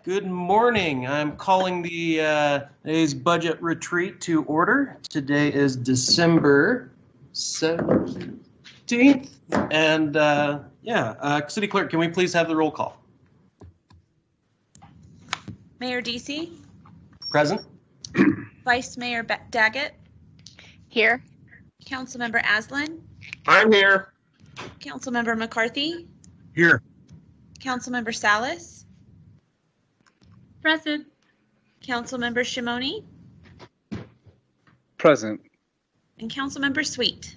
Good morning. I'm calling the today's budget retreat to order. Today is December 17th. And City Clerk, can we please have the roll call? Mayor Deasy? Present. Vice Mayor Daggett? Here. Councilmember Aslan? I'm here. Councilmember McCarthy? Here. Councilmember Salas? Present. Councilmember Shimoni? Present. And Councilmember Sweet?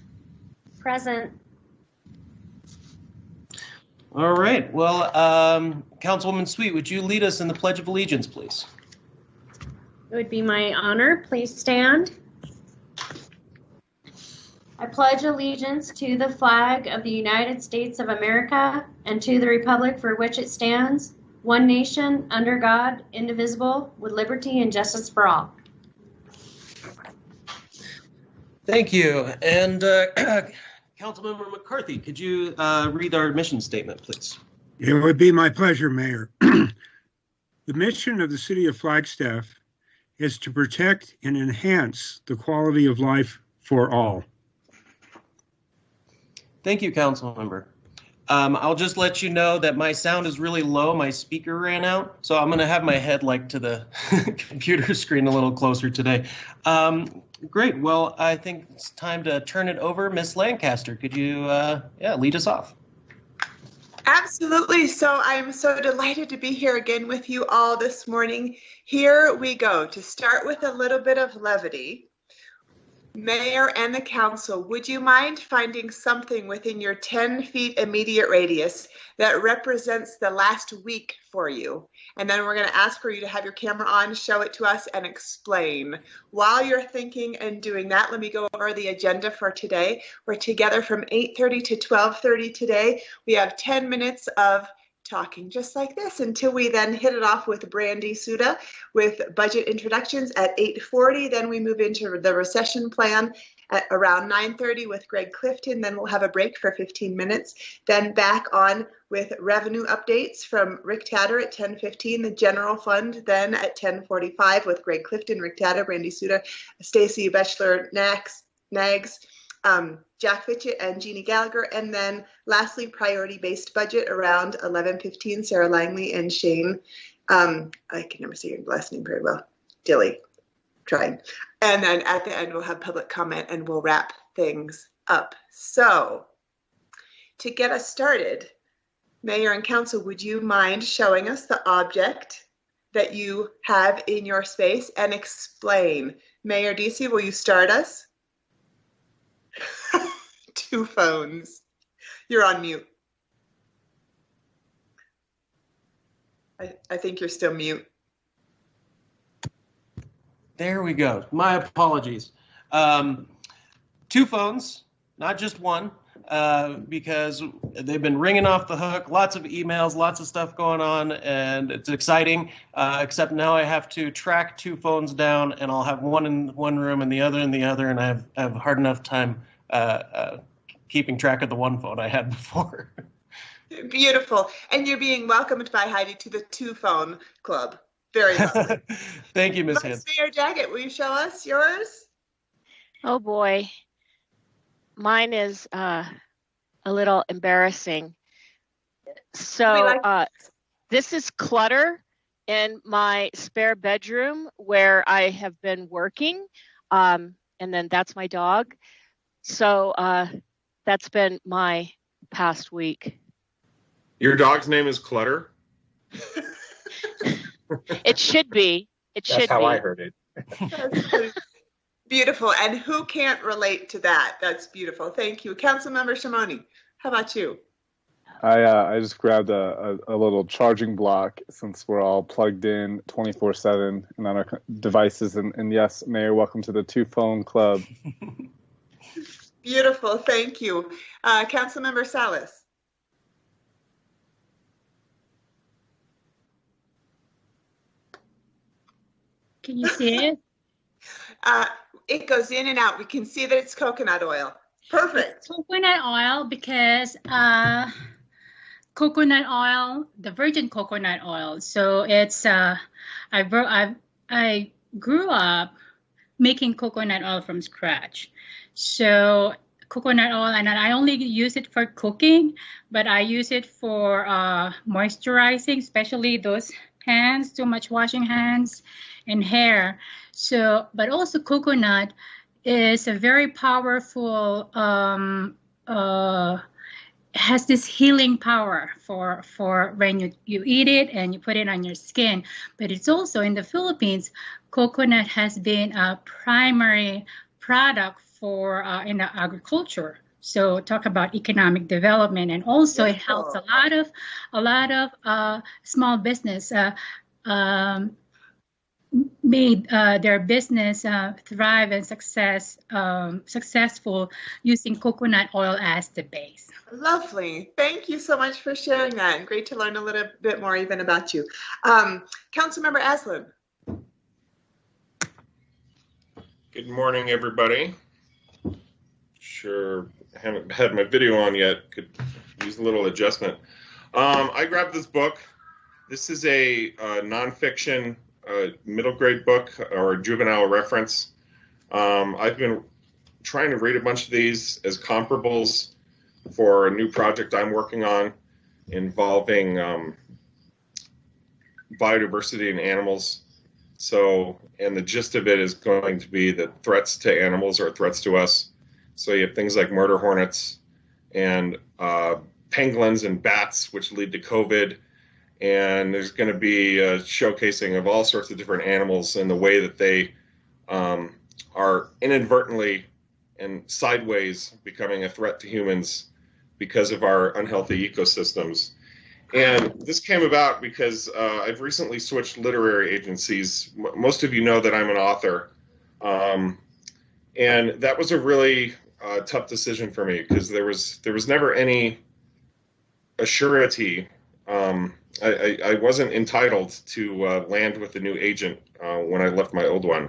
Present. All right. Well, Councilwoman Sweet, would you lead us in the Pledge of Allegiance, please? It would be my honor. Please stand. I pledge allegiance to the flag of the United States of America and to the republic for which it stands, one nation, under God, indivisible, with liberty and justice for all. Thank you. And Councilmember McCarthy, could you read our mission statement, please? It would be my pleasure, Mayor. The mission of the City of Flagstaff is to protect and enhance the quality of life for all. Thank you, Councilmember. I'll just let you know that my sound is really low. My speaker ran out, so I'm going to have my head like to the computer screen a little closer today. Great. Well, I think it's time to turn it over. Miss Lancaster, could you lead us off? Absolutely. So I'm so delighted to be here again with you all this morning. Here we go. To start with a little bit of levity. Mayor and the council, would you mind finding something within your 10 feet immediate radius that represents the last week for you? And then we're going to ask for you to have your camera on, show it to us, and explain. While you're thinking and doing that, let me go over the agenda for today. We're together from 8:30 to 12:30 today. We have 10 minutes of talking just like this until we then hit it off with Brandy Suda with budget introductions at 8:40. Then we move into the recession plan at around 9:30 with Greg Clifton. Then we'll have a break for 15 minutes. Then back on with revenue updates from Rick Tatter at 10:15. The general fund then at 10:45 with Greg Clifton, Rick Tatter, Brandy Suda, Stacy Bechler, Nags, Jack Fitchett and Jeannie Gallagher, and then lastly, priority-based budget around 11:15, Sarah Langley and Shane, I can never say your last name very well, Dilly, trying. And then at the end, we'll have public comment and we'll wrap things up. So to get us started, Mayor and Council, would you mind showing us the object that you have in your space and explain? Mayor Deasy, will you start us? Two phones. You're on mute. I think you're still mute. There we go. My apologies. Two phones, not just one, because they've been ringing off the hook. Lots of emails, lots of stuff going on, and it's exciting. Except now I have to track two phones down, and I'll have one in one room and the other in the other, and I have a hard enough time keeping track of the one phone I had before. Beautiful. And you're being welcomed by Heidi to the two phone club. Very lovely. Thank you, Ms. Hans. Mayor Daggett, will you show us yours? Oh boy. Mine is a little embarrassing. So this is clutter in my spare bedroom where I have been working. And then that's my dog. So that's been my past week. Your dog's name is Clutter? It should be. That's how I heard it. Beautiful. And who can't relate to that? That's beautiful. Thank you. Councilmember Shimoni, how about you? I just grabbed a little charging block since we're all plugged in 24/7 and on our devices. And yes, Mayor, welcome to the two phone club. Beautiful. Thank you. Councilmember Salas. Can you see it? It goes in and out. We can see that it's coconut oil. Perfect. It's coconut oil because coconut oil, the virgin coconut oil. So it's I grew up making coconut oil from scratch. So coconut oil, and I only use it for cooking, but I use it for moisturizing, especially those hands, too much washing hands and hair. So, but also coconut is a very powerful, has this healing power for when you eat it and you put it on your skin. But it's also in the Philippines, coconut has been a primary product for in the agriculture. So talk about economic development, and also it helps a lot of small business made their business thrive and successful using coconut oil as the base. Lovely. Thank you so much for sharing that. And great to learn a little bit more even about you. Councilmember Aslan. Good morning, everybody. Sure, haven't had my video on yet. Could use a little adjustment. I grabbed this book. This is a nonfiction middle grade book or juvenile reference. I've been trying to read a bunch of these as comparables for a new project I'm working on involving biodiversity in animals. So, and the gist of it is going to be that threats to animals are threats to us. So you have things like murder hornets and pangolins and bats, which lead to COVID. And there's going to be a showcasing of all sorts of different animals and the way that they are inadvertently and sideways becoming a threat to humans because of our unhealthy ecosystems. And this came about because I've recently switched literary agencies. Most of you know that I'm an author. And that was a really tough decision for me because there was never any assurity. I wasn't entitled to land with a new agent when I left my old one.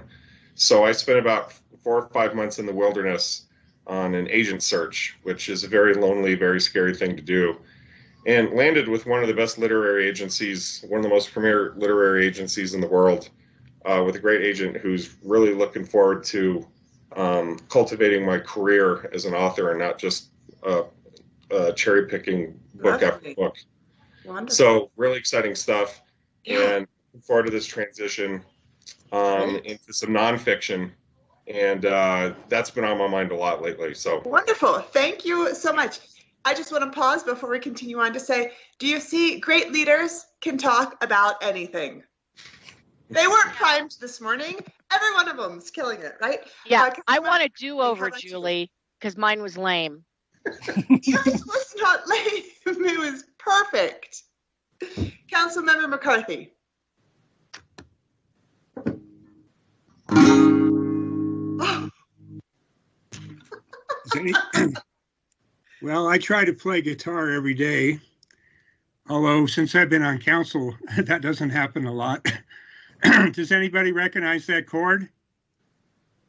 So I spent about 4 or 5 months in the wilderness on an agent search, which is a very lonely, very scary thing to do, and landed with one of the best literary agencies, one of the most premier literary agencies in the world, with a great agent who's really looking forward to cultivating my career as an author and not just cherry picking book after book. Wonderful. So really exciting stuff, and looking forward to this transition into some nonfiction, and that's been on my mind a lot lately. So wonderful. Thank you so much. I just want to pause before we continue on to say, do you see great leaders can talk about anything? They weren't primed this morning. Every one of them's killing it, right? Yeah, I want a do-over, Julie, because mine was lame. Yours was not lame. It was perfect. Councilmember McCarthy. Well, I try to play guitar every day, although since I've been on council, that doesn't happen a lot. Does anybody recognize that chord?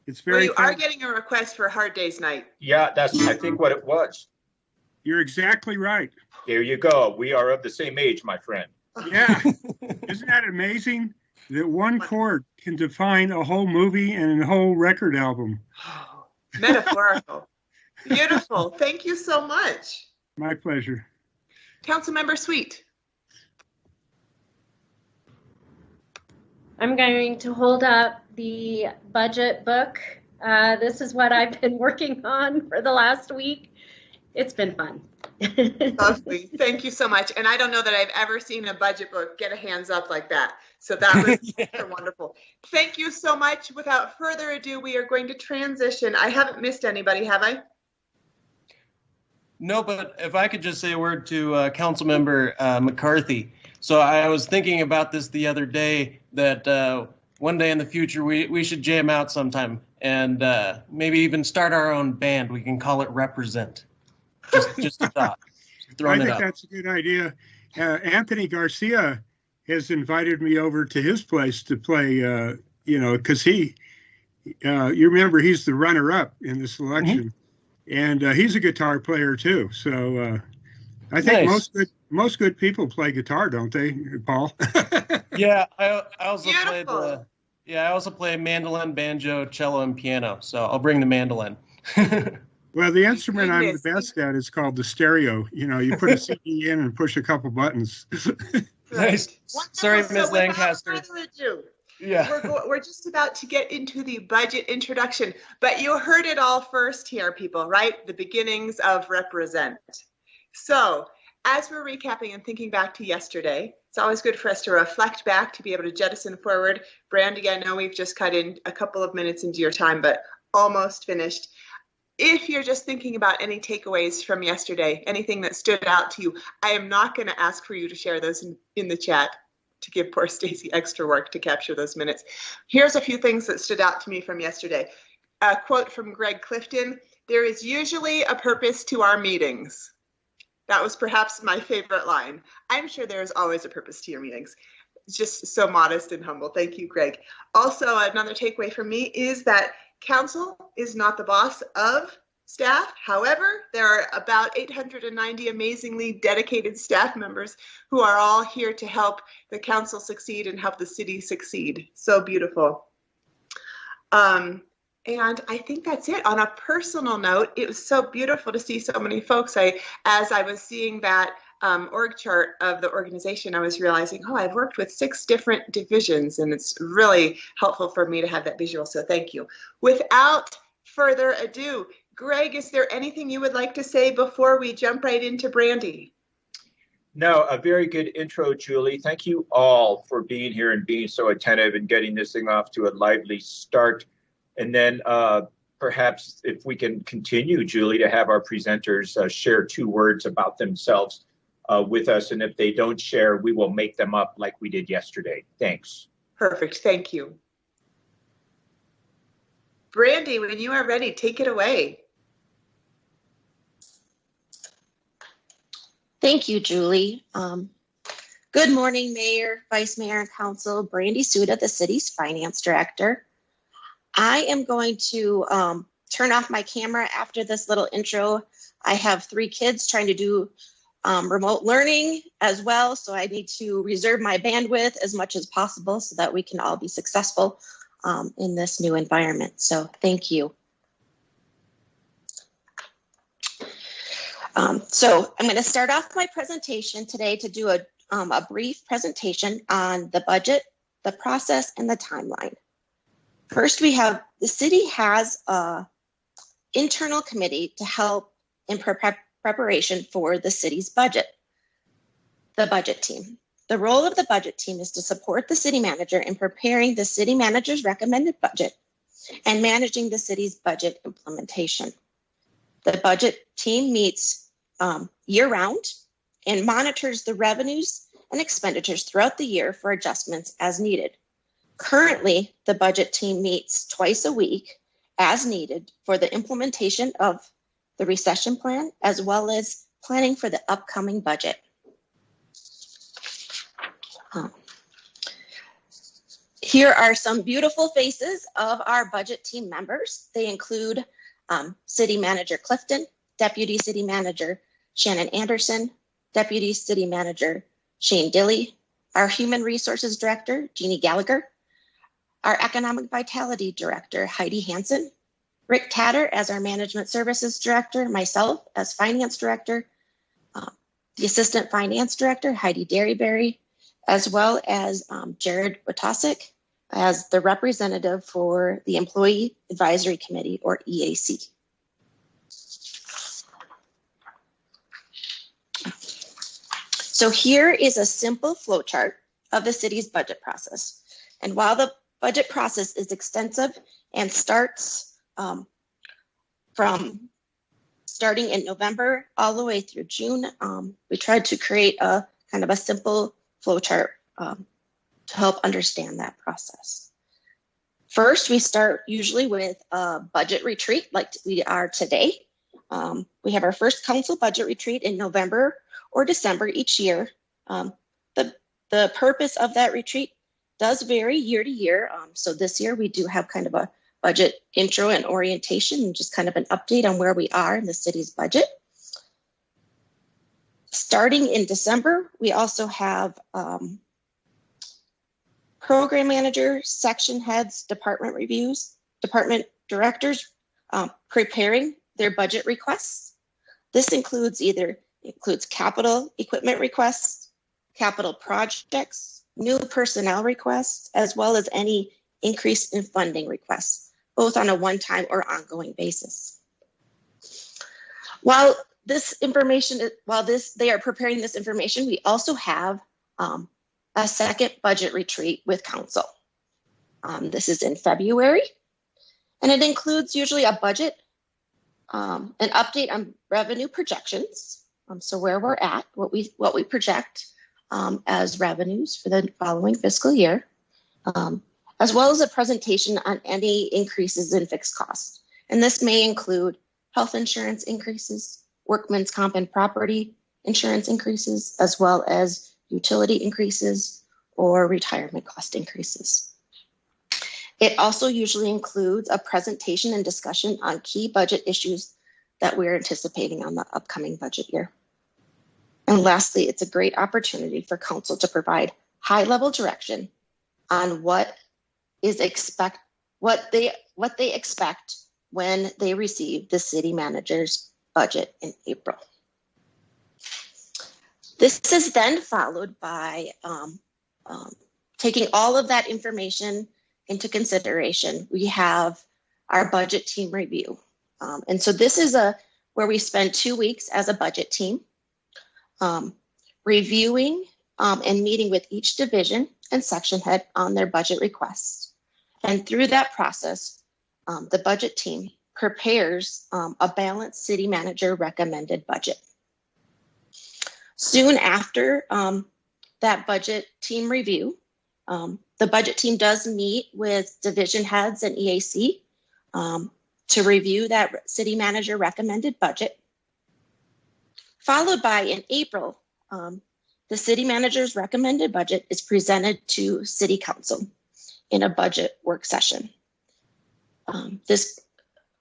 It's very. Well, you are getting a request for a Hard Day's Night. Yeah, that's, I think, what it was. You're exactly right. There you go. We are of the same age, my friend. Yeah. Isn't that amazing? That one chord can define a whole movie and a whole record album. Metaphorical. Beautiful. Thank you so much. My pleasure. Councilmember Sweet. I'm going to hold up the budget book. This is what I've been working on for the last week. It's been fun. Lovely. Thank you so much. And I don't know that I've ever seen a budget book get a hands up like that. So that was wonderful. Thank you so much. Without further ado, we are going to transition. I haven't missed anybody, have I? No, but if I could just say a word to Councilmember McCarthy. So I was thinking about this the other day, that one day in the future we should jam out sometime and maybe even start our own band. We can call it Represent. Just a thought. I think that's a good idea. Anthony Garcia has invited me over to his place to play, because you remember he's the runner-up in this election. Mm-hmm. And he's a guitar player too. So I think Most good people play guitar, don't they, Paul? Yeah, I also Beautiful. I also play mandolin, banjo, cello, and piano. So I'll bring the mandolin. Well, the instrument I'm the Goodness. best at is called the stereo. You know, you put a CD in and push a couple buttons. Nice. Sorry, Wonderful. Ms. So Lancaster. without further ado, Yeah. we're just about to get into the budget introduction, but you heard it all first here, people, right? The beginnings of Represent. So as we're recapping and thinking back to yesterday, it's always good for us to reflect back to be able to jettison forward. Brandy, I know we've just cut in a couple of minutes into your time, but almost finished. If you're just thinking about any takeaways from yesterday, anything that stood out to you, I am not going to ask for you to share those in the chat to give poor Stacy extra work to capture those minutes. Here's a few things that stood out to me from yesterday. A quote from Greg Clifton, "There is usually a purpose to our meetings." That was perhaps my favorite line. I'm sure there is always a purpose to your meetings. It's just so modest and humble. Thank you, Greg. Also, another takeaway from me is that council is not the boss of staff. However, there are about 890 amazingly dedicated staff members who are all here to help the council succeed and help the city succeed. So beautiful. And I think that's it. On a personal note, it was so beautiful to see so many folks. As I was seeing that org chart of the organization, I was realizing, oh, I've worked with 6 different divisions, and it's really helpful for me to have that visual. So thank you. Without further ado, Greg, is there anything you would like to say before we jump right into Brandy? No, a very good intro, Julie. Thank you all for being here and being so attentive and getting this thing off to a lively start. And then perhaps if we can continue, Julie, to have our presenters share 2 words about themselves with us. And if they don't share, we will make them up like we did yesterday. Thanks. Perfect. Thank you. Brandy, when you are ready, take it away. Thank you, Julie. Good morning, Mayor, Vice Mayor, and Council. Brandy Suda, the city's finance director. I am going to turn off my camera after this little intro. I have 3 kids trying to do remote learning as well, so I need to reserve my bandwidth as much as possible so that we can all be successful in this new environment. So thank you. So I'm going to start off my presentation today to do a brief presentation on the budget, the process, and the timeline. First, the city has an internal committee to help in preparation for the city's budget, the budget team. The role of the budget team is to support the city manager in preparing the city manager's recommended budget and managing the city's budget implementation. The budget team meets year-round and monitors the revenues and expenditures throughout the year for adjustments as needed. Currently, the budget team meets twice a week as needed for the implementation of the recession plan, as well as planning for the upcoming budget. Here are some beautiful faces of our budget team members. They include City Manager Clifton, Deputy City Manager Shannon Anderson, Deputy City Manager Shane Dilley, our Human Resources Director, Jeannie Gallagher, our Economic Vitality Director, Heidi Hansen, Rick Tatter as our Management Services Director, myself as Finance Director, the Assistant Finance Director, Heidi Derryberry, as well as Jared Watasic as the representative for the Employee Advisory Committee, or EAC. So here is a simple flowchart of the city's budget process. And while the budget process is extensive and starts from starting in November all the way through June, we tried to create a kind of a simple flowchart to help understand that process. First, we start usually with a budget retreat like we are today. We have our first council budget retreat in November or December each year. The purpose of that retreat does vary year to year. So this year we do have kind of a budget intro and orientation and just kind of an update on where we are in the city's budget. Starting in December, we also have program manager, section heads, department reviews, department directors preparing their budget requests. This includes capital equipment requests, capital projects, new personnel requests, as well as any increase in funding requests, both on a one-time or ongoing basis. While they are preparing this information, we also have a second budget retreat with council. This is in February, and it includes usually a budget, an update on revenue projections. So where we're at, what we project as revenues for the following fiscal year, as well as a presentation on any increases in fixed costs. And this may include health insurance increases, workman's comp and property insurance increases, as well as utility increases or retirement cost increases. It also usually includes a presentation and discussion on key budget issues that we're anticipating on the upcoming budget year. And lastly, it's a great opportunity for council to provide high-level direction on what they expect when they receive the city manager's budget in April. This is then followed by taking all of that information into consideration. We have our budget team review. And so this is where we spend 2 weeks as a budget team reviewing and meeting with each division and section head on their budget requests. And through that process, the budget team prepares a balanced city manager recommended budget. Soon after that budget team review, the budget team does meet with division heads and EAC to review that city manager recommended budget. Followed by in April, the city manager's recommended budget is presented to city council in a budget work session. This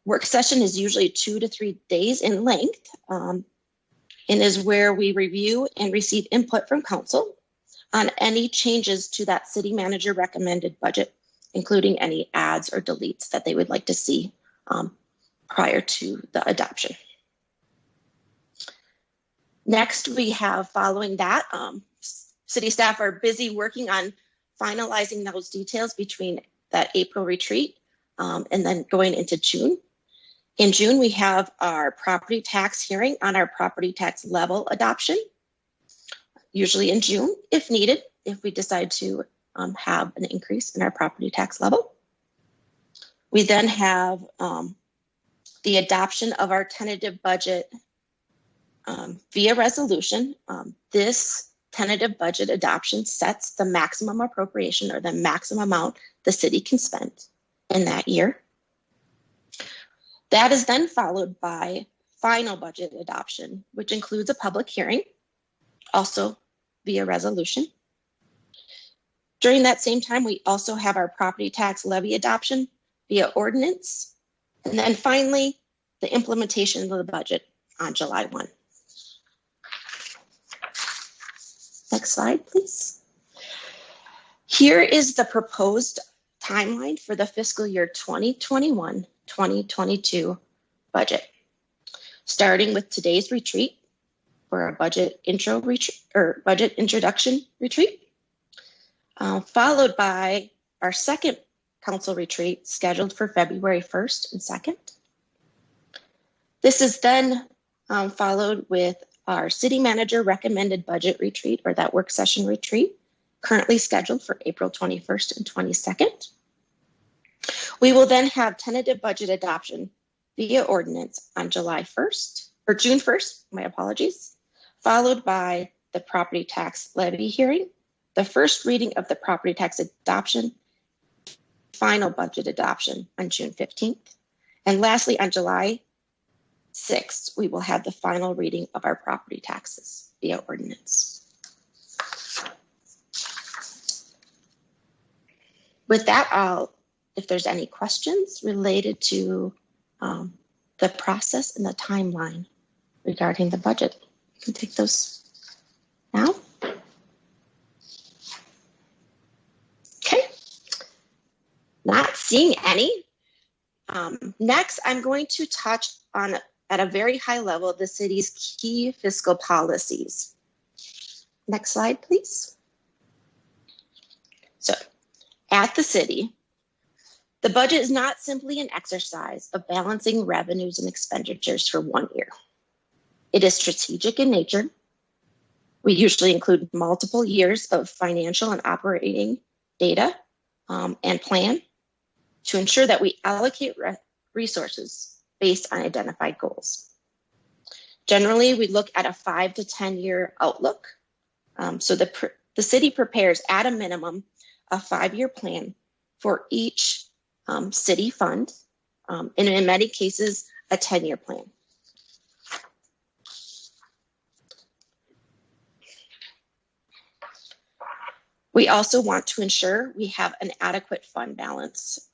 work session is usually 2 to 3 days in length and is where we review and receive input from council on any changes to that city manager recommended budget, including any adds or deletes that they would like to see prior to the adoption. Next, we have, following that, city staff are busy working on finalizing those details between that April retreat and then going into June. In June, we have our property tax hearing on our property tax level adoption, usually in June, if needed, if we decide to have an increase in our property tax level. We then have the adoption of our tentative budget via resolution. This tentative budget adoption sets the maximum appropriation or the maximum amount the city can spend in that year. That is then followed by final budget adoption, which includes a public hearing, also via resolution. During that same time, we also have our property tax levy adoption via ordinance. And then finally, the implementation of the budget on July 1. Next slide, please. Here is the proposed timeline for the fiscal year 2021-2022 budget. Starting with today's retreat for a budget introduction retreat, followed by our second council retreat scheduled for February 1st and 2nd. This is then followed with our city manager recommended budget retreat, or that work session retreat, currently scheduled for April 21st and 22nd. We will then have tentative budget adoption via ordinance on July 1st, or June 1st, my apologies, followed by the property tax levy hearing, the first reading of the property tax adoption, final budget adoption on June 15th. And lastly, on July 6th, we will have the final reading of our property taxes via ordinance. With that, if there's any questions related to the process and the timeline regarding the budget. You can take those now. Okay. Not seeing any. Next, I'm going to touch on, at a very high level, the city's key fiscal policies. Next slide, please. So, at the city, the budget is not simply an exercise of balancing revenues and expenditures for 1 year. It is strategic in nature. We usually include multiple years of financial and operating data and plan to ensure that we allocate resources based on identified goals. Generally, we look at a 5 to 10 year outlook. So the city prepares at a minimum a 5-year plan for each city fund, and in many cases, a 10-year plan. We also want to ensure we have an adequate fund balance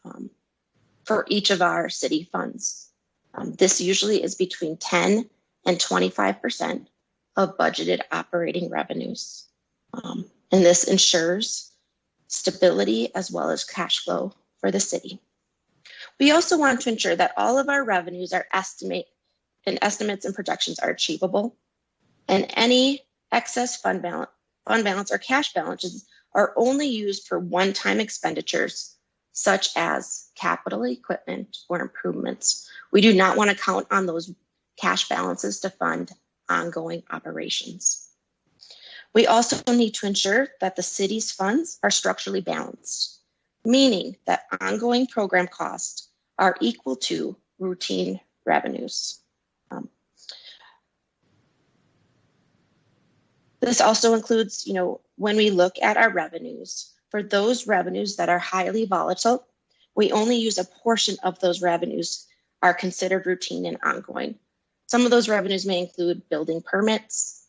for each of our city funds. This usually is between 10 and 25% of budgeted operating revenues. And this ensures stability as well as cash flow for the city. We also want to ensure that all of our revenues are estimates and projections are achievable, and any excess fund balance or cash balances are only used for one-time expenditures, such as capital equipment or improvements. We do not want to count on those cash balances to fund ongoing operations. We also need to ensure that the city's funds are structurally balanced, meaning that ongoing program costs are equal to routine revenues. This also includes, when we look at our revenues, for those revenues that are highly volatile, we only use a portion of those revenues are considered routine and ongoing. Some of those revenues may include building permits,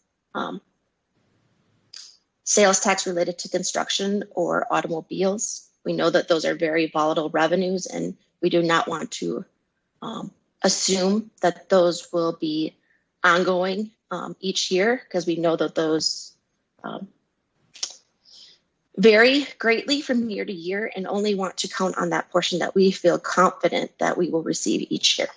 sales tax related to construction or automobiles. We know that those are very volatile revenues, and we do not want to assume that those will be ongoing each year, because we know that those vary greatly from year to year, and only want to count on that portion that we feel confident that we will receive each year.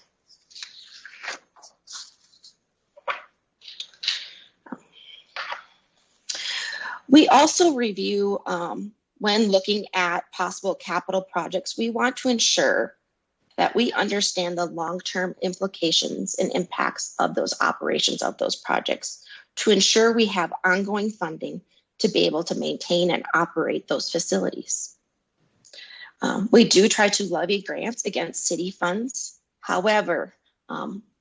We also review, when looking at possible capital projects, we want to ensure that we understand the long-term implications and impacts of those operations of those projects to ensure we have ongoing funding to be able to maintain and operate those facilities. We do try to levy grants against city funds. However,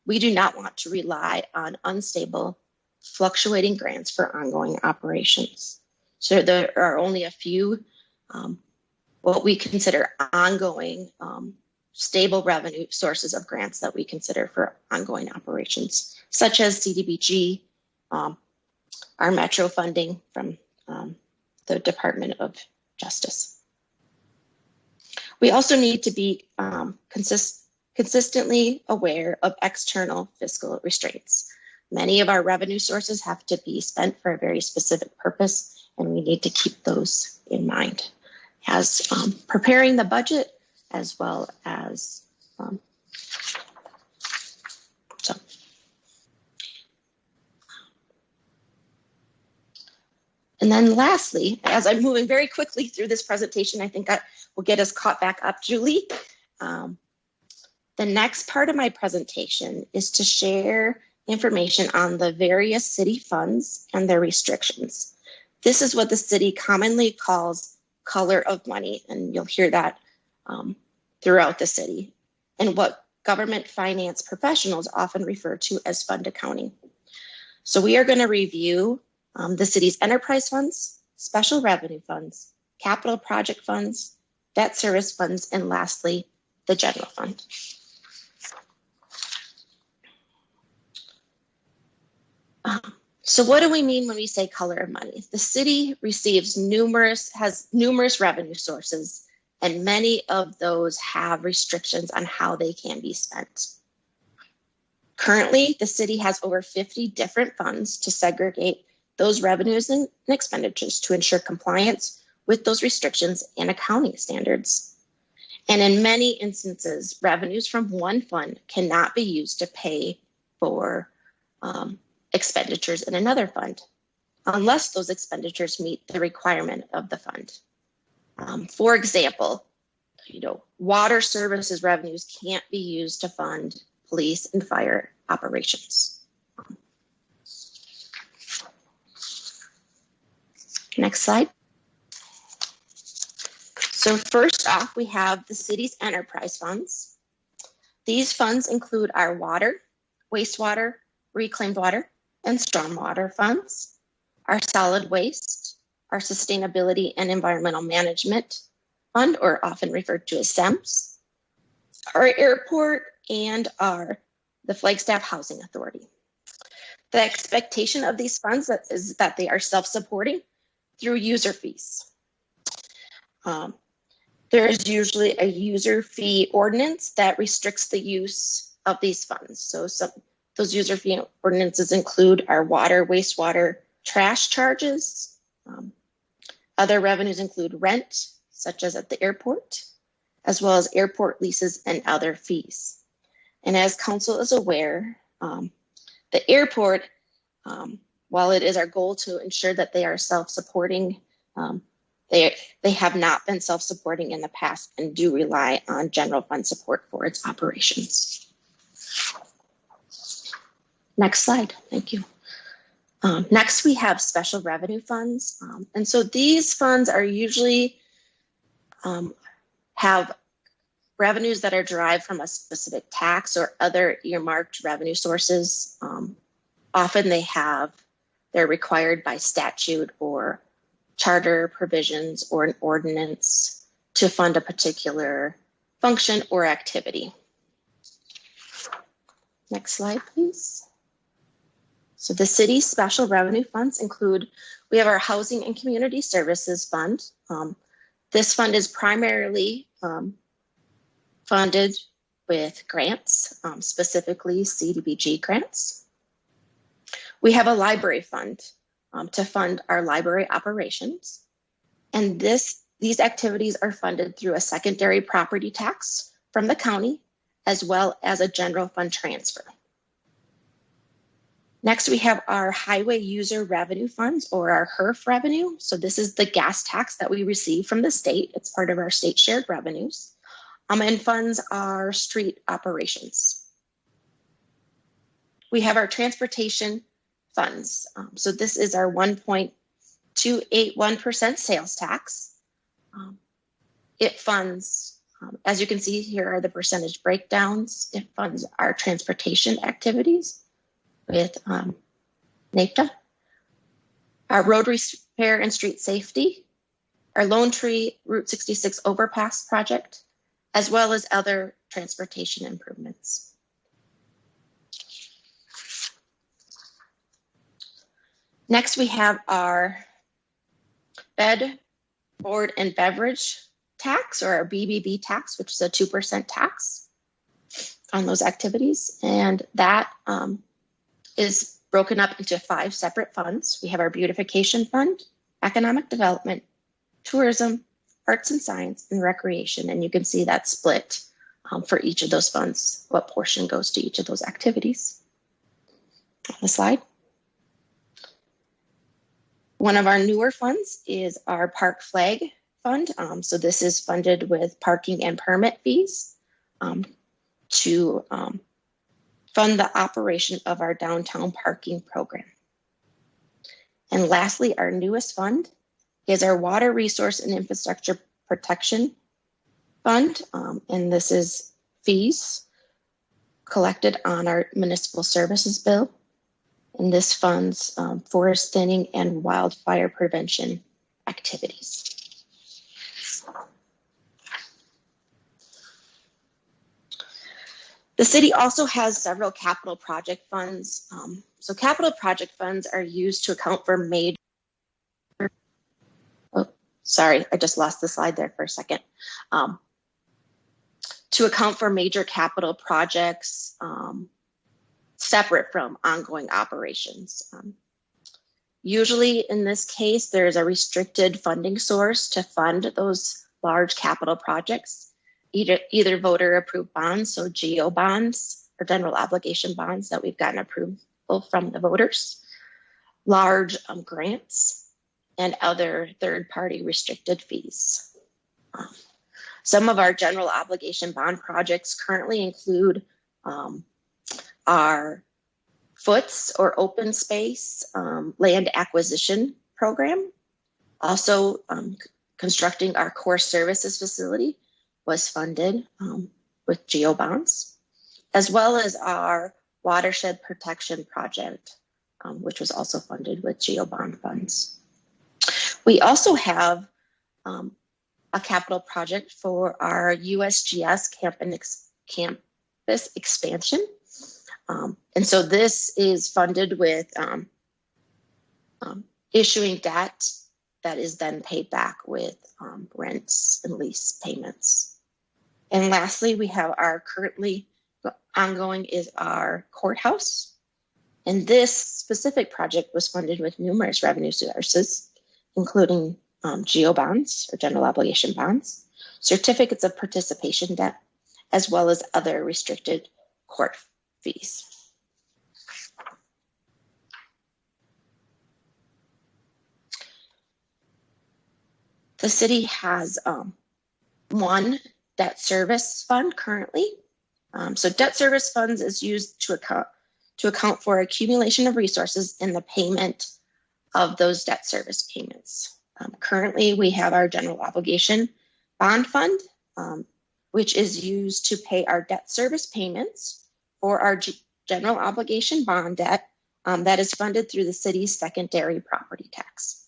we do not want to rely on unstable, fluctuating grants for ongoing operations. So there are only a few what we consider ongoing stable revenue sources of grants that we consider for ongoing operations, such as CDBG, our Metro funding from the Department of Justice. We also need to be consistently aware of external fiscal restraints. Many of our revenue sources have to be spent for a very specific purpose, and we need to keep those in mind as preparing the budget, as well as And then lastly, as I'm moving very quickly through this presentation, I think I will get us caught back up, Julie. The next part of my presentation is to share information on the various city funds and their restrictions. This is what the city commonly calls color of money, and you'll hear that throughout the city, and what government finance professionals often refer to as fund accounting. So we are going to review the city's enterprise funds, special revenue funds, capital project funds, debt service funds, and lastly, the general fund. So what do we mean when we say color of money? The city has numerous revenue sources, and many of those have restrictions on how they can be spent. Currently, the city has over 50 different funds to segregate those revenues and expenditures to ensure compliance with those restrictions and accounting standards. And in many instances, revenues from one fund cannot be used to pay for expenditures in another fund, unless those expenditures meet the requirement of the fund. For example, water services revenues can't be used to fund police and fire operations. Next slide. So first off, we have the city's enterprise funds. These funds include our water, wastewater, reclaimed water, and stormwater funds, our solid waste, our sustainability and environmental management fund, or often referred to as SEMS, our airport, and the Flagstaff Housing Authority. The expectation of these funds is that they are self-supporting through user fees. There is usually a user fee ordinance that restricts the use of these funds. So those user fee ordinances include our water, wastewater, trash charges. Other revenues include rent, such as at the airport, as well as airport leases and other fees. And as council is aware, the airport, while it is our goal to ensure that they are self-supporting, they have not been self-supporting in the past and do rely on general fund support for its operations. Next slide, thank you. Next, we have special revenue funds. And so these funds are usually have revenues that are derived from a specific tax or other earmarked revenue sources. Often they're required by statute or charter provisions or an ordinance to fund a particular function or activity. Next slide, please. So the city's special revenue funds include, we have our Housing and Community Services Fund. This fund is primarily funded with grants, specifically CDBG grants. We have a library fund to fund our library operations. And these activities are funded through a secondary property tax from the county, as well as a general fund transfer. Next, we have our highway user revenue funds, or our HERF revenue. So this is the gas tax that we receive from the state. It's part of our state shared revenues. And funds our street operations. We have our transportation funds. So this is our 1.281% sales tax. It funds, as you can see here are the percentage breakdowns. It funds our transportation activities with NAPTA, our road repair and street safety, our Lone Tree Route 66 overpass project, as well as other transportation improvements. Next, we have our bed, board, and beverage tax, or our BBB tax, which is a 2% tax on those activities. And that is broken up into 5 separate funds. We have our beautification fund, economic development, tourism, arts and science, and recreation. And you can see that split for each of those funds, what portion goes to each of those activities. On the slide. One of our newer funds is our Park Flag Fund. So this is funded with parking and permit fees to fund the operation of our downtown parking program. And lastly, our newest fund is our Water Resource and Infrastructure Protection Fund. And this is fees collected on our municipal services bill. And this funds forest thinning and wildfire prevention activities. The city also has several capital project funds. So capital project funds are used to account for major, sorry, I just lost the slide there for a second. To account for major capital projects separate from ongoing operations. Usually in this case, there's a restricted funding source to fund those large capital projects, either voter approved bonds, so GO bonds or general obligation bonds that we've gotten approval from the voters, large grants, and other third-party restricted fees. Some of our general obligation bond projects currently include our FOOTS or open space land acquisition program. Also, constructing our core services facility was funded with GO bonds, as well as our watershed protection project, which was also funded with GO bond funds. We also have a capital project for our USGS campus expansion. And so this is funded with issuing debt that is then paid back with rents and lease payments. And lastly, we have our currently ongoing is our courthouse. And this specific project was funded with numerous revenue sources, including GO bonds or general obligation bonds, certificates of participation debt, as well as other restricted court fees. The city has one debt service fund currently. So debt service funds is used to account for accumulation of resources in the payment of those debt service payments. Currently, we have our general obligation bond fund, which is used to pay our debt service payments for our general obligation bond debt that is funded through the city's secondary property tax.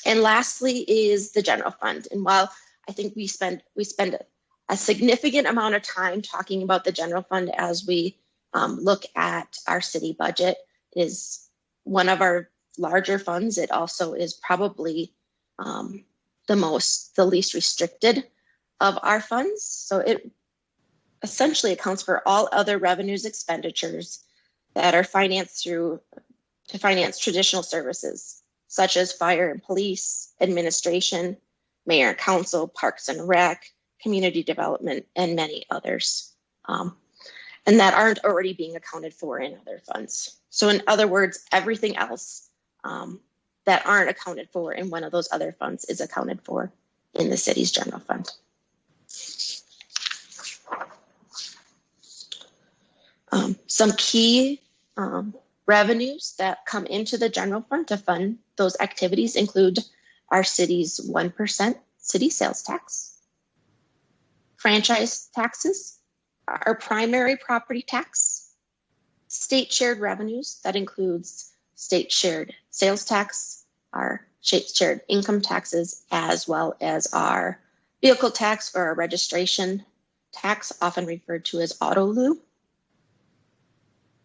And lastly is the general fund. And while I think we spend a significant amount of time talking about the general fund as we look at our city budget, it is one of our larger funds. It also is probably the least restricted of our funds. So it essentially accounts for all other revenues expenditures that are financed to finance traditional services, such as fire and police, administration, mayor and council, parks and rec, community development, and many others. And that aren't already being accounted for in other funds. So in other words, everything else that aren't accounted for in one of those other funds is accounted for in the city's general fund. Some key revenues that come into the general fund to fund those activities include our city's 1% city sales tax, franchise taxes, our primary property tax, state shared revenues, that includes state shared sales tax, our state shared income taxes, as well as our vehicle tax or our registration tax, often referred to as auto lieu.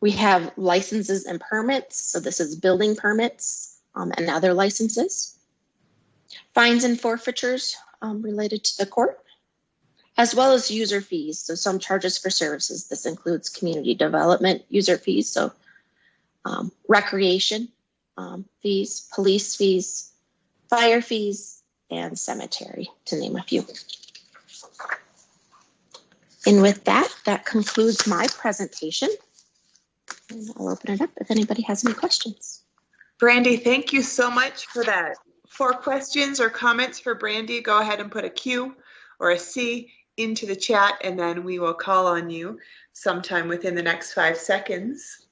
We have licenses and permits, so this is building permits and other licenses. Fines and forfeitures related to the court, as well as user fees, so some charges for services. This includes community development user fees, so recreation fees, police fees, fire fees, and cemetery, to name a few. And with that, that concludes my presentation. And I'll open it up if anybody has any questions. Brandy, thank you so much for that. For questions or comments for Brandy, go ahead and put a Q or a C into the chat, and then we will call on you sometime within the next 5 seconds.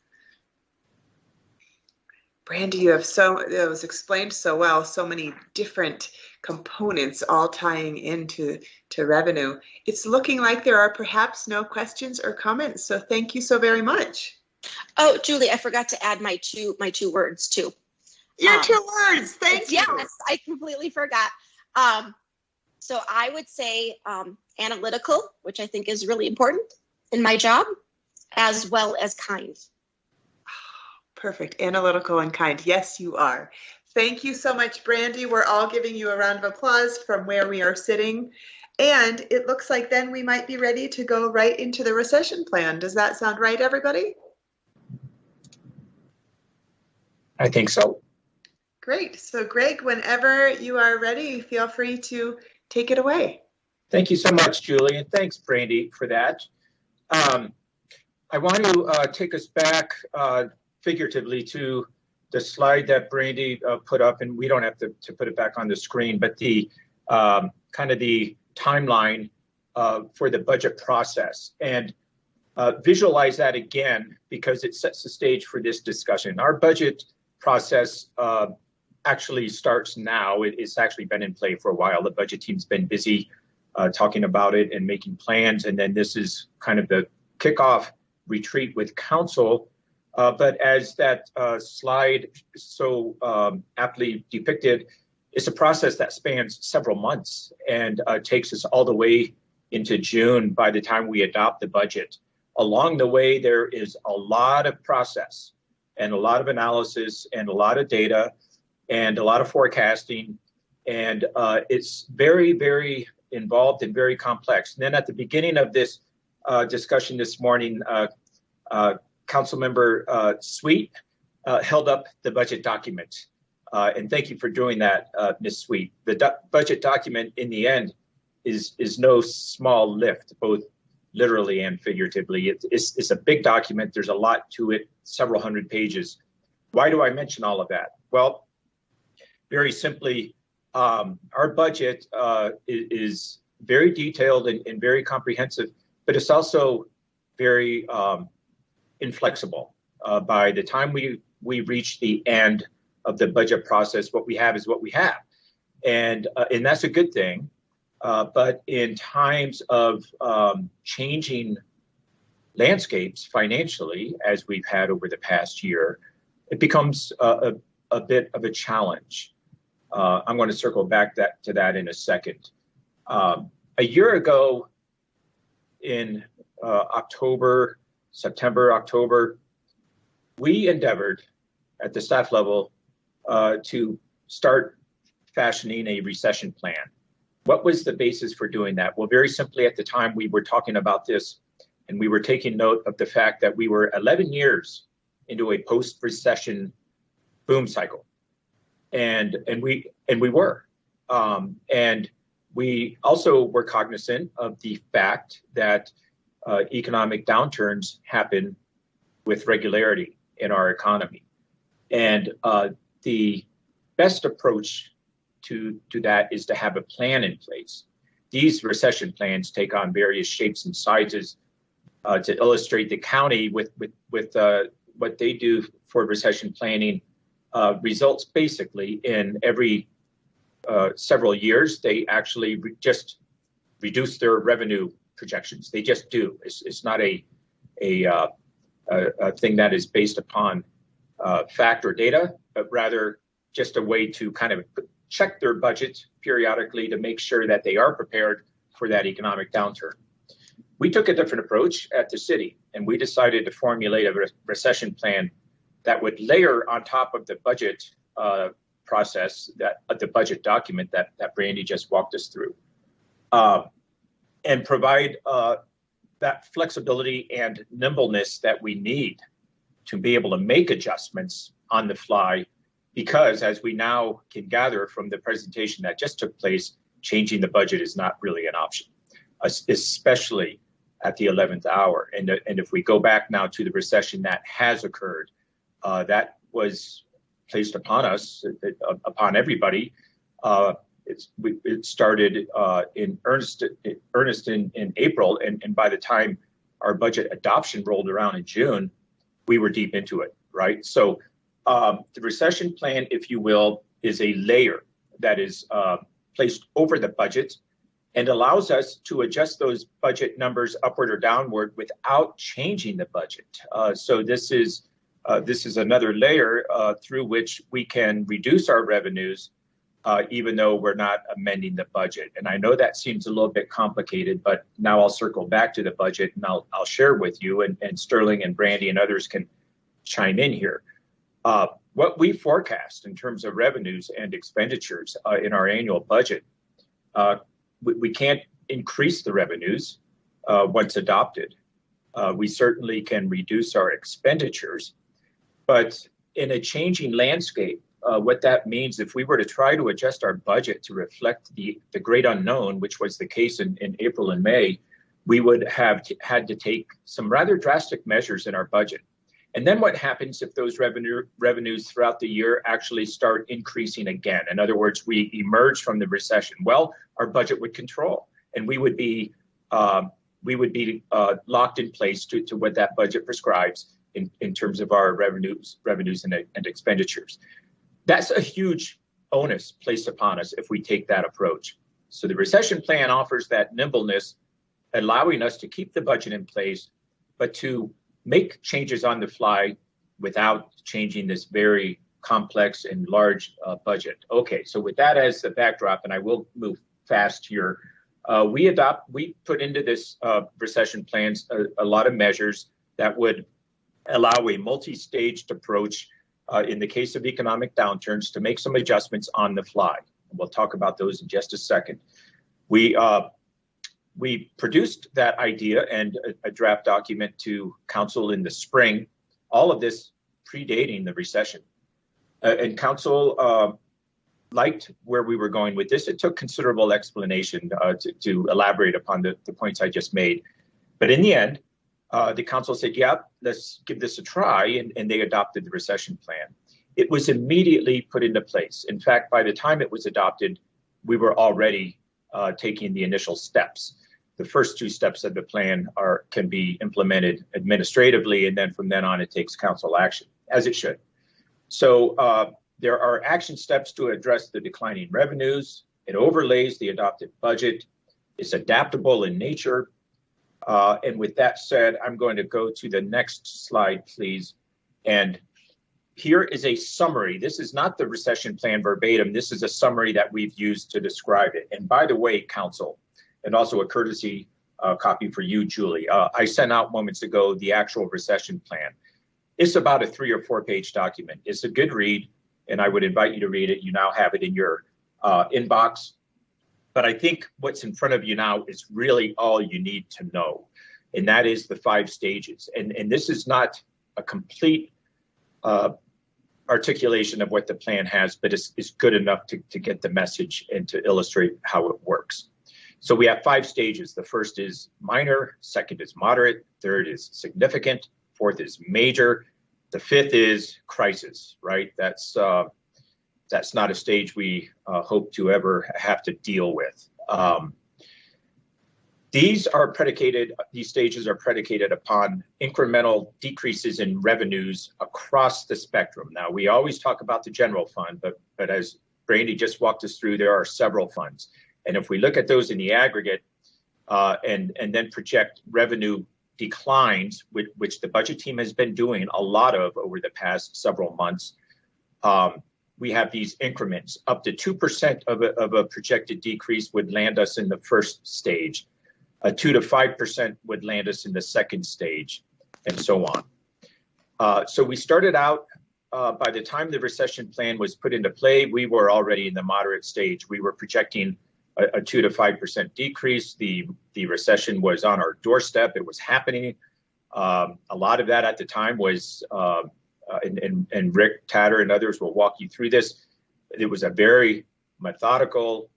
Brandy, you have it was explained so well, so many different components all tying into revenue. It's looking like there are perhaps no questions or comments, so thank you so very much. Oh, Julie, I forgot to add my two words too. Your 2 words, thank you. Yes, I completely forgot. So I would say analytical, which I think is really important in my job, as well as kind. Perfect, analytical and kind. Yes, you are. Thank you so much, Brandy. We're all giving you a round of applause from where we are sitting. And it looks like then we might be ready to go right into the recession plan. Does that sound right, everybody? I think so. Great. So Greg, whenever you are ready, feel free to take it away. Thank you so much, Julie, and thanks, Brandy, for that. I want to take us back figuratively to the slide that Brandy put up, and we don't have to put it back on the screen, but the kind of the timeline for the budget process. And visualize that again, because it sets the stage for this discussion. Our budget process actually starts now. It's actually been in play for a while. The budget team's been busy talking about it and making plans. And then this is kind of the kickoff retreat with council. But as that slide so aptly depicted, it's a process that spans several months and takes us all the way into June by the time we adopt the budget. Along the way, there is a lot of process and a lot of analysis and a lot of data and a lot of forecasting. And it's very, very involved and very complex. And then at the beginning of this discussion this morning, Councilmember Sweet held up the budget document. And thank you for doing that, Ms. Sweet. The budget document in the end is no small lift, both literally and figuratively. It's a big document. There's a lot to it, several hundred pages. Why do I mention all of that? Well, very simply, our budget is very detailed and very comprehensive, but it's also very inflexible. By the time we reach the end of the budget process, what we have is what we have. And that's a good thing. But in times of changing landscapes financially, as we've had over the past year, it becomes a bit of a challenge. I'm going to circle back to that in a second. A year ago in September, October, we endeavored at the staff level to start fashioning a recession plan. What was the basis for doing that? Well, very simply, at the time we were talking about this, and we were taking note of the fact that we were 11 years into a post-recession boom cycle, and we were, and we also were cognizant of the fact that economic downturns happen with regularity in our economy, and the best approach to that is to have a plan in place. These recession plans take on various shapes and sizes to illustrate the county with what they do for recession planning results basically in every several years. They actually just reduce their revenue projections. They just do. It's not a thing that is based upon fact or data, but rather just a way to kind of check their budget periodically to make sure that they are prepared for that economic downturn. We took a different approach at the city, and we decided to formulate a recession plan that would layer on top of the budget process, the budget document that Brandy just walked us through, and provide that flexibility and nimbleness that we need to be able to make adjustments on the fly. Because as we now can gather from the presentation that just took place, changing the budget is not really an option, especially at the 11th hour. And if we go back now to the recession that has occurred, that was placed upon us, upon everybody. It started in earnest in April, and by the time our budget adoption rolled around in June, we were deep into it, right? So the recession plan, if you will, is a layer that is placed over the budget and allows us to adjust those budget numbers upward or downward without changing the budget. So this is another layer through which we can reduce our revenues, even though we're not amending the budget. And I know that seems a little bit complicated, but now I'll circle back to the budget and I'll share with you, and Sterling and Brandy and others can chime in here. What we forecast in terms of revenues and expenditures in our annual budget, we can't increase the revenues once adopted. We certainly can reduce our expenditures, but in a changing landscape, what that means, if we were to try to adjust our budget to reflect the great unknown, which was the case in April and May, we would have had to take some rather drastic measures in our budget. And then what happens if those revenues throughout the year actually start increasing again? In other words, we emerge from the recession. Well, our budget would control, and we would be locked in place to what that budget prescribes in terms of our revenues and expenditures. That's a huge onus placed upon us if we take that approach. So the recession plan offers that nimbleness, allowing us to keep the budget in place, but to make changes on the fly without changing this very complex and large budget. Okay, so with that as the backdrop, and I will move fast here, we put into this recession plans a lot of measures that would allow a multi-staged approach in the case of economic downturns to make some adjustments on the fly. We'll talk about those in just a second. We produced that idea and a draft document to council in the spring, all of this predating the recession. And council liked where we were going with this. It took considerable explanation to elaborate upon the points I just made. But in the end, the council said, yeah, let's give this a try, and they adopted the recession plan. It was immediately put into place. In fact, by the time it was adopted, we were already taking the initial steps. The first two steps of the plan can be implemented administratively, and then from then on, it takes council action, as it should. So there are action steps to address the declining revenues. It overlays the adopted budget. It's adaptable in nature. And with that said, I'm going to go to the next slide, please. And here is a summary. This is not the recession plan verbatim. This is a summary that we've used to describe it. And by the way, council, and also a courtesy copy for you, Julie, I sent out moments ago the actual recession plan. It's about a 3 or 4 page document. It's a good read, and I would invite you to read it. You now have it in your inbox. But I think what's in front of you now is really all you need to know, and that is the 5 stages. And this is not a complete articulation of what the plan has, but it's good enough to get the message and to illustrate how it works. So we have 5 stages. The first is minor, second is moderate, third is significant, fourth is major, the fifth is crisis, right? That's not a stage we hope to ever have to deal with. These stages are predicated upon incremental decreases in revenues across the spectrum. Now, we always talk about the general fund, but as Brandy just walked us through, there are several funds. And if we look at those in the aggregate and then project revenue declines, which the budget team has been doing a lot of over the past several months, we have these increments. Up to 2% of a projected decrease would land us in the first stage. 2 to 5% would land us in the second stage, and so on. So we started out, by the time the recession plan was put into play, we were already in the moderate stage. We were projecting a 2 to 5% decrease. The recession was on our doorstep. It was happening. A lot of that at the time was, and Rick Tatter and others will walk you through this. It was a very methodical,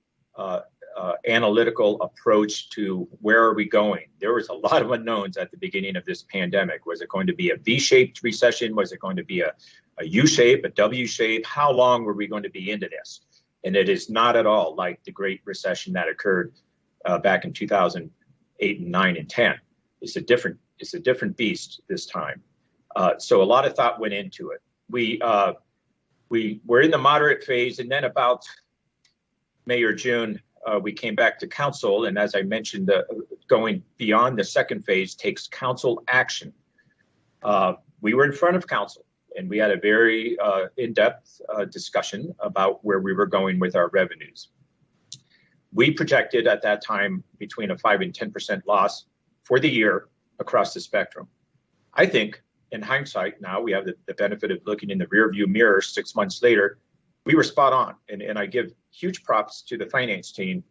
analytical approach to where are we going. There was a lot of unknowns at the beginning of this pandemic. Was it going to be a V-shaped recession? Was it going to be a U-shape, a W-shape? How long were we going to be into this? And it is not at all like the Great Recession that occurred back in 2008 and 9 and 10. It's a different beast this time. So a lot of thought went into it. We were in the moderate phase, and then about May or June, we came back to council. And as I mentioned, going beyond the second phase takes council action. We were in front of council, and we had a very in-depth discussion about where we were going with our revenues. We projected at that time between a 5 and 10% loss for the year across the spectrum. I think in hindsight, now we have the benefit of looking in the rearview mirror 6 months later, we were spot on. And I give huge props to the finance team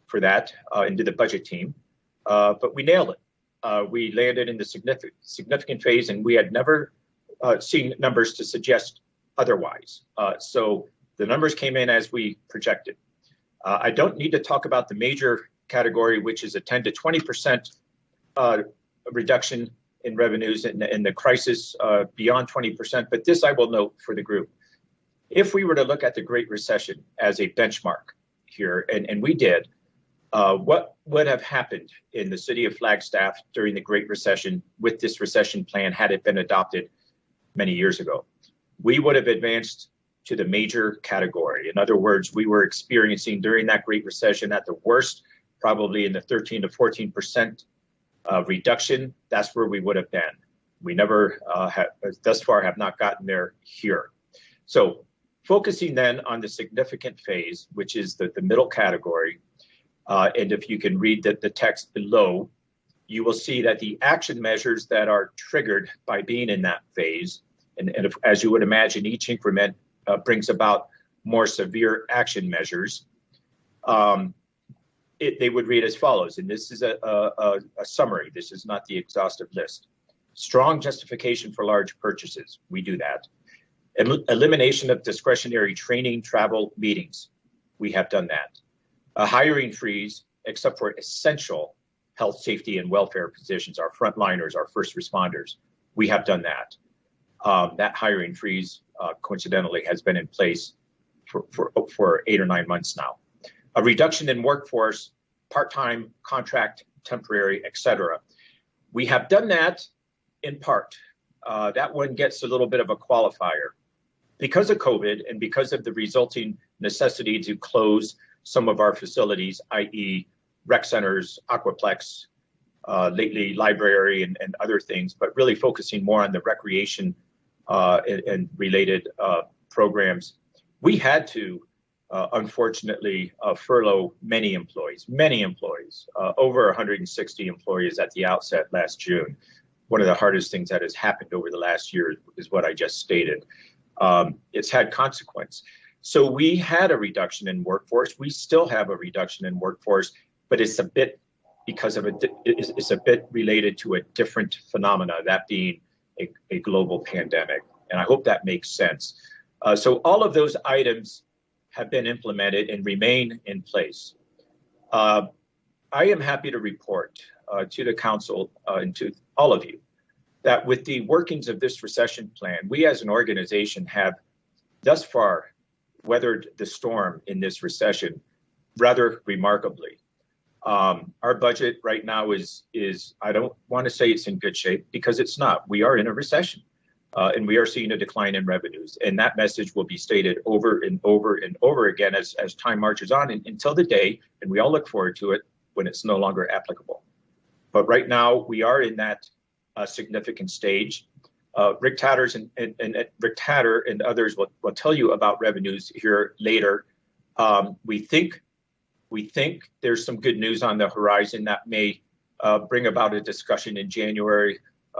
for that into the budget team, but we nailed it. We landed in the significant phase, and we had never seen numbers to suggest otherwise. So the numbers came in as we projected. I don't need to talk about the major category, which is a 10 to 20% reduction in revenues and the crisis beyond 20%, but this I will note for the group. If we were to look at the Great Recession as a benchmark here, and we did, what would have happened in the city of Flagstaff during the Great Recession with this recession plan had it been adopted many years ago? We would have advanced to the major category. In other words, we were experiencing during that Great Recession at the worst, probably in the 13 to 14% reduction. That's where we would have been. We never thus far have not gotten there here. So focusing then on the significant phase, which is the middle category, and if you can read the text below, you will see that the action measures that are triggered by being in that phase, and if, as you would imagine, each increment brings about more severe action measures. They would read as follows, and this is a summary. This is not the exhaustive list. Strong justification for large purchases. We do that. Elimination of discretionary training, travel, meetings. We have done that. A hiring freeze, except for essential health, safety, and welfare positions, our frontliners, our first responders. We have done that. That hiring freeze, coincidentally, has been in place for 8 or 9 months now. A reduction in workforce, part-time, contract, temporary, etc. We have done that in part. That one gets a little bit of a qualifier. Because of COVID and because of the resulting necessity to close some of our facilities, i.e. rec centers, aquaplex, lately library and other things, but really focusing more on the recreation and related programs, we had to unfortunately furlough many employees, over 160 employees at the outset last June. One of the hardest things that has happened over the last year is what I just stated. It's had consequence. So we had a reduction in workforce. We still have a reduction in workforce, but it's a bit it's a bit related to a different phenomena, that being a global pandemic. And I hope that makes sense. So all of those items have been implemented and remain in place. I am happy to report to the council and to all of you that with the workings of this recession plan, we as an organization have thus far weathered the storm in this recession rather remarkably. Our budget right now is I don't want to say it's in good shape because it's not. We are in a recession and we are seeing a decline in revenues. And that message will be stated over and over and over again as time marches on until the day, and we all look forward to it, when it's no longer applicable. But right now we are in that significant stage. Rick Tatters and Rick Tatter and others will tell you about revenues here later. We think there's some good news on the horizon that may bring about a discussion in January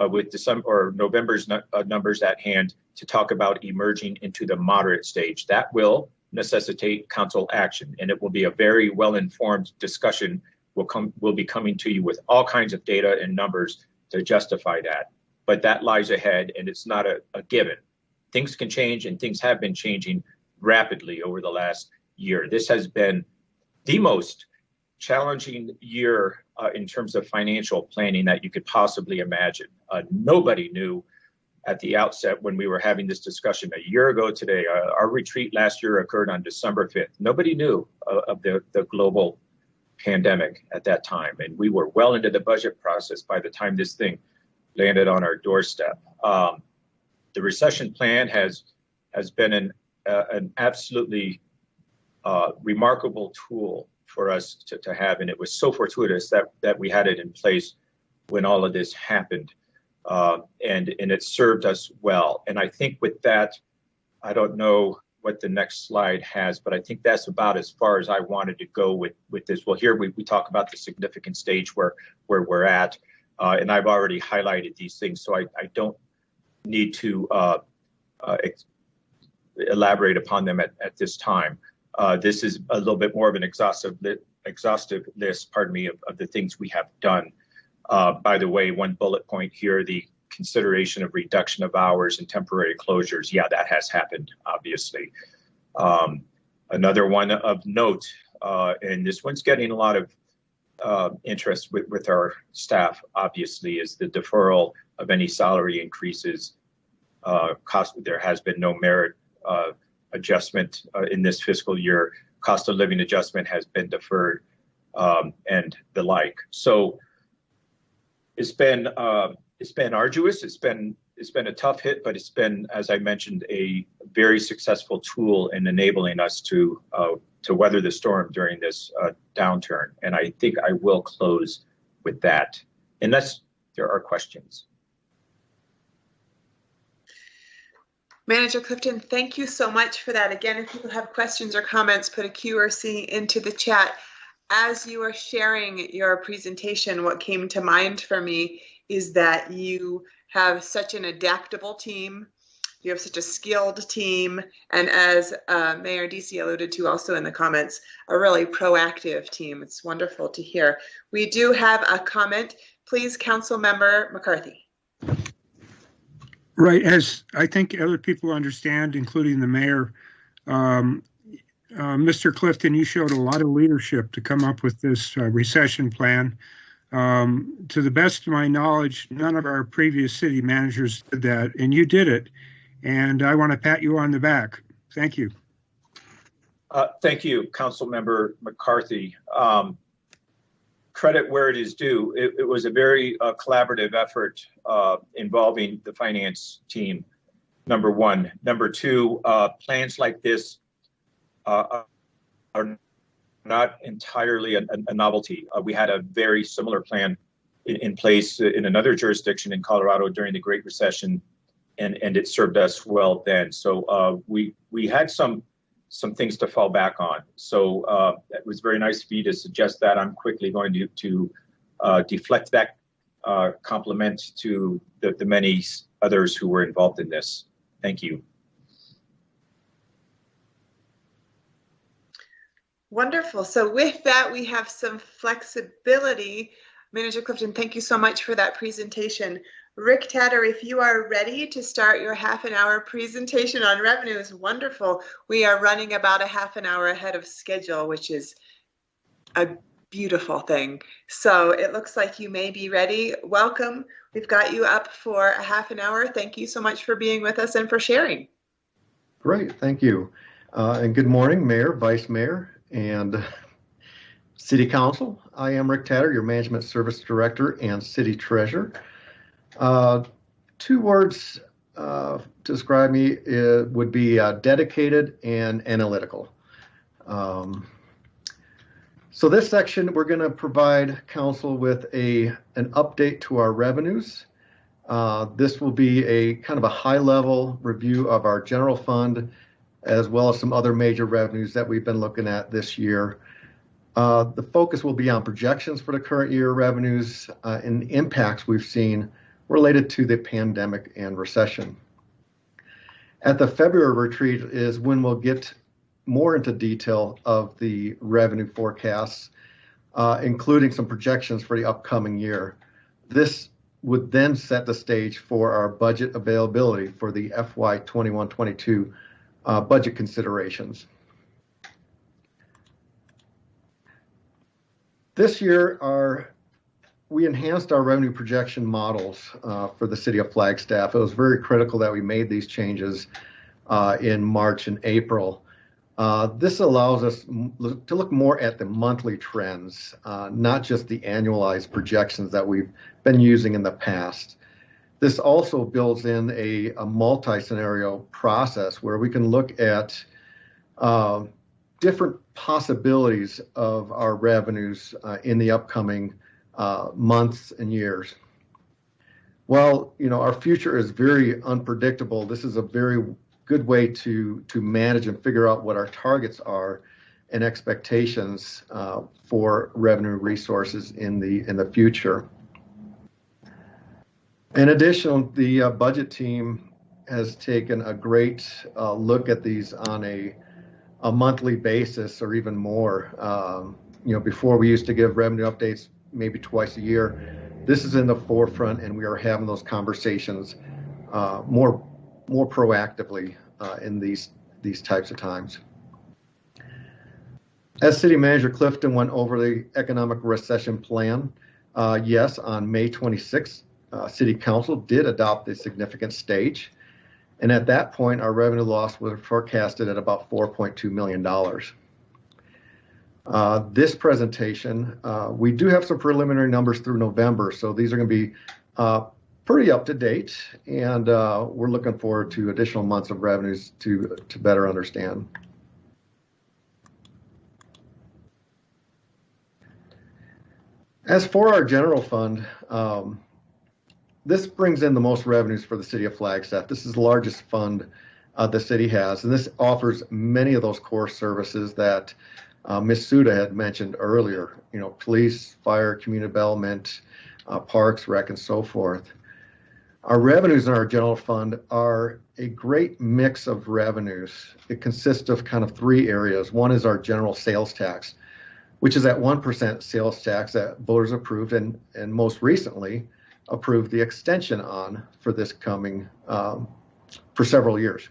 with December or November's numbers at hand to talk about emerging into the moderate stage. That will necessitate council action, and it will be a very well-informed discussion. We'll be coming to you with all kinds of data and numbers to justify that. But that lies ahead, and it's not a given. Things can change, and things have been changing rapidly over the last year. This has been the most challenging year in terms of financial planning that you could possibly imagine. Nobody knew at the outset when we were having this discussion a year ago today. Our retreat last year occurred on December 5th. Nobody knew of the global pandemic at that time, and we were well into the budget process by the time this thing landed on our doorstep. The recession plan has been an absolutely remarkable tool for us to have, and it was so fortuitous that we had it in place when all of this happened, and it served us well. And I think with that, I don't know what the next slide has, but I think that's about as far as I wanted to go with this. Well, here we talk about the significant stage where we're at, and I've already highlighted these things, so I don't need to elaborate upon them at this time. This is a little bit more of an exhaustive list, pardon me, of the things we have done. By the way, one bullet point here, the consideration of reduction of hours and temporary closures. Yeah, that has happened, obviously. Another one of note, and this one's getting a lot of interest with our staff, obviously, is the deferral of any salary increases. There has been no merit adjustment in this fiscal year. Cost of living adjustment has been deferred, and the like. So it's been arduous. It's been a tough hit, but it's been, as I mentioned, a very successful tool in enabling us to weather the storm during this downturn. And I think I will close with that, unless there are questions. Manager Clifton, thank you so much for that. Again, if people have questions or comments, put a Q or C into the chat. As you are sharing your presentation, what came to mind for me is that you have such an adaptable team. You have such a skilled team. And as Mayor Deasy alluded to also in the comments, a really proactive team. It's wonderful to hear. We do have a comment. Please, Councilmember McCarthy. Right, as I think other people understand, including the mayor, Mr. Clifton, you showed a lot of leadership to come up with this recession plan. To the best of my knowledge, none of our previous city managers did that, and you did it. And I want to pat you on the back. Thank you. Thank you, Councilmember McCarthy. Credit where it is due. It was a very collaborative effort involving the finance team, number one. Number two, plans like this are not entirely a novelty. We had a very similar plan in place in another jurisdiction in Colorado during the Great Recession, and it served us well then. So we had some things to fall back on. So it was very nice of you to suggest that. I'm quickly going to deflect that compliment to the many others who were involved in this. Thank you. Wonderful. So with that, we have some flexibility. Manager Clifton, thank you so much for that presentation. Rick Tatter, if you are ready to start your half-an-hour presentation on revenues, wonderful. We are running about a half an hour ahead of schedule, which is a beautiful thing. So it looks like you may be ready. Welcome. We've got you up for a half an hour. Thank you so much for being with us and for sharing. Great, thank you. And good morning, Mayor, Vice Mayor, and City Council. I am Rick Tatter, your Management Service Director and City Treasurer. Two words to describe me would be dedicated and analytical. So this section, we're going to provide council with an update to our revenues. This will be a kind of a high-level review of our general fund, as well as some other major revenues that we've been looking at this year. The focus will be on projections for the current year revenues and the impacts we've seen related to the pandemic and recession. At the February retreat is when we'll get more into detail of the revenue forecasts, including some projections for the upcoming year. This would then set the stage for our budget availability for the FY 21-22 budget considerations. This year, we enhanced our revenue projection models for the city of Flagstaff. It was very critical that we made these changes in March and April. This allows us to look more at the monthly trends, not just the annualized projections that we've been using in the past. This also builds in a multi-scenario process where we can look at different possibilities of our revenues in the upcoming months and years. Well, our future is very unpredictable. This is a very good way to manage and figure out what our targets are and expectations for revenue resources in the future. In addition, the budget team has taken a great look at these on a a monthly basis or even more. Before we used to give revenue updates maybe twice a year. This is in the forefront, and we are having those conversations more proactively in these types of times. As City Manager Clifton went over the economic recession plan, yes, on May 26th, City Council did adopt a significant stage. And at that point, our revenue loss was forecasted at about $4.2 million. This presentation, we do have some preliminary numbers through November, so these are going to be pretty up to date, and we're looking forward to additional months of revenues to better understand. As for our general fund, this brings in the most revenues for the city of Flagstaff. This is the largest fund the city has, and this offers many of those core services that Ms. Suda had mentioned earlier, police, fire, community development, parks, rec, and so forth. Our revenues in our general fund are a great mix of revenues. It consists of kind of three areas. One is our general sales tax, which is at 1% sales tax that voters approved and most recently approved the extension on for this coming for several years.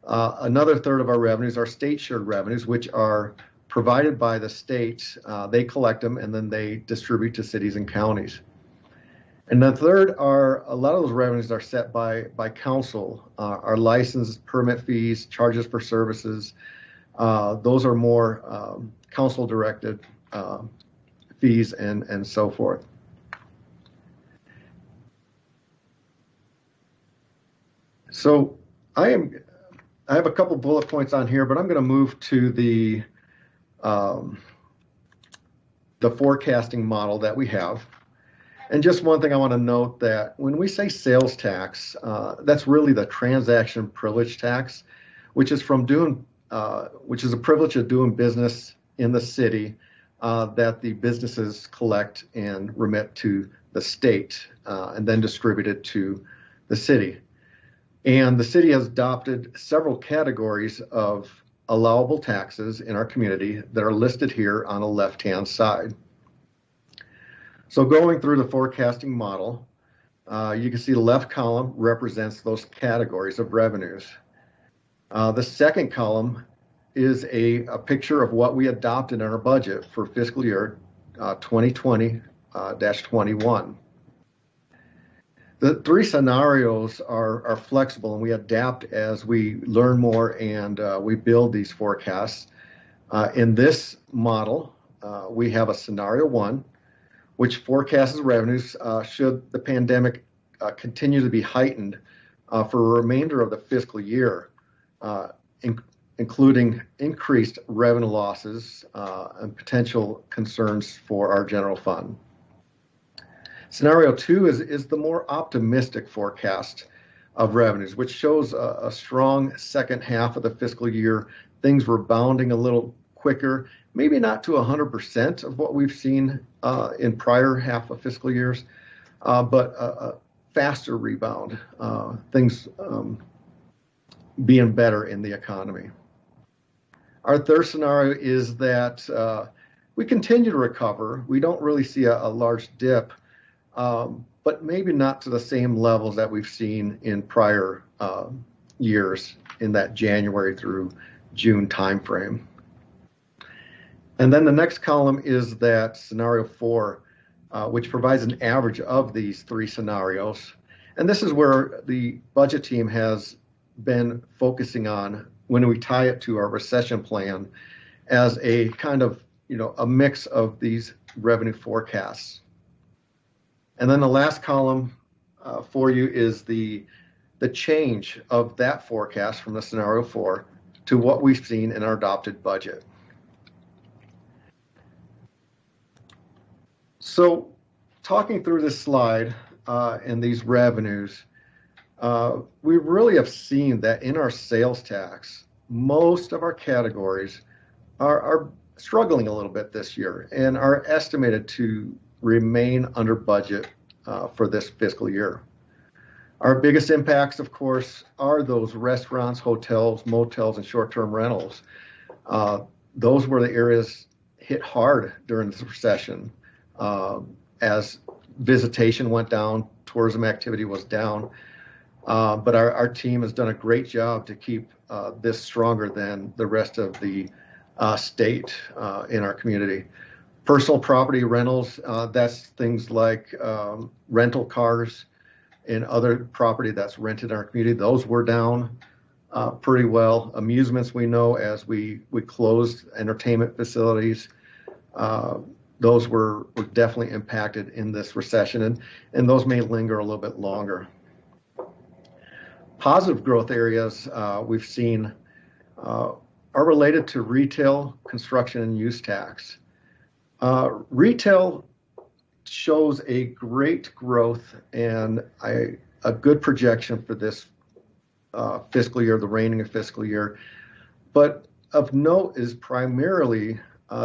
Another third of our revenues are state shared revenues, which are provided by the state. They collect them and then they distribute to cities and counties. And the third are a lot of those revenues are set by council. Our license, permit fees, charges for services. Those are more council directed fees and so forth. So I have a couple bullet points on here, but I'm going to move to the forecasting model that we have. And just one thing I want to note that when we say sales tax, that's really the transaction privilege tax, which is which is a privilege of doing business in the city that the businesses collect and remit to the state and then distribute it to the city. And the city has adopted several categories of allowable taxes in our community that are listed here on the left-hand side. So going through the forecasting model, you can see the left column represents those categories of revenues. The second column is a picture of what we adopted in our budget for fiscal year 2020-21. The three scenarios are flexible and we adapt as we learn more and we build these forecasts. In this model, we have a scenario 1, which forecasts revenues should the pandemic continue to be heightened for a remainder of the fiscal year, including increased revenue losses and potential concerns for our general fund. Scenario 2 is the more optimistic forecast of revenues, which shows a strong second half of the fiscal year, things rebounding a little quicker, maybe not to 100% of what we've seen in prior half of fiscal years, but a faster rebound, things being better in the economy. Our third scenario is that we continue to recover. We don't really see a large dip, but maybe not to the same levels that we've seen in prior years in that January through June timeframe. And then the next column is that scenario 4, which provides an average of these three scenarios. And this is where the budget team has been focusing on when we tie it to our recession plan as a kind of, a mix of these revenue forecasts. And then the last column for you is the change of that forecast from the scenario 4 to what we've seen in our adopted budget. So talking through this slide and these revenues, we really have seen that in our sales tax, most of our categories are struggling a little bit this year and are estimated to remain under budget for this fiscal year. Our biggest impacts, of course, are those restaurants, hotels, motels, and short-term rentals. Those were the areas hit hard during the recession as visitation went down, tourism activity was down. But our team has done a great job to keep this stronger than the rest of the state in our community. Personal property rentals, that's things like rental cars and other property that's rented in our community. Those were down pretty well. Amusements, we know, as we closed entertainment facilities, those were definitely impacted in this recession, and those may linger a little bit longer. Positive growth areas we've seen are related to retail, construction, and use tax. Retail shows a great growth and a good projection for this fiscal year, the reigning fiscal year. But of note is primarily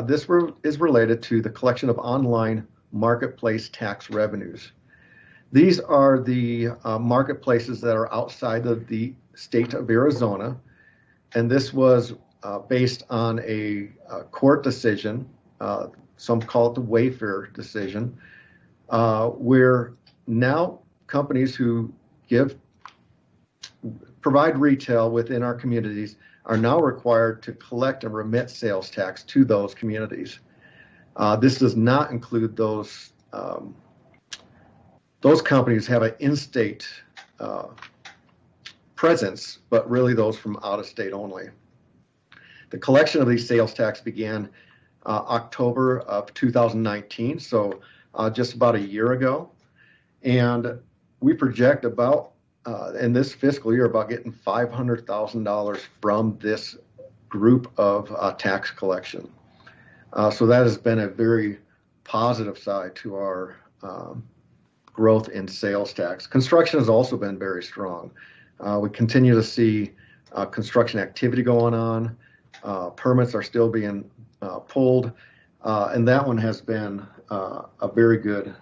this is related to the collection of online marketplace tax revenues. These are the marketplaces that are outside of the state of Arizona, and this was based on a court decision, some call it the Wayfair decision, where now companies who provide retail within our communities are now required to collect and remit sales tax to those communities. This does not include those companies have an in-state presence, but really those from out of state only. The collection of these sales tax began October of 2019, so just about a year ago. And we project about, in this fiscal year, about getting $500,000 from this group of tax collection. So that has been a very positive side to our growth in sales tax. Construction has also been very strong. We continue to see construction activity going on. Permits are still being pulled, and that one has been a very good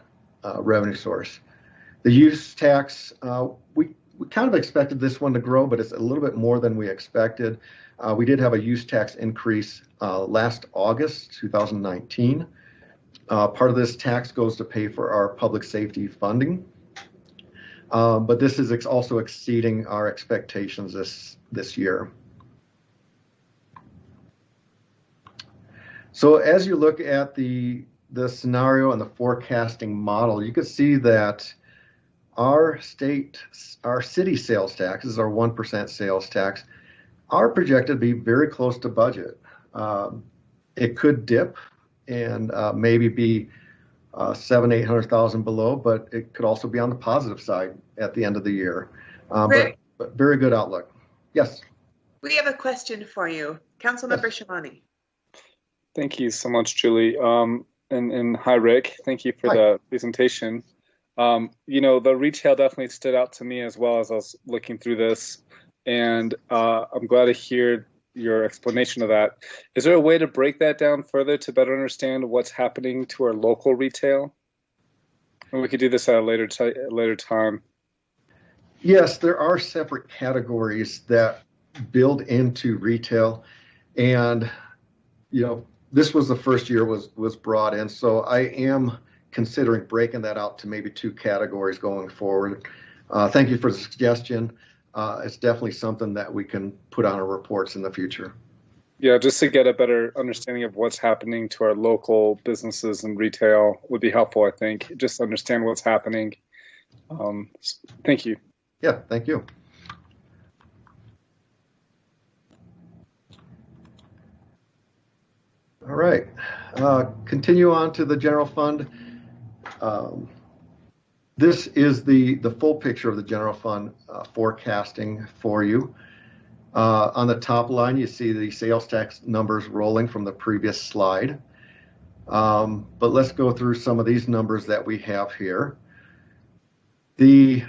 revenue source. The use tax, we kind of expected this one to grow, but it's a little bit more than we expected. We did have a use tax increase last August 2019. Part of this tax goes to pay for our public safety funding, but this is also exceeding our expectations this year. So as you look at the scenario and the forecasting model, you can see that our city sales taxes, our 1% sales tax, are projected to be very close to budget. It could dip and maybe be $700,000-800,000 below, but it could also be on the positive side at the end of the year. But very good outlook. Yes. We have a question for you, Councilmember Shimoni. Thank you so much, Julie. And hi, Rick. Thank you for the presentation. The retail definitely stood out to me as well as I was looking through this, and I'm glad to hear your explanation of that. Is there a way to break that down further to better understand what's happening to our local retail? And we could do this at a later time. Yes, there are separate categories that build into retail, and this was the first year was brought in, so I am considering breaking that out to maybe two categories going forward. Thank you for the suggestion. It's definitely something that we can put on our reports in the future. Yeah, just to get a better understanding of what's happening to our local businesses and retail would be helpful, I think. Just to understand what's happening. Thank you. Yeah, thank you. All right, continue on to the general fund. This is the full picture of the general fund forecasting for you. On the top line, you see the sales tax numbers rolling from the previous slide. But let's go through some of these numbers that we have here. The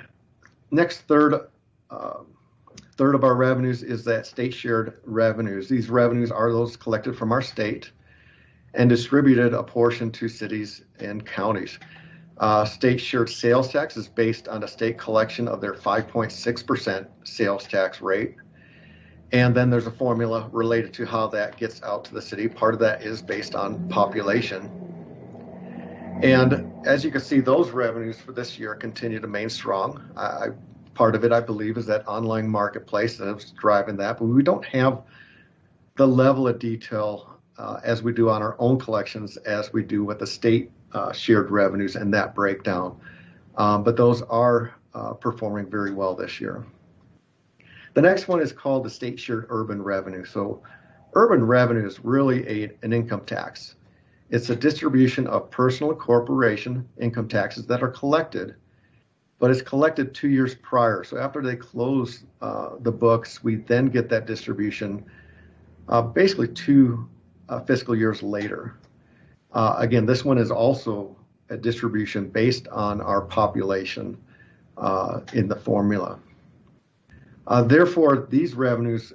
next third of our revenues is that state shared revenues. These revenues are those collected from our state and distributed a portion to cities and counties. State shared sales tax is based on a state collection of their 5.6% sales tax rate. And then there's a formula related to how that gets out to the city. Part of that is based on population. And as you can see, those revenues for this year continue to remain strong. Part of it, I believe, is that online marketplace that's driving that, but we don't have the level of detail as we do on our own collections as we do with the state shared revenues and that breakdown. But those are performing very well this year. The next one is called the state shared urban revenue. So urban revenue is really an income tax. It's a distribution of personal and corporation income taxes that are collected, but it's collected 2 years prior. So after they close the books, we then get that distribution basically 2 fiscal years later. Again, this one is also a distribution based on our population in the formula. Therefore, these revenues,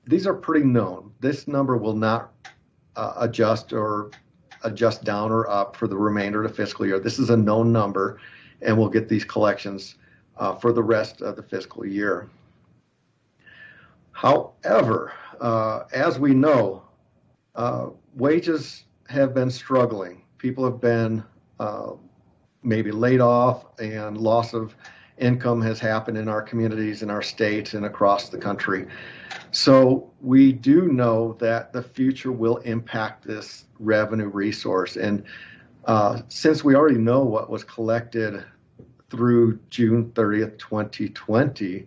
these are pretty known. This number will not adjust down or up for the remainder of the fiscal year. This is a known number, and we'll get these collections for the rest of the fiscal year. However, as we know, wages have been struggling. People have been maybe laid off, and loss of income has happened in our communities, in our state, and across the country. So we do know that the future will impact this revenue resource. And since we already know what was collected through June 30th, 2020,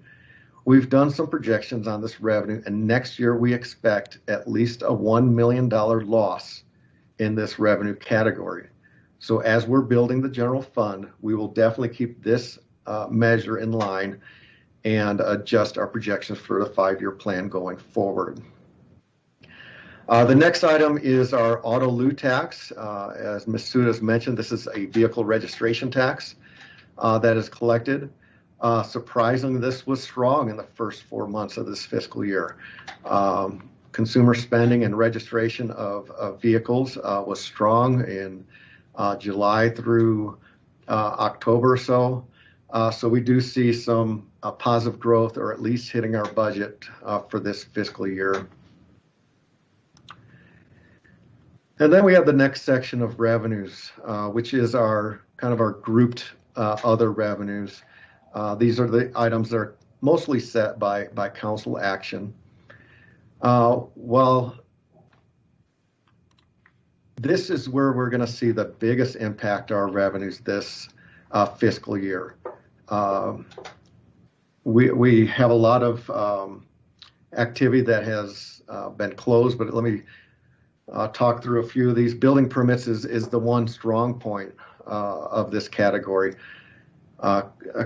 we've done some projections on this revenue, and next year we expect at least a $1 million loss in this revenue category. So as we're building the general fund, we will definitely keep this measure in line and adjust our projections for the 5-year plan going forward. The next item is our auto lieu tax. As Ms. Sudas mentioned, this is a vehicle registration tax that is collected. Surprisingly, this was strong in the first 4 months of this fiscal year. Consumer spending and registration of vehicles was strong in July through October or so. So we do see some positive growth, or at least hitting our budget for this fiscal year. And then we have the next section of revenues, which is our kind of our grouped other revenues. These are the items that are mostly set by council action. Well, this is where we're going to see the biggest impact on our revenues this fiscal year. We have a lot of activity that has been closed, but let me talk through a few of these. Building permits is the one strong point of this category.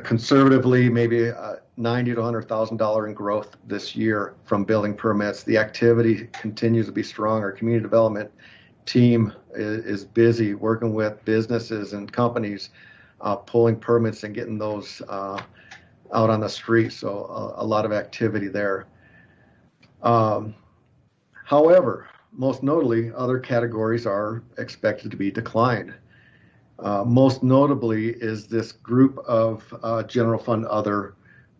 Conservatively, maybe $90,000 to $100,000 in growth this year from building permits. The activity continues to be strong. Our community development team is busy working with businesses and companies, pulling permits and getting those out on the street. So a lot of activity there. However, most notably, other categories are expected to be declined. Most notably is this group of general fund other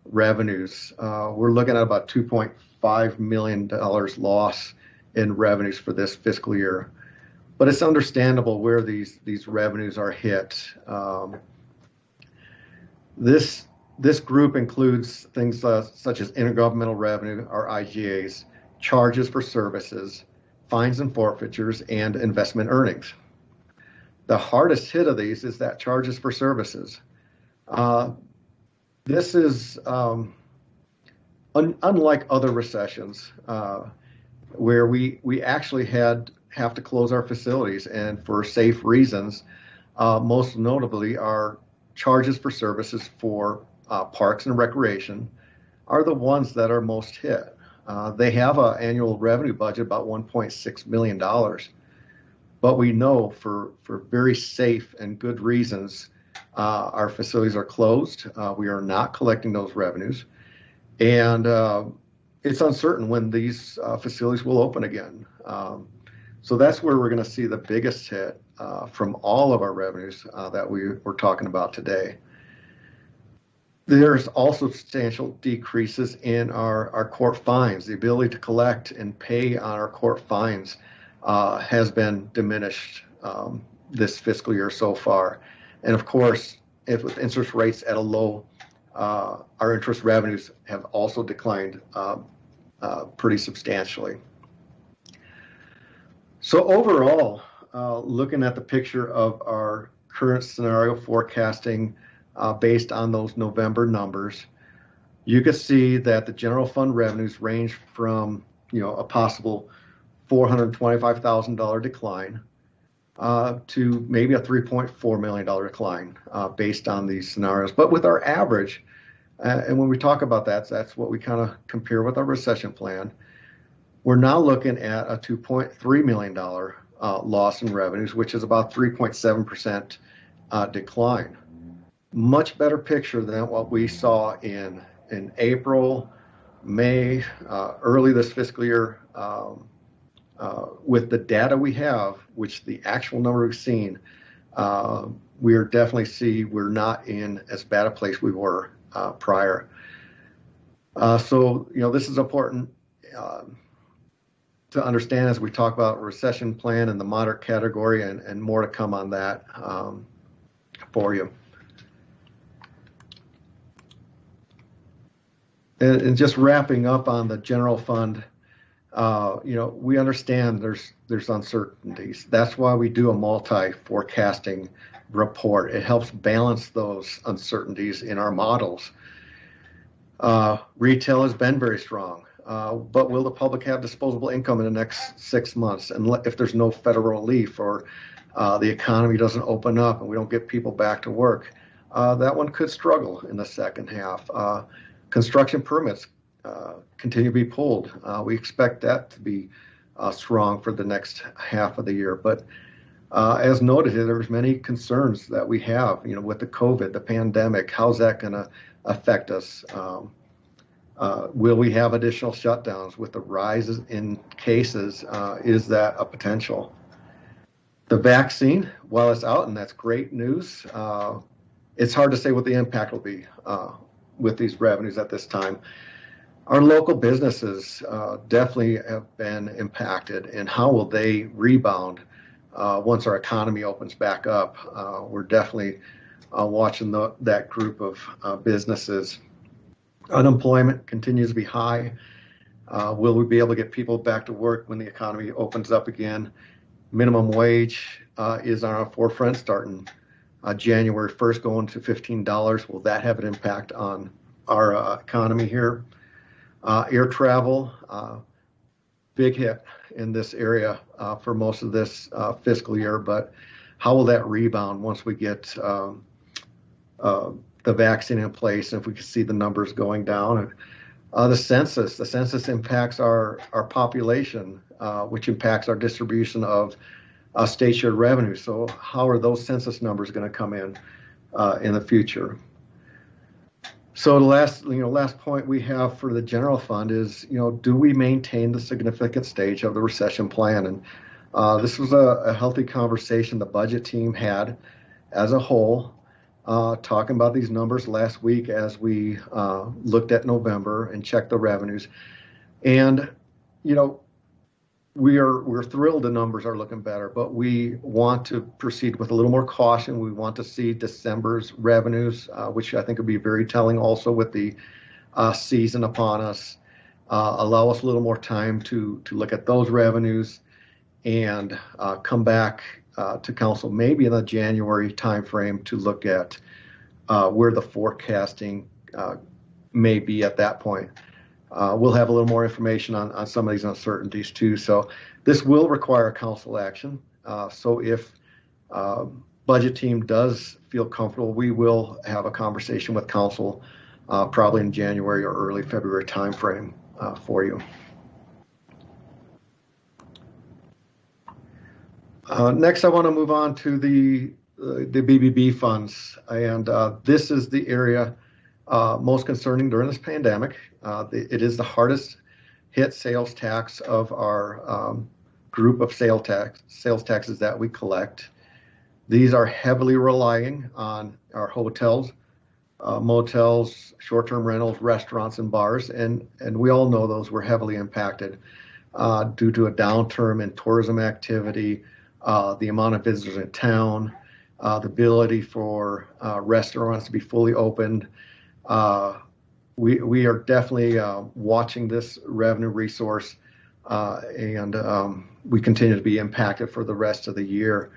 revenues. We're looking at about $2.5 million loss in revenues for this fiscal year. But it's understandable where these revenues are hit. This group includes things such as intergovernmental revenue, or IGAs, charges for services, fines and forfeitures, and investment earnings. The hardest hit of these is that charges for services. This is unlike other recessions where we actually have to close our facilities, and for safe reasons. Most notably, our charges for services for parks and recreation are the ones that are most hit. They have an annual revenue budget about $1.6 million. But we know for very safe and good reasons, our facilities are closed. We are not collecting those revenues. And it's uncertain when these facilities will open again. So that's where we're going to see the biggest hit from all of our revenues that we're talking about today. There's also substantial decreases in our court fines. The ability to collect and pay on our court fines has been diminished this fiscal year so far. And of course, if with interest rates at a low, our interest revenues have also declined pretty substantially. So overall, looking at the picture of our current scenario forecasting based on those November numbers, you can see that the general fund revenues range from a possible $425,000 decline to maybe a $3.4 million decline based on these scenarios. But with our average, and when we talk about that, that's what we kind of compare with our recession plan. We're now looking at a $2.3 million loss in revenues, which is about 3.7% decline. Much better picture than what we saw in April, May, early this fiscal year. With the data we have, which the actual number we've seen, we are definitely we're not in as bad a place we were prior. So this is important to understand as we talk about recession plan and the moderate category, and more to come on that for you. And just wrapping up on the general fund, we understand there's uncertainties. That's why we do a multi-forecasting report. It helps balance those uncertainties in our models. Retail has been very strong, but will the public have disposable income in the next 6 months? And if there's no federal relief, or the economy doesn't open up and we don't get people back to work, that one could struggle in the second half. Construction permits continue to be pulled. We expect that to be strong for the next half of the year. But as noted, there's many concerns that we have, with the COVID, the pandemic. How's that going to affect us? Will we have additional shutdowns with the rises in cases? Is that a potential? The vaccine, while it's out, and that's great news, it's hard to say what the impact will be with these revenues at this time. Our local businesses definitely have been impacted, and how will they rebound once our economy opens back up? We're definitely watching that group of businesses. Unemployment continues to be high. Will we be able to get people back to work when the economy opens up again? Minimum wage is on our forefront starting January 1st, going to $15. Will that have an impact on our economy here? Air travel, big hit in this area for most of this fiscal year, but how will that rebound once we get the vaccine in place, and if we can see the numbers going down? The census impacts our population, which impacts our distribution of state shared revenue. So how are those census numbers going to come in the future? So the last point we have for the general fund is, do we maintain the significant stage of the recession plan? And this was a healthy conversation the budget team had as a whole, talking about these numbers last week as we looked at November and checked the revenues. And, we're thrilled the numbers are looking better, but we want to proceed with a little more caution. We want to see December's revenues, which I think would be very telling also with the season upon us. Allow us a little more time to look at those revenues and come back to council maybe in the January timeframe to look at where the forecasting may be at that point. We'll have a little more information on some of these uncertainties too. So this will require council action. So if budget team does feel comfortable, we will have a conversation with council probably in January or early February timeframe for you. Next, I want to move on to the BBB funds, and this is the area most concerning during this pandemic. It is the hardest hit sales tax of our group of sales taxes that we collect. These are heavily relying on our hotels, motels, short-term rentals, restaurants, and bars, and we all know those were heavily impacted due to a downturn in tourism activity, the amount of visitors in town, the ability for restaurants to be fully opened. We are definitely watching this revenue resource, and we continue to be impacted for the rest of the year.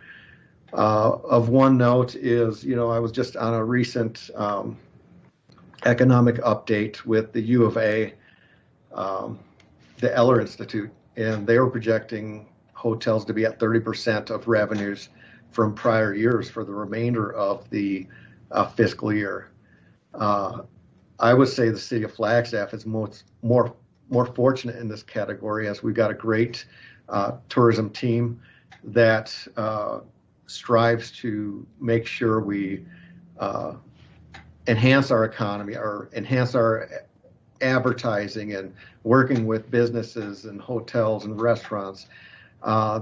Of one note is, I was just on a recent economic update with the U of A, the Eller Institute, and they were projecting hotels to be at 30% of revenues from prior years for the remainder of the fiscal year. I would say the city of Flagstaff is more fortunate in this category, as we've got a great tourism team that strives to make sure we enhance our economy or enhance our advertising and working with businesses and hotels and restaurants.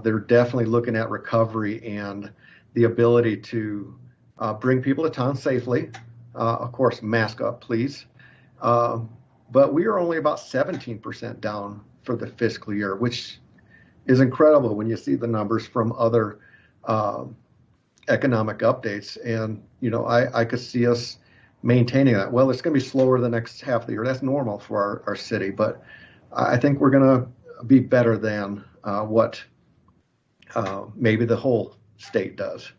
They're definitely looking at recovery and the ability to bring people to town safely. Of course, mask up, please. But we are only about 17% down for the fiscal year, which is incredible when you see the numbers from other economic updates. And, I could see us maintaining that. Well, it's going to be slower the next half of the year. That's normal for our city, but I think we're going to be better than what maybe the whole state does.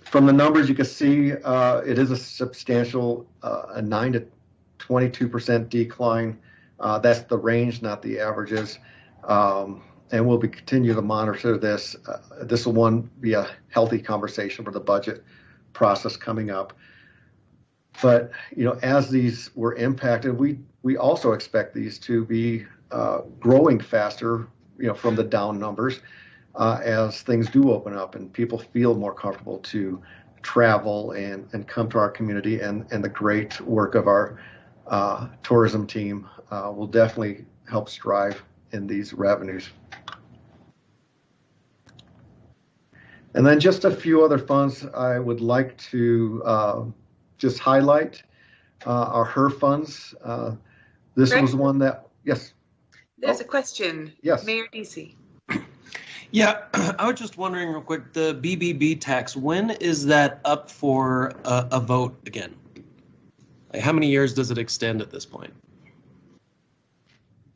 From the numbers, you can see it is a substantial a 9 to 22% decline. That's the range, not the averages. And we'll continue to monitor this. This will be a healthy conversation for the budget process coming up. But as these were impacted, we also expect these to be growing faster, from the down numbers as things do open up and people feel more comfortable to travel and come to our community. And the great work of our tourism team will definitely help strive in these revenues. And then just a few other funds I would like to just highlight. Our HER funds. This Rick? was one that, yes. There's a question. Yes. Mayor DC. Yeah, I was just wondering real quick, the BBB tax, when is that up for a vote again? Like, how many years does it extend at this point?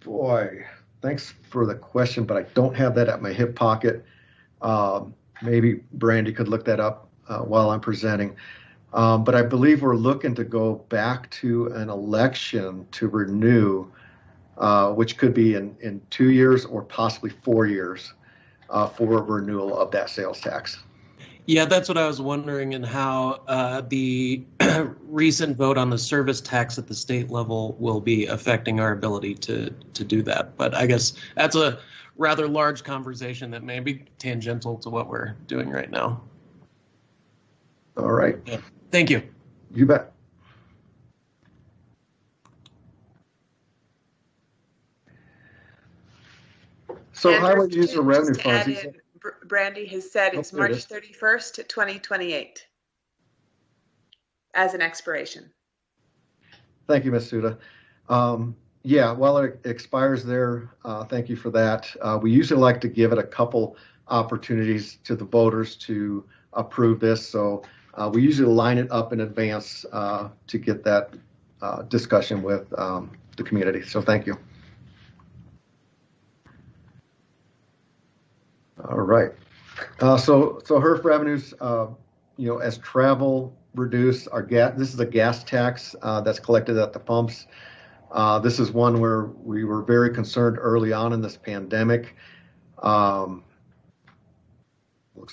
Boy, thanks for the question, but I don't have that at my hip pocket. Maybe Brandy could look that up while I'm presenting. But I believe we're looking to go back to an election to renew, which could be in 2 years or possibly 4 years for renewal of that sales tax. Yeah, that's what I was wondering, and how the recent vote on the service tax at the state level will be affecting our ability to do that. But I guess that's a rather large conversation that may be tangential to what we're doing right now. All right. Yeah. Thank you. You bet. So highway user revenue funds. Brandy has said it's March 31st, 2028 as an expiration. Thank you, Ms. Suda. Yeah, while it expires there, thank you for that. We usually like to give it a couple opportunities to the voters to approve this. So we usually line it up in advance to get that discussion with the community. So thank you. All right. So HERF revenues, as travel reduce, this is a gas tax that's collected at the pumps. This is one where we were very concerned early on in this pandemic. Looks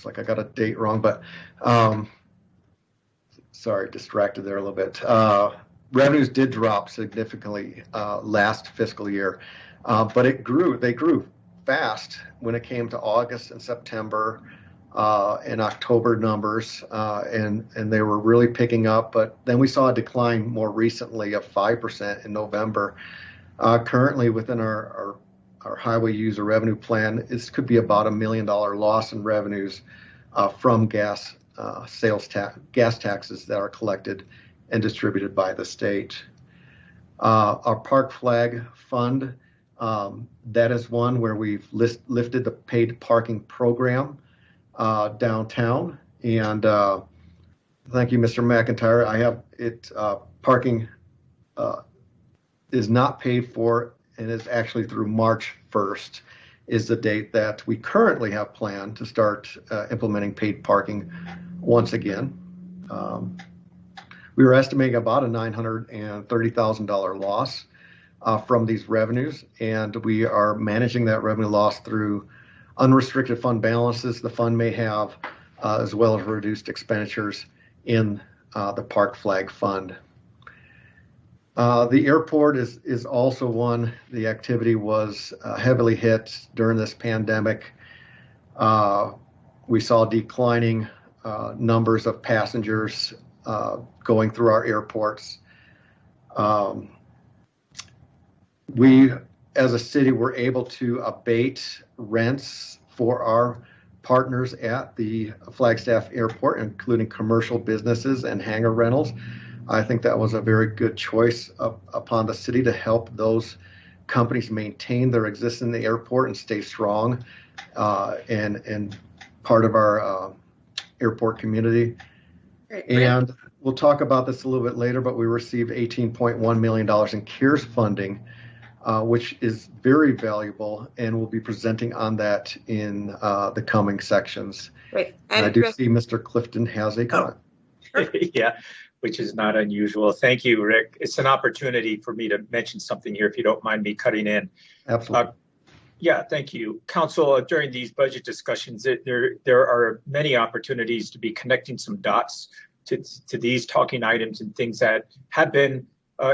like I got a date wrong, but sorry, distracted there a little bit. Revenues did drop significantly last fiscal year, but they grew fast when it came to August and September and October numbers, and they were really picking up. But then we saw a decline more recently of 5% in November. Currently, within our highway user revenue plan, this could be about $1 million loss in revenues from gas gas taxes that are collected and distributed by the state. Our Park Flag Fund, that is one where we've lifted the paid parking program downtown. And thank you, Mr. McIntyre. I have it, parking is not paid for and is actually through March 1st is the date that we currently have planned to start implementing paid parking once again. We were estimating about a $930,000 loss from these revenues, and we are managing that revenue loss through unrestricted fund balances the fund may have, as well as reduced expenditures in the Park Flag Fund. The airport is also one. The activity was heavily hit during this pandemic. We saw declining numbers of passengers going through our airports. We, as a city, were able to abate rents for our partners at the Flagstaff Airport, including commercial businesses and hangar rentals. I think that was a very good choice upon the city to help those companies maintain their existence in the airport and stay strong and part of our airport community. And we'll talk about this a little bit later, but we received $18.1 million in CARES funding, which is very valuable, and we'll be presenting on that in the coming sections. Great. And I do see Mr. Clifton has a comment. Yeah, which is not unusual. Thank you, Rick. It's an opportunity for me to mention something here, if you don't mind me cutting in. Absolutely. Yeah, thank you. Council, during these budget discussions, there are many opportunities to be connecting some dots to these talking items and things that have been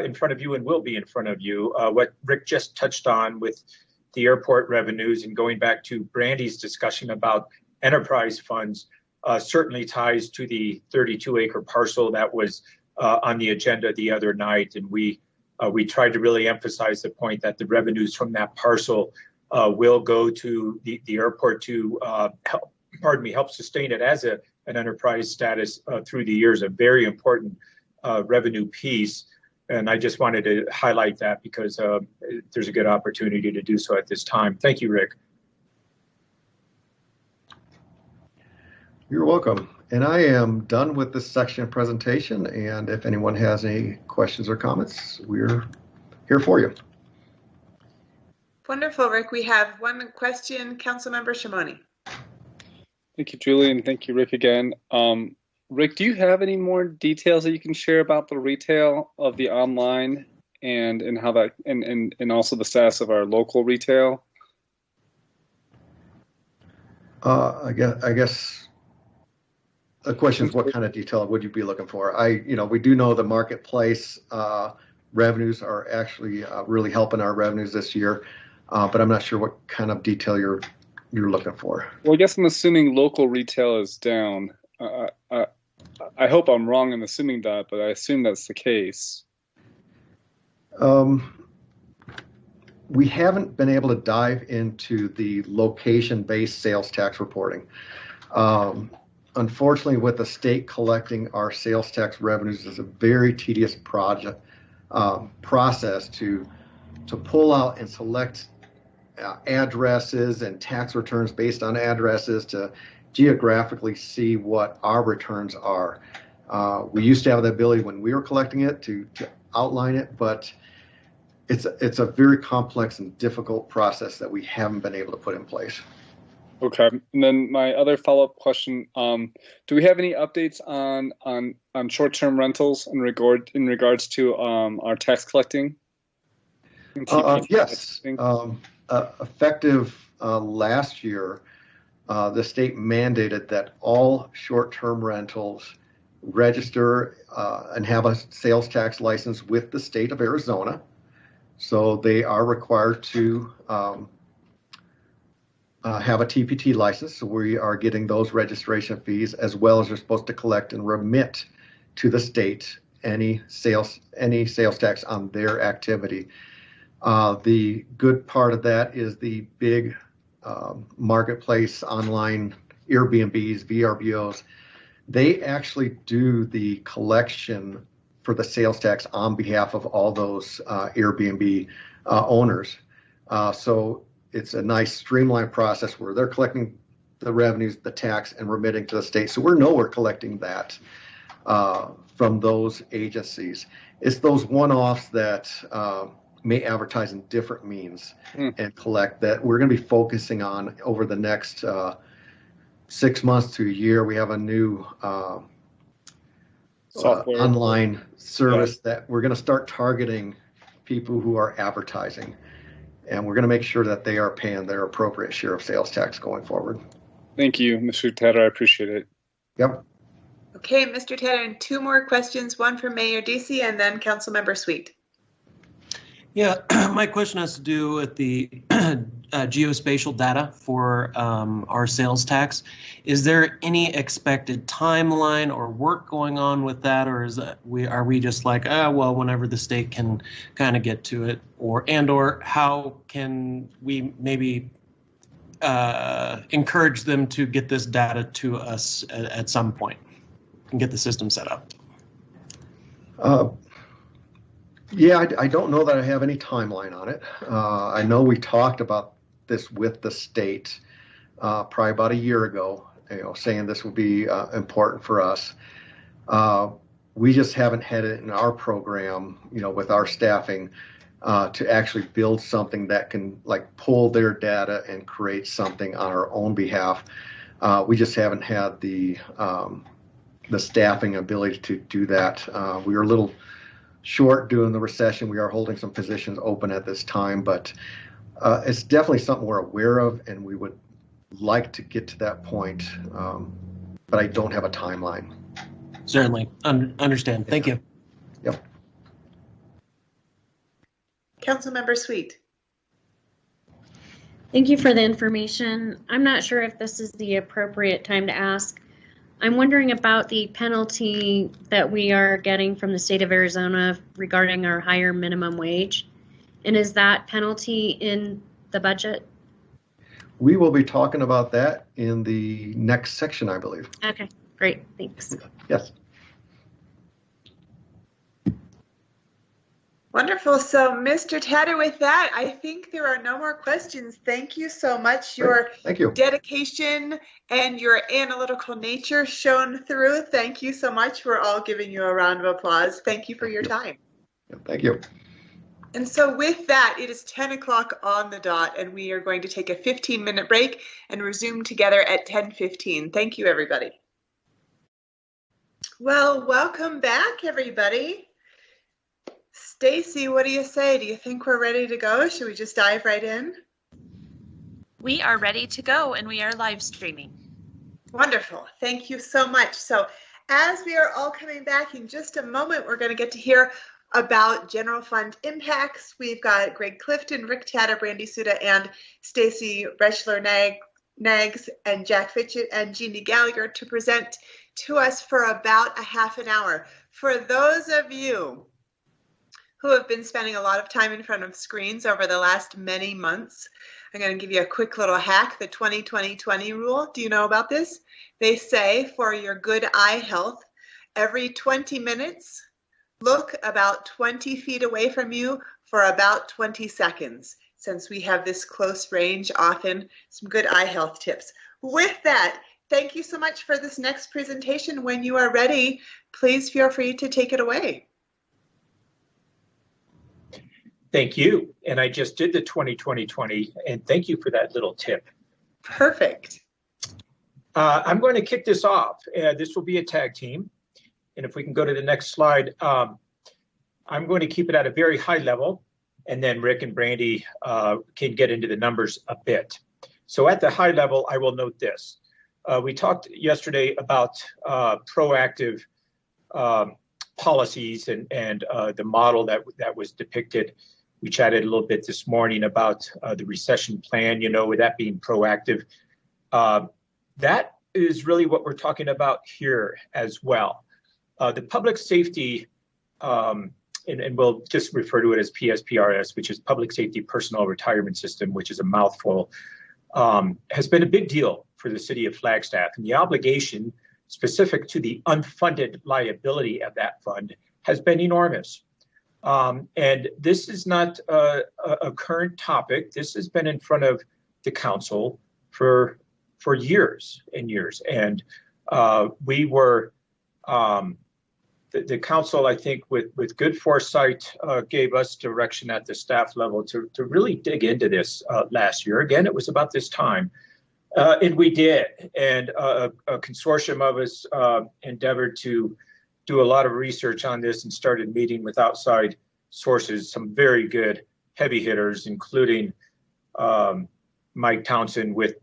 in front of you and will be in front of you. What Rick just touched on with the airport revenues and going back to Brandy's discussion about enterprise funds certainly ties to the 32-acre parcel that was on the agenda the other night. And we tried to really emphasize the point that the revenues from that parcel will go to the airport to help sustain it as an enterprise status through the years, a very important revenue piece. And I just wanted to highlight that because there's a good opportunity to do so at this time. Thank you, Rick. You're welcome. And I am done with this section of presentation. And if anyone has any questions or comments, we're here for you. Wonderful, Rick. We have one question, Councilmember Shimoni. Thank you, Julie, and thank you, Rick, again. Rick, do you have any more details that you can share about the retail of the online and how that and also the status of our local retail? I guess the question is, what kind of detail would you be looking for? We do know the marketplace revenues are actually really helping our revenues this year, but I'm not sure what kind of detail you're looking for. Well, I guess I'm assuming local retail is down. I hope I'm wrong in assuming that, but I assume that's the case. We haven't been able to dive into the location-based sales tax reporting. Unfortunately, with the state collecting our sales tax revenues is a very tedious process to pull out and select addresses and tax returns based on addresses to geographically see what our returns are. We used to have the ability when we were collecting it to outline it, but it's a very complex and difficult process that we haven't been able to put in place. Okay, and then my other follow-up question: do we have any updates on short-term rentals in regards to our tax collecting? Yes, effective last year, the state mandated that all short-term rentals register and have a sales tax license with the state of Arizona. So they are required to have a TPT license. So we are getting those registration fees, as well as they're supposed to collect and remit to the state any sales tax on their activity. The good part of that is the big marketplace online Airbnbs, VRBOs. They actually do the collection for the sales tax on behalf of all those Airbnb owners. So it's a nice streamlined process where they're collecting the revenues, the tax, and remitting to the state. So we're collecting that from those agencies. It's those one-offs that may advertise in different means and collect that we're going to be focusing on over the next 6 months to a year. We have a new online service that we're going to start targeting people who are advertising, and we're going to make sure that they are paying their appropriate share of sales tax going forward. Thank you, Mr. Tedder. I appreciate it. Yep. Okay, Mr. Tedder, and 2 more questions, one from Mayor Deasy and then Councilmember Sweet. Yeah, my question has to do with the geospatial data for our sales tax. Is there any expected timeline or work going on with that, or are we just like, well, whenever the state can kind of get to it, or how can we maybe encourage them to get this data to us at some point and get the system set up? Yeah, I don't know that I have any timeline on it. I know we talked about this with the state probably about a year ago, saying this would be important for us. We just haven't had it in our program, with our staffing to actually build something that can pull their data and create something on our own behalf. We just haven't had the staffing ability to do that. We were a little short during the recession. We are holding some positions open at this time, but it's definitely something we're aware of, and we would like to get to that point, but I don't have a timeline. Certainly. Understand. Thank you. Yep. Councilmember Sweet. Thank you for the information. I'm not sure if this is the appropriate time to ask. I'm wondering about the penalty that we are getting from the state of Arizona regarding our higher minimum wage. And is that penalty in the budget? We will be talking about that in the next section, I believe. Okay, great. Thanks. Yes. Wonderful. So, Mr. Tedder, with that, I think there are no more questions. Thank you so much. Your Thank you. dedication and your analytical nature shone through. Thank you so much. We're all giving you a round of applause. Thank you for your time. Thank you. And so with that, it is 10 o'clock on the dot, and we are going to take a 15-minute break and resume together at 10:15. Thank you, everybody. Well, welcome back, everybody. Stacy, what do you say? Do you think we're ready to go? Should we just dive right in? We are ready to go, and we are live streaming. Wonderful. Thank you so much. So as we are all coming back in just a moment, we're going to get to hear about general fund impacts. We've got Greg Clifton, Rick Tadder, Brandy Suda, and Stacy Brechler-Nags, and Jack Fitchett and Jeannie Gallagher to present to us for about a half an hour. For those of you who have been spending a lot of time in front of screens over the last many months, I'm going to give you a quick little hack, the 20-20-20 rule. Do you know about this? They say for your good eye health, every 20 minutes, look about 20 feet away from you for about 20 seconds. Since we have this close range, often some good eye health tips. With that, thank you so much for this next presentation. When you are ready, please feel free to take it away. Thank you. And I just did the 20-20-20, and thank you for that little tip. Perfect. I'm going to kick this off. This will be a tag team. And if we can go to the next slide, I'm going to keep it at a very high level, and then Rick and Brandy can get into the numbers a bit. So at the high level, I will note this. We talked yesterday about proactive policies and the model that was depicted. We chatted a little bit this morning about the recession plan, with that being proactive. That is really what we're talking about here as well. The public safety, and we'll just refer to it as PSPRS, which is Public Safety Personnel Retirement System, which is a mouthful, has been a big deal for the city of Flagstaff. And the obligation specific to the unfunded liability of that fund has been enormous. And this is not a current topic. This has been in front of the council for years and years. And we were, the council, I think, with good foresight, gave us direction at the staff level to really dig into this last year. Again, it was about this time. And we did. And a consortium of us endeavored to do a lot of research on this and started meeting with outside sources, some very good heavy hitters, including Mike Townsend with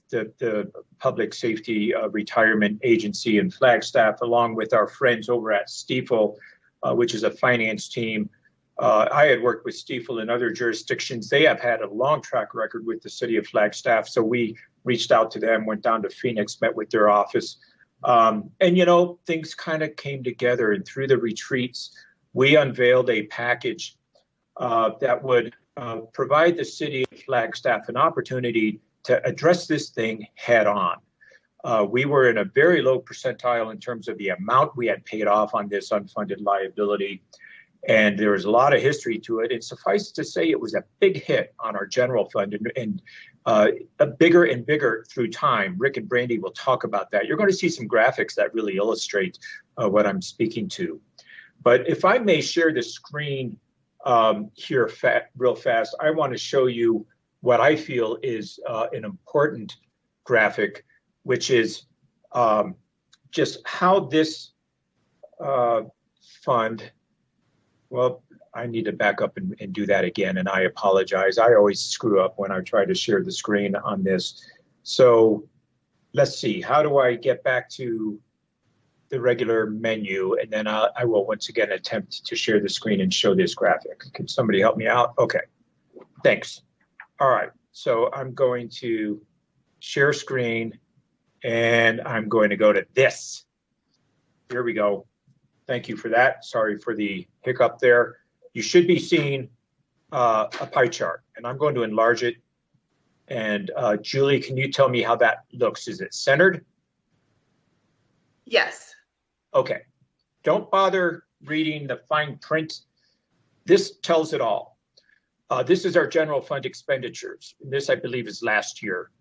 the Public Safety Retirement Agency in Flagstaff, along with our friends over at Stiefel, which is a finance team. I had worked with Stiefel in other jurisdictions. They have had a long track record with the city of Flagstaff. So we reached out to them, went down to Phoenix, met with their office. And, you know, things kind of came together. And through the retreats, we unveiled a package that would provide the city of Flagstaff an opportunity to address this thing head on. We were in a very low percentile in terms of the amount we had paid off on this unfunded liability. And there was a lot of history to it. And suffice to say, it was a big hit on our general fund and bigger and bigger through time. Rick and Brandy will talk about that. You're going to see some graphics that really illustrate what I'm speaking to. But if I may share the screen here real fast, I want to show you what I feel is an important graphic, which is just how this fund, well, I need to back up and do that again, and I apologize. I always screw up when I try to share the screen on this. So let's see, how do I get back to the regular menu? And then I will once again attempt to share the screen and show this graphic. Can somebody help me out? Okay, thanks. All right, so I'm going to share screen and I'm going to go to this. Here we go. Thank you for that. Sorry for the hiccup there. You should be seeing a pie chart, and I'm going to enlarge it. And Julie, can you tell me how that looks? Is it centered? Yes. Okay. Don't bother reading the fine print. This tells it all. This is our general fund expenditures. This, I believe, is last year.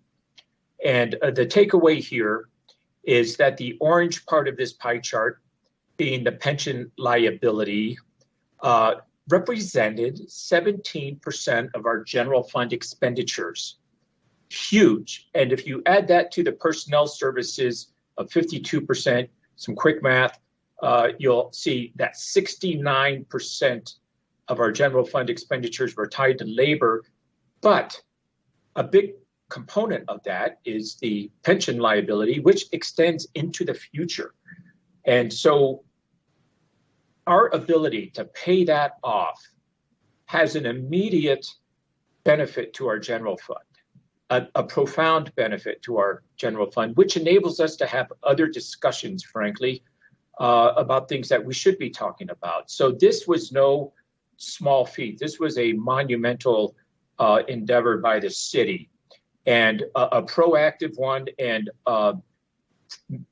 And the takeaway here is that the orange part of this pie chart, being the pension liability, represented 17% of our general fund expenditures. Huge. And if you add that to the personnel services of 52%, some quick math, you'll see that 69% of our general fund expenditures were tied to labor. But a big component of that is the pension liability, which extends into the future. And so our ability to pay that off has an immediate benefit to our general fund, a profound benefit to our general fund, which enables us to have other discussions, frankly, about things that we should be talking about. So this was no small feat. This was a monumental endeavor by the city, and a proactive one, and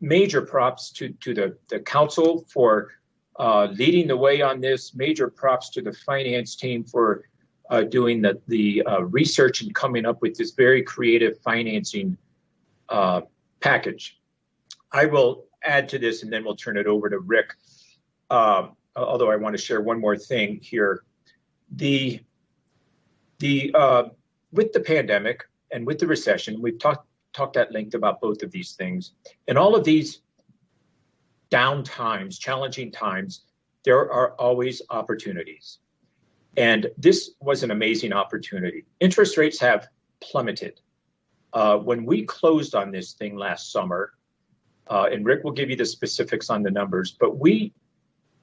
major props to the council for leading the way on this. Major props to the finance team for doing the research and coming up with this very creative financing package. I will add to this and then we'll turn it over to Rick. Although I want to share one more thing here. With the pandemic and with the recession, we've talked at length about both of these things. And all of these down times, challenging times, there are always opportunities. And this was an amazing opportunity. Interest rates have plummeted. When we closed on this thing last summer, and Rick will give you the specifics on the numbers, but we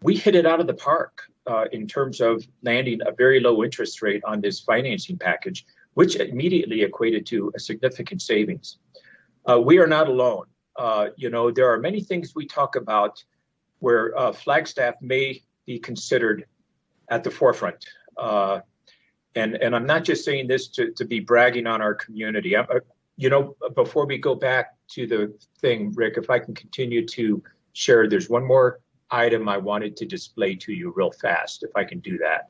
hit it out of the park in terms of landing a very low interest rate on this financing package, which immediately equated to a significant savings. We are not alone. There are many things we talk about where Flagstaff may be considered at the forefront. And I'm not just saying this to be bragging on our community. Before we go back to the thing, Rick, if I can continue to share, there's one more item I wanted to display to you real fast, if I can do that.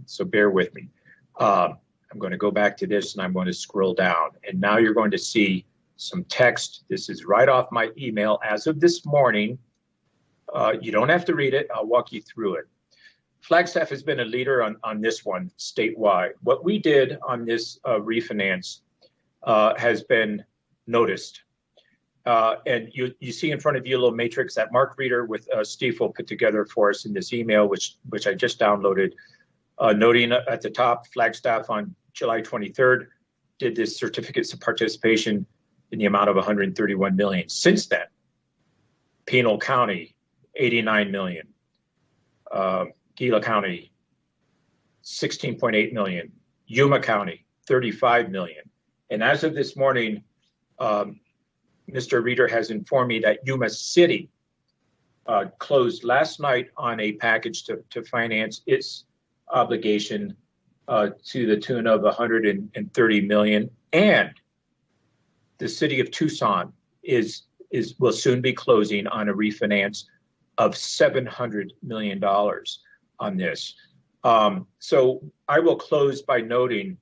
So bear with me. I'm going to go back to this and I'm going to scroll down. And now you're going to see some text. This is right off my email as of this morning. You don't have to read it. I'll walk you through it. Flagstaff has been a leader on this one statewide. What we did on this refinance has been noticed. And you see in front of you a little matrix that Mark Reeder with Stiefel put together for us in this email, which I just downloaded, noting at the top, Flagstaff on July 23rd did this certificates of participation in the amount of $131 million. Since then, Pinal County, $89 million. Gila County, $16.8 million. Yuma County, $35 million. And as of this morning, Mr. Reeder has informed me that Yuma City closed last night on a package to finance its obligation to the tune of $130 million. And the city of Tucson will soon be closing on a refinance of $700 million on this. So I will close by noting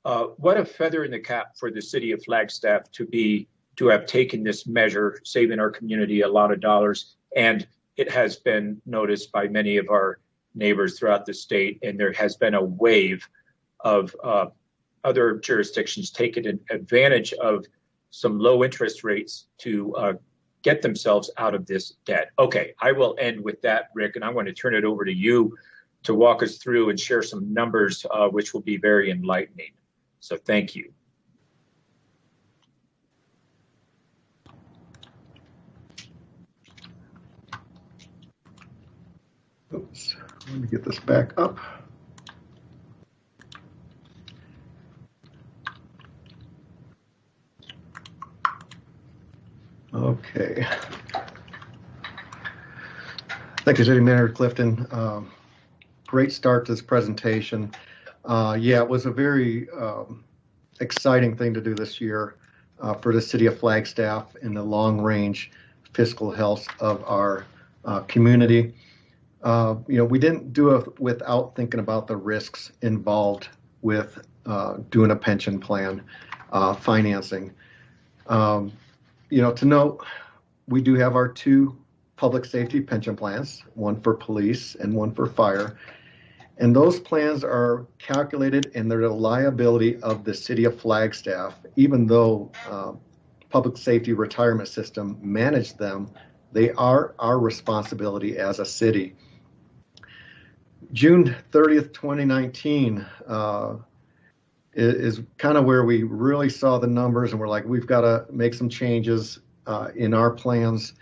what a feather in the cap for the city of Flagstaff to have taken this measure, saving our community a lot of dollars. And it has been noticed by many of our neighbors throughout the state. And there has been a wave of other jurisdictions taking advantage of some low interest rates to get themselves out of this debt. Okay, I will end with that, Rick, and I'm going to turn it over to you to walk us through and share some numbers, which will be very enlightening. So thank you. Oops, let me get this back up. Okay. Thank you, City Manager Clifton. Great start to this presentation. Yeah, it was a very exciting thing to do this year for the City of Flagstaff in the long-range fiscal health of our community. We didn't do it without thinking about the risks involved with doing a pension plan financing. To note, we do have our two public safety pension plans, one for police and one for fire. And those plans are calculated and they're the liability of the City of Flagstaff, even though public safety retirement system managed them, they are our responsibility as a city. June 30th, 2019 is kind of where we really saw the numbers and we're like, we've got to make some changes in our plans.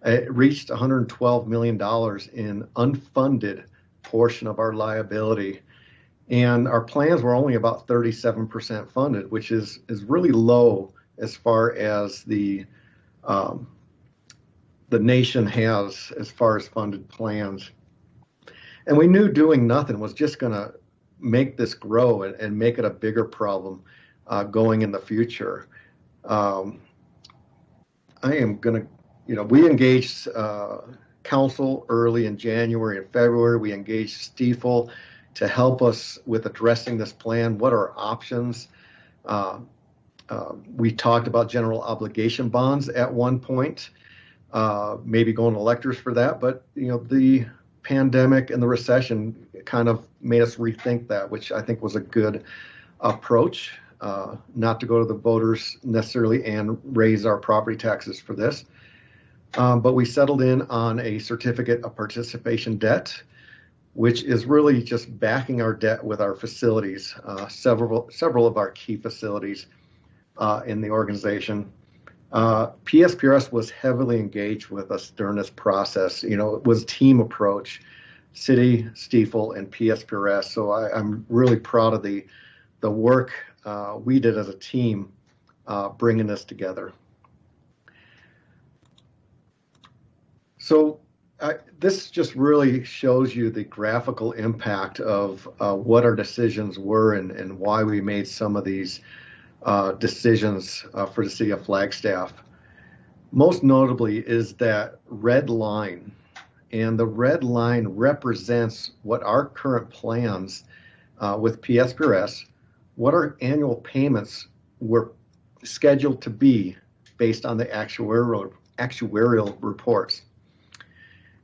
It reached $112 million in unfunded portion of our liability. And our plans were only about 37% funded, which is really low as far as the nation has as far as funded plans. And we knew doing nothing was just going to make this grow and make it a bigger problem going in the future. I am going to, we engaged council early in January and February. We engaged Stiefel to help us with addressing this plan. What are options? We talked about general obligation bonds at one point, maybe going to electors for that, but the pandemic and the recession kind of made us rethink that, which I think was a good approach, not to go to the voters necessarily and raise our property taxes for this. But we settled in on a certificate of participation debt, which is really just backing our debt with our facilities, several of our key facilities in the organization. PSPRS was heavily engaged with us during this process. It was a team approach, City, Stiefel, and PSPRS. So I'm really proud of the work we did as a team bringing this together. So this just really shows you the graphical impact of what our decisions were and why we made some of these decisions for the city of Flagstaff. Most notably is that red line. And the red line represents what our current plans with PSPRS, what our annual payments were scheduled to be based on the actuarial reports.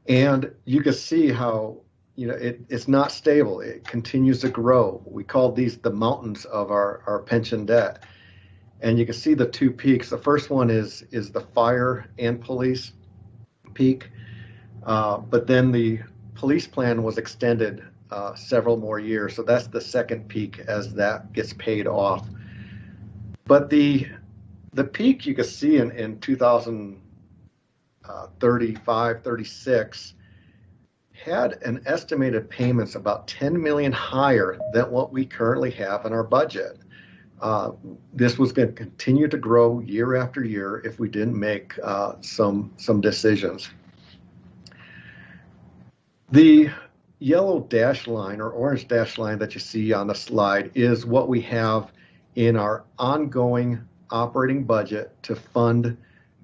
And you can see how it's not stable. It continues to grow. We call these the mountains of our pension debt. And you can see the two peaks. The first one is the fire and police peak. But then the police plan was extended several more years. So that's the second peak as that gets paid off. But the peak you can see in 2035, 36 had an estimated payments about 10 million higher than what we currently have in our budget. This was going to continue to grow year after year if we didn't make some decisions. The yellow dash line or orange dash line that you see on the slide is what we have in our ongoing operating budget to fund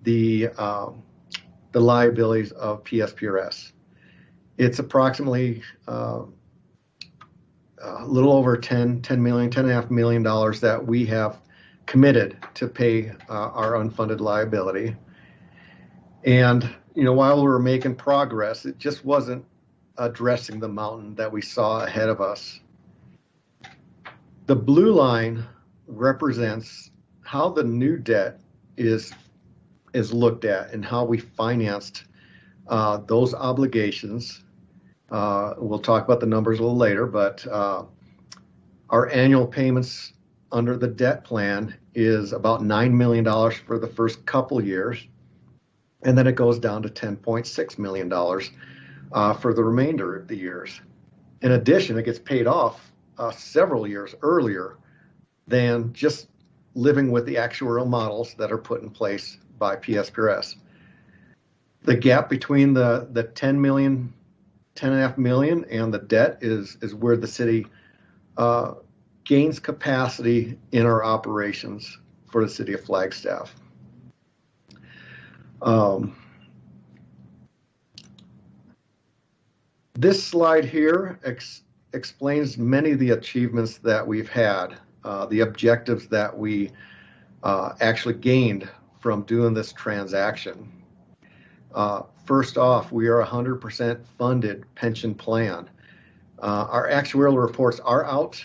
the liabilities of PSPRS. It's approximately a little over $10.5 million that we have committed to pay our unfunded liability. And while we were making progress, it just wasn't addressing the mountain that we saw ahead of us. The blue line represents how the new debt is looked at and how we financed those obligations. We'll talk about the numbers a little later, but our annual payments under the debt plan is about $9 million for the first couple years, and then it goes down to $10.6 million for the remainder of the years. In addition, it gets paid off several years earlier than just living with the actuarial models that are put in place by PSPRS. The gap between the $10.5 million and the debt is where the city gains capacity in our operations for the city of Flagstaff. This slide here explains many of the achievements that we've had, the objectives that we actually gained from doing this transaction. First off, we are a 100% funded pension plan. Our actuarial reports are out.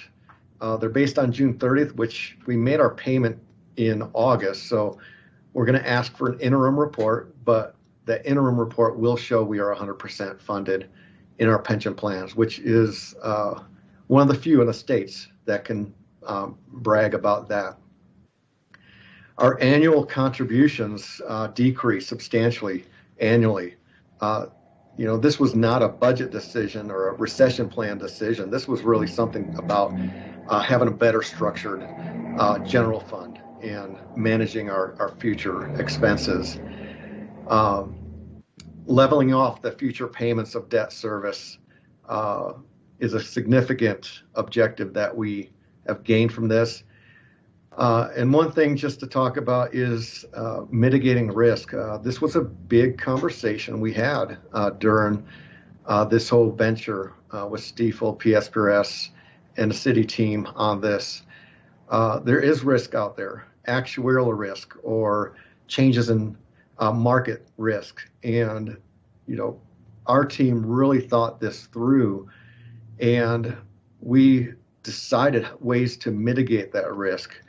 They're based on June 30th, which we made our payment in August. So we're going to ask for an interim report, but the interim report will show we are 100% funded in our pension plans, which is one of the few in the states that can brag about that. Our annual contributions decrease substantially annually. This was not a budget decision or a recession plan decision. This was really something about having a better structured general fund and managing our future expenses. Leveling off the future payments of debt service is a significant objective that we have gained from this. And one thing just to talk about is mitigating risk. This was a big conversation we had during this whole venture with Stiefel, PSPRS, and the city team on this. There is risk out there, actuarial risk or changes in market risk. And, our team really thought this through, and we decided ways to mitigate that risk.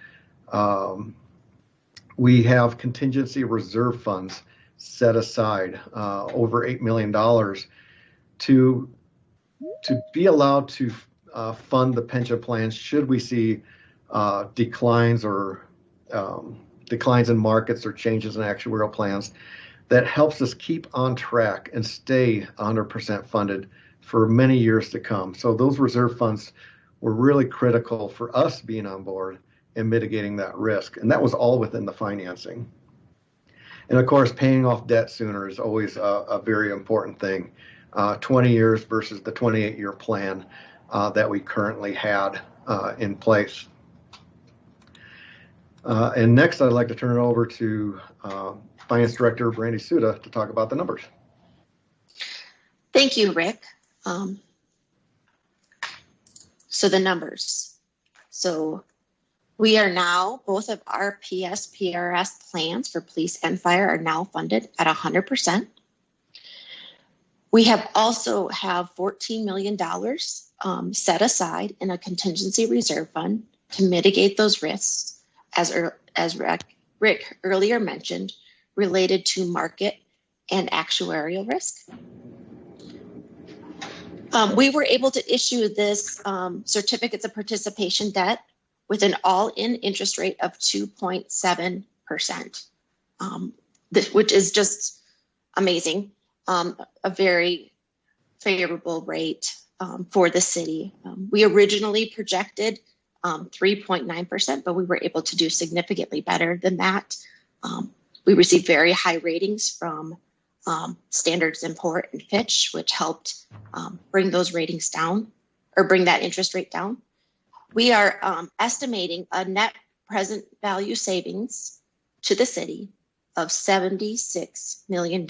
We have contingency reserve funds set aside, over $8 million to be allowed to fund the pension plans should we see declines in markets or changes in actuarial plans. That helps us keep on track and stay 100% funded for many years to come. So those reserve funds were really critical for us being on board and mitigating that risk. And that was all within the financing. And of course, paying off debt sooner is always a very important thing. 20 years versus the 28-year plan that we currently had in place. And next, I'd like to turn it over to Finance Director Brandy Suda to talk about the numbers. Thank you, Rick. So the numbers. So we are now, both of our PRS plans for police and fire are now funded at 100%. We have also have $14 million set aside in a contingency reserve fund to mitigate those risks, as Rick earlier mentioned, related to market and actuarial risk. We were able to issue this certificates of participation debt with an all-in interest rate of 2.7%, which is just amazing. A very favorable rate for the city. We originally projected 3.9%, but we were able to do significantly better than that. We received very high ratings from Standards & Poor's and Fitch, which helped bring those ratings down, or bring that interest rate down. We are estimating a net present value savings to the city of $76 million.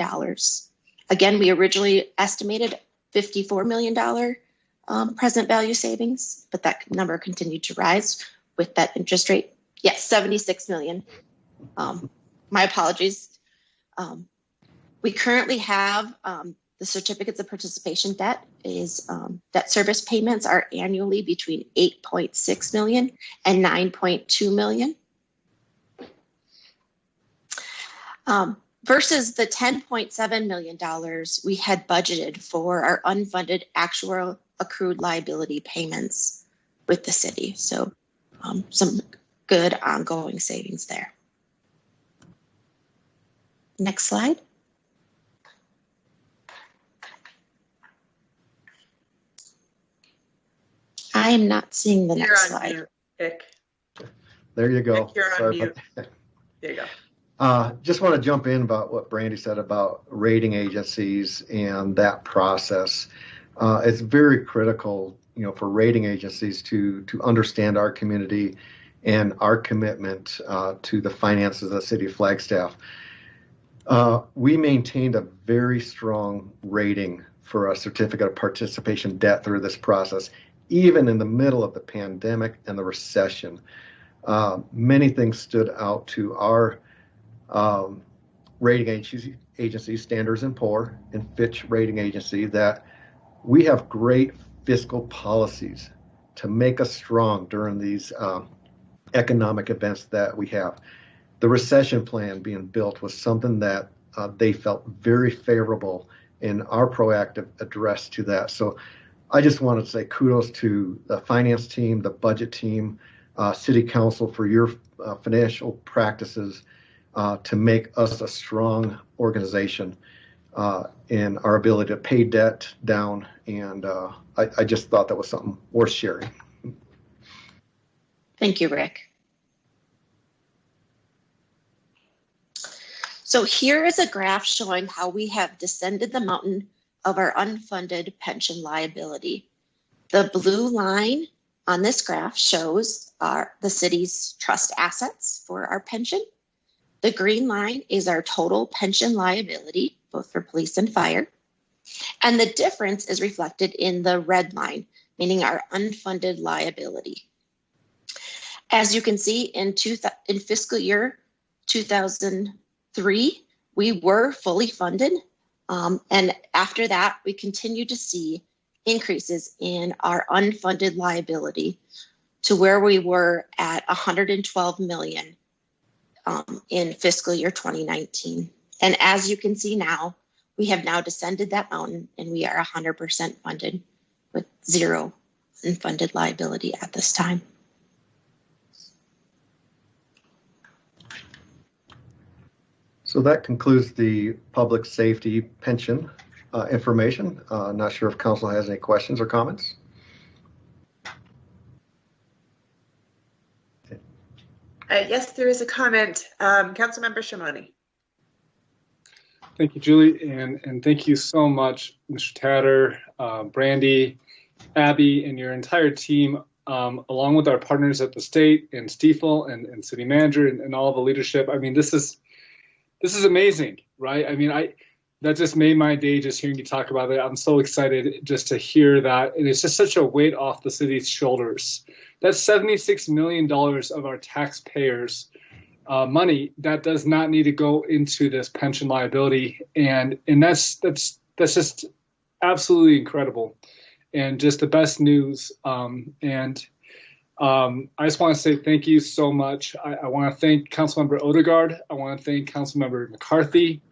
Again, we originally estimated $54 million present value savings, but that number continued to rise with that interest rate. Yes, 76 million. My apologies. We currently have the certificates of participation debt is debt service payments are annually between 8.6 million and 9.2 million. Versus the $10.7 million we had budgeted for our unfunded actual accrued liability payments with the city. So some good ongoing savings there. Next slide. I am not seeing the next slide. Mute, Vic. There you go. Vic, you're on Sorry mute. about that. There you go. Just want to jump in about what Brandy said about rating agencies and that process. It's very critical, for rating agencies to understand our community and our commitment to the finances of the city of Flagstaff. We maintained a very strong rating for a certificate of participation debt through this process, even in the middle of the pandemic and the recession. Many things stood out to our rating agency, Standards & Poor's and Fitch rating agency, that we have great fiscal policies to make us strong during these economic events that we have. The recession plan being built was something that they felt very favorable in our proactive address to that. So I just wanted to say kudos to the finance team, the budget team, city council for your financial practices to make us a strong organization in our ability to pay debt down. And I just thought that was something worth sharing. Thank you, Rick. So here is a graph showing how we have descended the mountain of our unfunded pension liability. The blue line on this graph shows the city's trust assets for our pension. The green line is our total pension liability, both for police and fire. And the difference is reflected in the red line, meaning our unfunded liability. As you can see, in fiscal year 2003, we were fully funded. And after that, we continue to see increases in our unfunded liability to where we were at 112 million in fiscal year 2019. And as you can see now, we have now descended that mountain and we are 100% funded with zero unfunded liability at this time. So that concludes the public safety pension information. Not sure if council has any questions or comments. Yes, there is a comment. Councilmember Shimoni. Thank you, Julie, and thank you so much, Mr. Tatter, Brandy, Abby, and your entire team along with our partners at the state and Stiefel and city manager and all the leadership. I mean, this is amazing, right? I mean, that just made my day just hearing you talk about it. I'm so excited just to hear that. And it's just such a weight off the city's shoulders. That's $76 million of our taxpayers' money that does not need to go into this pension liability. And that's just absolutely incredible and just the best news. I just want to say thank you so much. I want to thank Councilmember Odegaard. I want to thank Councilmember McCarthy.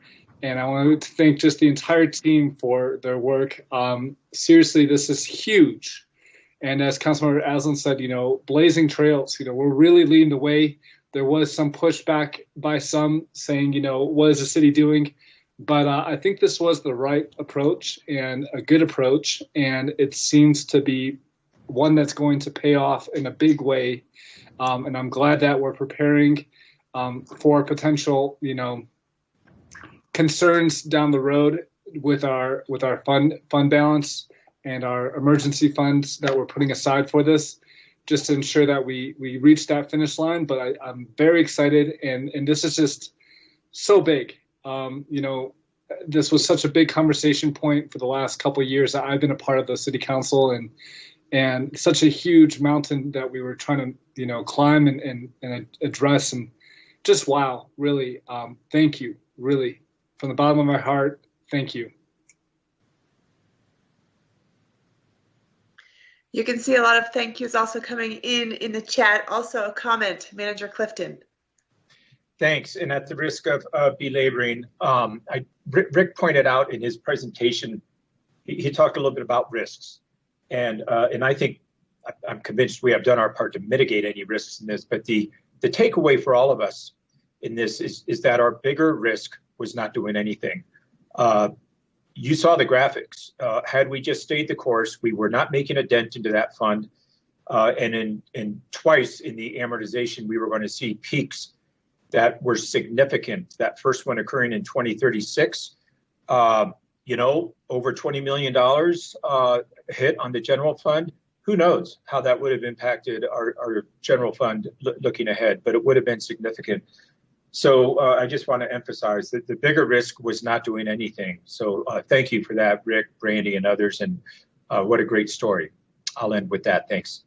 And I want to thank just the entire team for their work. Seriously, this is huge. And as Councilmember Aslan said, blazing trails, we're really leading the way. There was some pushback by some saying, what is the city doing? But I think this was the right approach and a good approach. And it seems to be one that's going to pay off in a big way. And I'm glad that we're preparing for potential, concerns down the road with our fund balance and our emergency funds that we're putting aside for this, just to ensure that we reach that finish line. But I'm very excited, and this is just so big. This was such a big conversation point for the last couple of years that I've been a part of the city council, and such a huge mountain that we were trying to climb and address, and just wow, really, thank you, really. From the bottom of my heart, thank you. You can see a lot of thank yous also coming in the chat. Also a comment, Manager Clifton. Thanks. And at the risk of belaboring, Rick pointed out in his presentation, he talked a little bit about risks. And I think I'm convinced we have done our part to mitigate any risks in this. But the takeaway for all of us in this is that our bigger risk was not doing anything. You saw the graphics. Had we just stayed the course, we were not making a dent into that fund. And in twice in the amortization, we were going to see peaks that were significant. That first one occurring in 2036, over $20 million hit on the general fund. Who knows how that would have impacted our general fund looking ahead, but it would have been significant. So I just want to emphasize that the bigger risk was not doing anything. So thank you for that, Rick, Brandy, and others. And what a great story. I'll end with that. Thanks.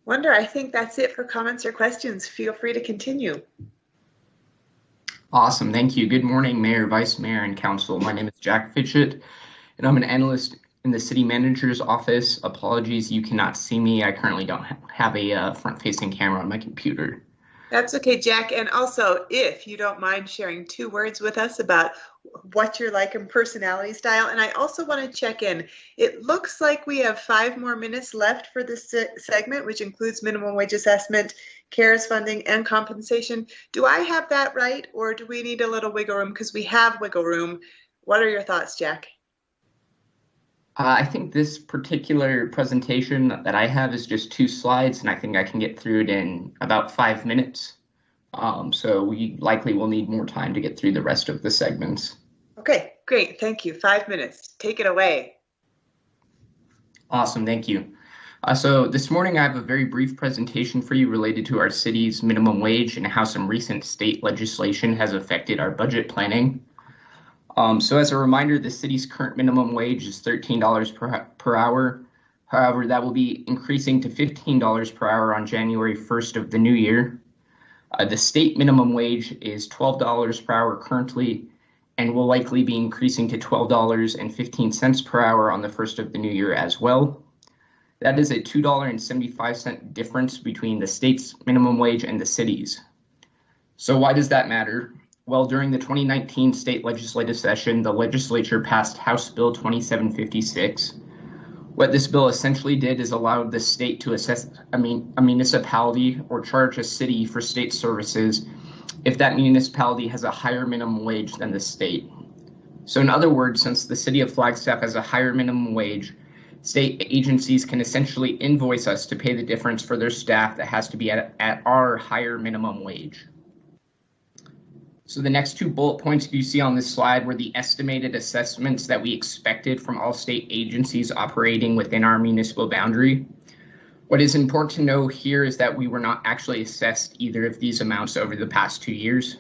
Wonder, I think that's it for comments or questions. Feel free to continue. Awesome. Thank you. Good morning, Mayor, Vice Mayor, and Council. My name is Jack Fitchett, and I'm an analyst in the city manager's office. Apologies, you cannot see me. I currently don't have a front-facing camera on my computer. That's okay, Jack. And also, if you don't mind sharing 2 words with us about what you're like in personality style. And I also want to check in. It looks like we have 5 more minutes left for this segment, which includes minimum wage assessment, CARES funding, and compensation. Do I have that right, or do we need a little wiggle room? Because we have wiggle room. What are your thoughts, Jack? I think this particular presentation that I have is just 2 slides, and I think I can get through it in about 5 minutes. So we likely will need more time to get through the rest of the segments. Okay, great. Thank you. 5 minutes. Take it away. Awesome. Thank you. So this morning I have a very brief presentation for you related to our city's minimum wage and how some recent state legislation has affected our budget planning. So as a reminder, the city's current minimum wage is $13 per hour. However, that will be increasing to $15 per hour on January 1st of the new year. The state minimum wage is $12 per hour currently, and will likely be increasing to $12.15 per hour on the 1st of the new year as well. That is a $2.75 difference between the state's minimum wage and the city's. So why does that matter? Well, during the 2019 state legislative session, the legislature passed House Bill 2756. What this bill essentially did is allowed the state to assess a municipality or charge a city for state services if that municipality has a higher minimum wage than the state. So in other words, since the city of Flagstaff has a higher minimum wage, state agencies can essentially invoice us to pay the difference for their staff that has to be at our higher minimum wage. So the next two bullet points you see on this slide were the estimated assessments that we expected from all state agencies operating within our municipal boundary. What is important to know here is that we were not actually assessed either of these amounts over the past 2 years.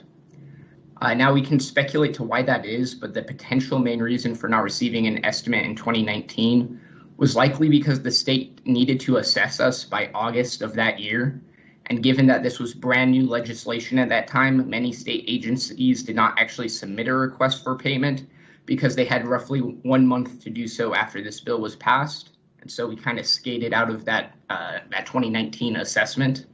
Now we can speculate to why that is, but the potential main reason for not receiving an estimate in 2019 was likely because the state needed to assess us by August of that year. And given that this was brand new legislation at that time, many state agencies did not actually submit a request for payment because they had roughly 1 month to do so after this bill was passed. And so we kind of skated out of that 2019 assessment.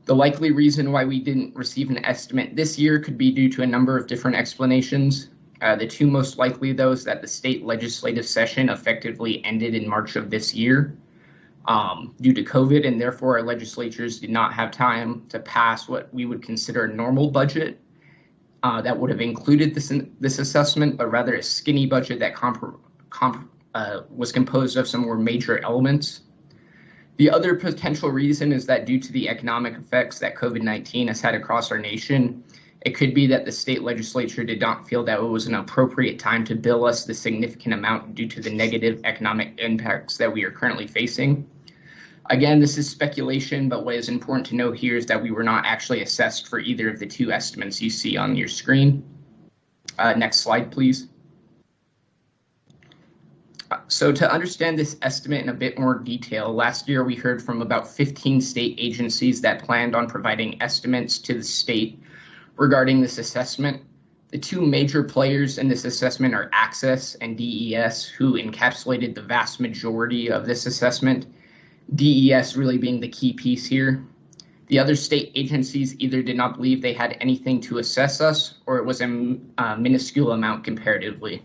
The likely reason why we didn't receive an estimate this year could be due to a number of different explanations. The two most likely, though, is that the state legislative session effectively ended in March of this year due to COVID, and therefore our legislatures did not have time to pass what we would consider a normal budget that would have included this assessment, but rather a skinny budget that was composed of some more major elements. The other potential reason is that due to the economic effects that COVID-19 has had across our nation, it could be that the state legislature did not feel that it was an appropriate time to bill us the significant amount due to the negative economic impacts that we are currently facing. Again, this is speculation, but what is important to know here is that we were not actually assessed for either of the two estimates you see on your screen. Next slide, please. So to understand this estimate in a bit more detail, last year we heard from about 15 state agencies that planned on providing estimates to the state regarding this assessment. The two major players in this assessment are Access and DES, who encapsulated the vast majority of this assessment, DES really being the key piece here. The other state agencies either did not believe they had anything to assess us, or it was a minuscule amount comparatively.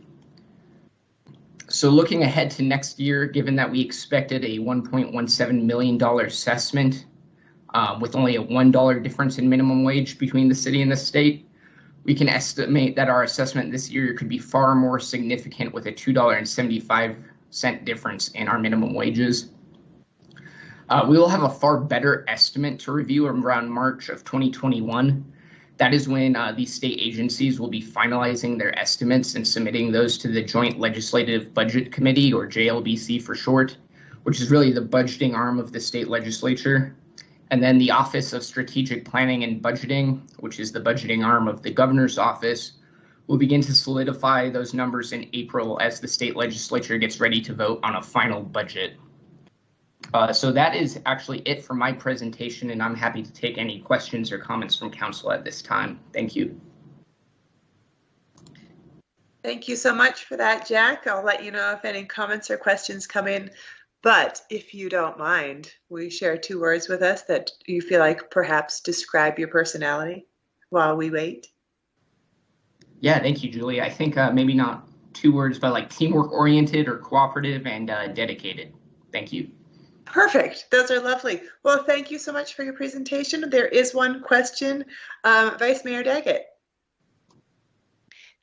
So looking ahead to next year, given that we expected a $1.17 million assessment with only a $1 difference in minimum wage between the city and the state, we can estimate that our assessment this year could be far more significant with a $2.75 difference in our minimum wages. We will have a far better estimate to review around March of 2021. That is when these state agencies will be finalizing their estimates and submitting those to the Joint Legislative Budget Committee, or JLBC for short, which is really the budgeting arm of the state legislature. And then the Office of Strategic Planning and Budgeting, which is the budgeting arm of the governor's office, will begin to solidify those numbers in April as the state legislature gets ready to vote on a final budget. So that is actually it for my presentation, and I'm happy to take any questions or comments from council at this time. Thank you. Thank you so much for that, Jack. I'll let you know if any comments or questions come in. But if you don't mind, will you share 2 words with us that you feel like perhaps describe your personality while we wait? Yeah, thank you, Julie. I think maybe not 2 words, but like teamwork oriented or cooperative and dedicated. Thank you. Perfect. Those are lovely. Well, thank you so much for your presentation. There is one question. Vice Mayor Daggett.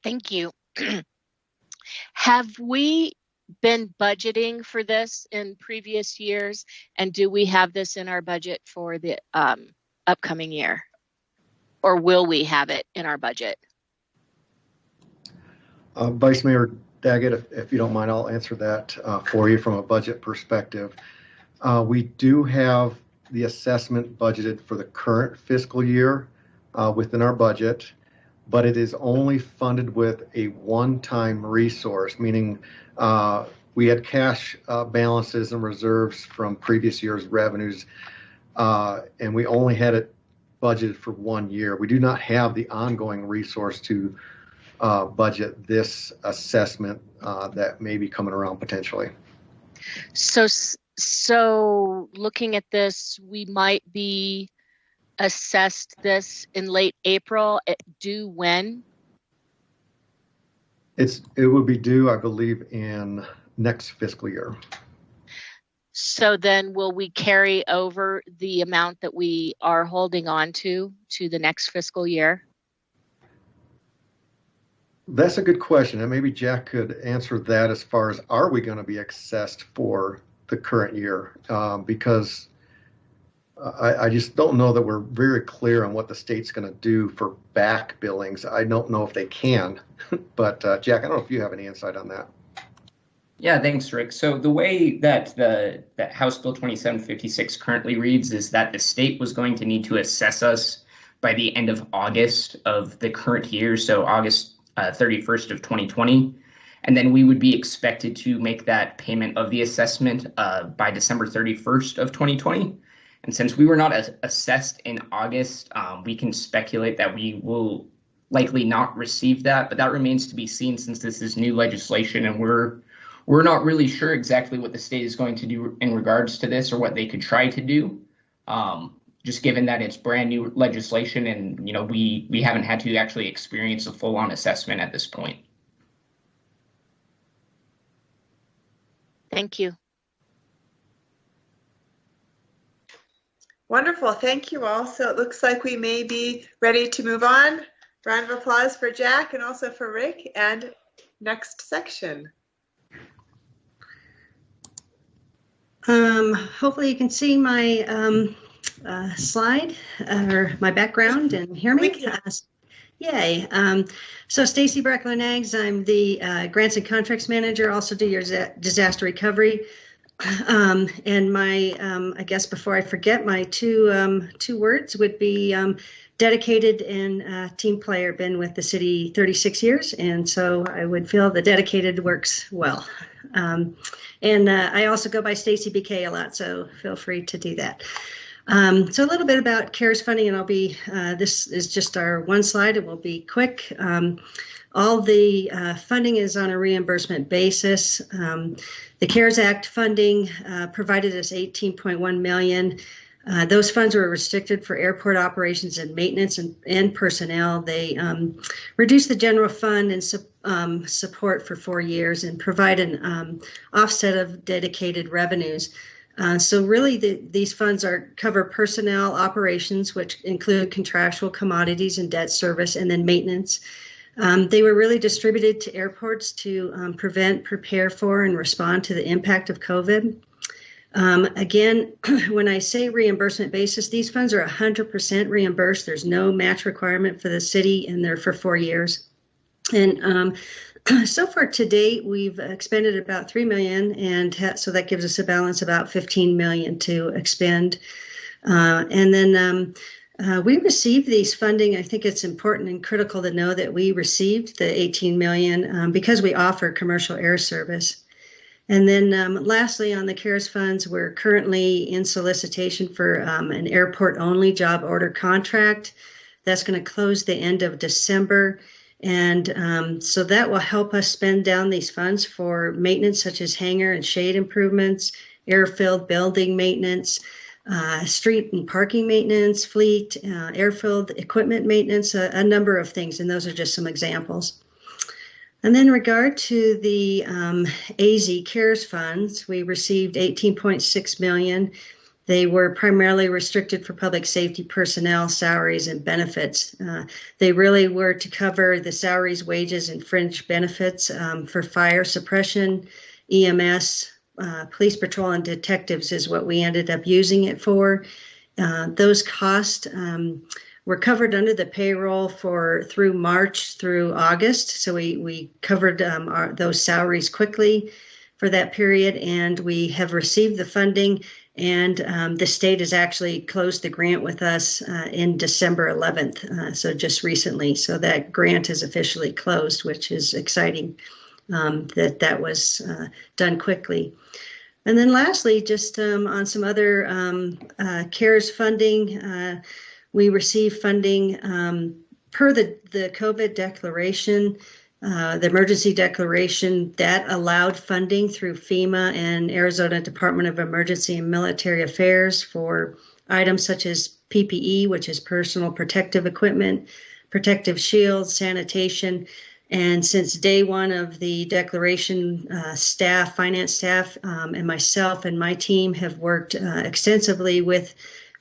Thank you. Have we been budgeting for this in previous years, and do we have this in our budget for the upcoming year, or will we have it in our budget? Vice Mayor Daggett, if you don't mind, I'll answer that for you from a budget perspective. We do have the assessment budgeted for the current fiscal year within our budget, but it is only funded with a one-time resource, meaning we had cash balances and reserves from previous year's revenues, and we only had it budgeted for 1 year. We do not have the ongoing resource to budget this assessment that may be coming around potentially. So looking at this, we might be assessed this in late April. Due when? It would be due, I believe, in next fiscal year. So then will we carry over the amount that we are holding on to the next fiscal year? That's a good question. And maybe Jack could answer that as far as, are we going to be assessed for the current year? Because I just don't know that we're very clear on what the state's going to do for back billings. I don't know if they can, but Jack, I don't know if you have any insight on that. Yeah, thanks, Rick. So the way that that House Bill 2756 currently reads is that the state was going to need to assess us by the end of August of the current year, so August 31st of 2020. And then we would be expected to make that payment of the assessment by December 31st of 2020. And since we were not assessed in August, we can speculate that we will likely not receive that, but that remains to be seen since this is new legislation and we're not really sure exactly what the state is going to do in regards to this or what they could try to do. Just given that it's brand new legislation and we haven't had to actually experience a full-on assessment at this point. Thank you. Wonderful. Thank you all. So it looks like we may be ready to move on. Round of applause for Jack and also for Rick. And next section. Hopefully you can see my slide or my background and hear me. Yay. So Stacy Breckler-Nags, I'm the Grants and Contracts Manager, also do your disaster recovery. And my, I guess before I forget, my two words would be dedicated and team player. Been with the city 36 years, and so I would feel the dedicated works well. And I also go by Stacy BK a lot, so feel free to do that. So a little bit about CARES funding, and I'll be, this is just our one slide, it will be quick. All the funding is on a reimbursement basis. The CARES Act funding provided us $18.1 million. Those funds were restricted for airport operations and maintenance and personnel. They reduced the general fund and support for 4 years and provide an offset of dedicated revenues. So really these funds cover personnel operations, which include contractual commodities and debt service, and then maintenance. They were really distributed to airports to prevent, prepare for, and respond to the impact of COVID. Again, when I say reimbursement basis, these funds are 100% reimbursed. There's no match requirement for the city, and they're for 4 years. And so far to date, we've expended about $3 million, and so that gives us a balance about $15 million to expend. And then we received these funding. I think it's important and critical to know that we received the $18 million because we offer commercial air service. And then lastly, on the CARES funds, we're currently in solicitation for an airport-only job order contract. That's going to close the end of December. And so that will help us spend down these funds for maintenance such as hangar and shade improvements, airfield building maintenance, street and parking maintenance, fleet, airfield equipment maintenance, a number of things. And those are just some examples. And then in regard to the AZ CARES funds, we received $18.6 million. They were primarily restricted for public safety personnel, salaries, and benefits. They really were to cover the salaries, wages, and fringe benefits for fire suppression, EMS, police patrol, and detectives is what we ended up using it for. Those costs were covered under the payroll through March through August. So we covered those salaries quickly for that period, and we have received the funding. And the state has actually closed the grant with us in December 11th, so just recently. So that grant is officially closed, which is exciting that was done quickly. And then lastly, just on some other CARES funding, we received funding per the COVID declaration. The emergency declaration that allowed funding through FEMA and Arizona Department of Emergency and Military Affairs for items such as PPE, which is personal protective equipment, protective shields, sanitation. And since day one of the declaration, staff, finance staff, and myself and my team have worked extensively with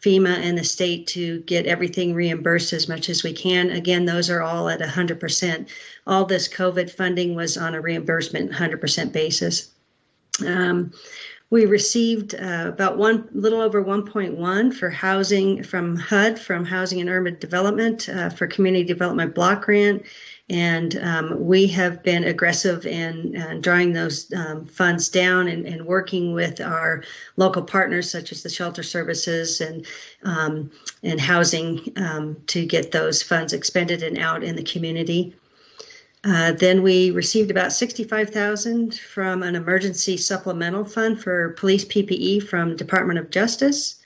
FEMA and the state to get everything reimbursed as much as we can. Again, those are all at 100%. All this COVID funding was on a reimbursement 100% basis. We received about little over 1.1 for housing from HUD, from Housing and Urban Development, for Community Development Block Grant. And we have been aggressive in drawing those funds down and working with our local partners, such as the shelter services and housing, to get those funds expended and out in the community. Then we received about $65,000 from an emergency supplemental fund for police PPE from Department of Justice.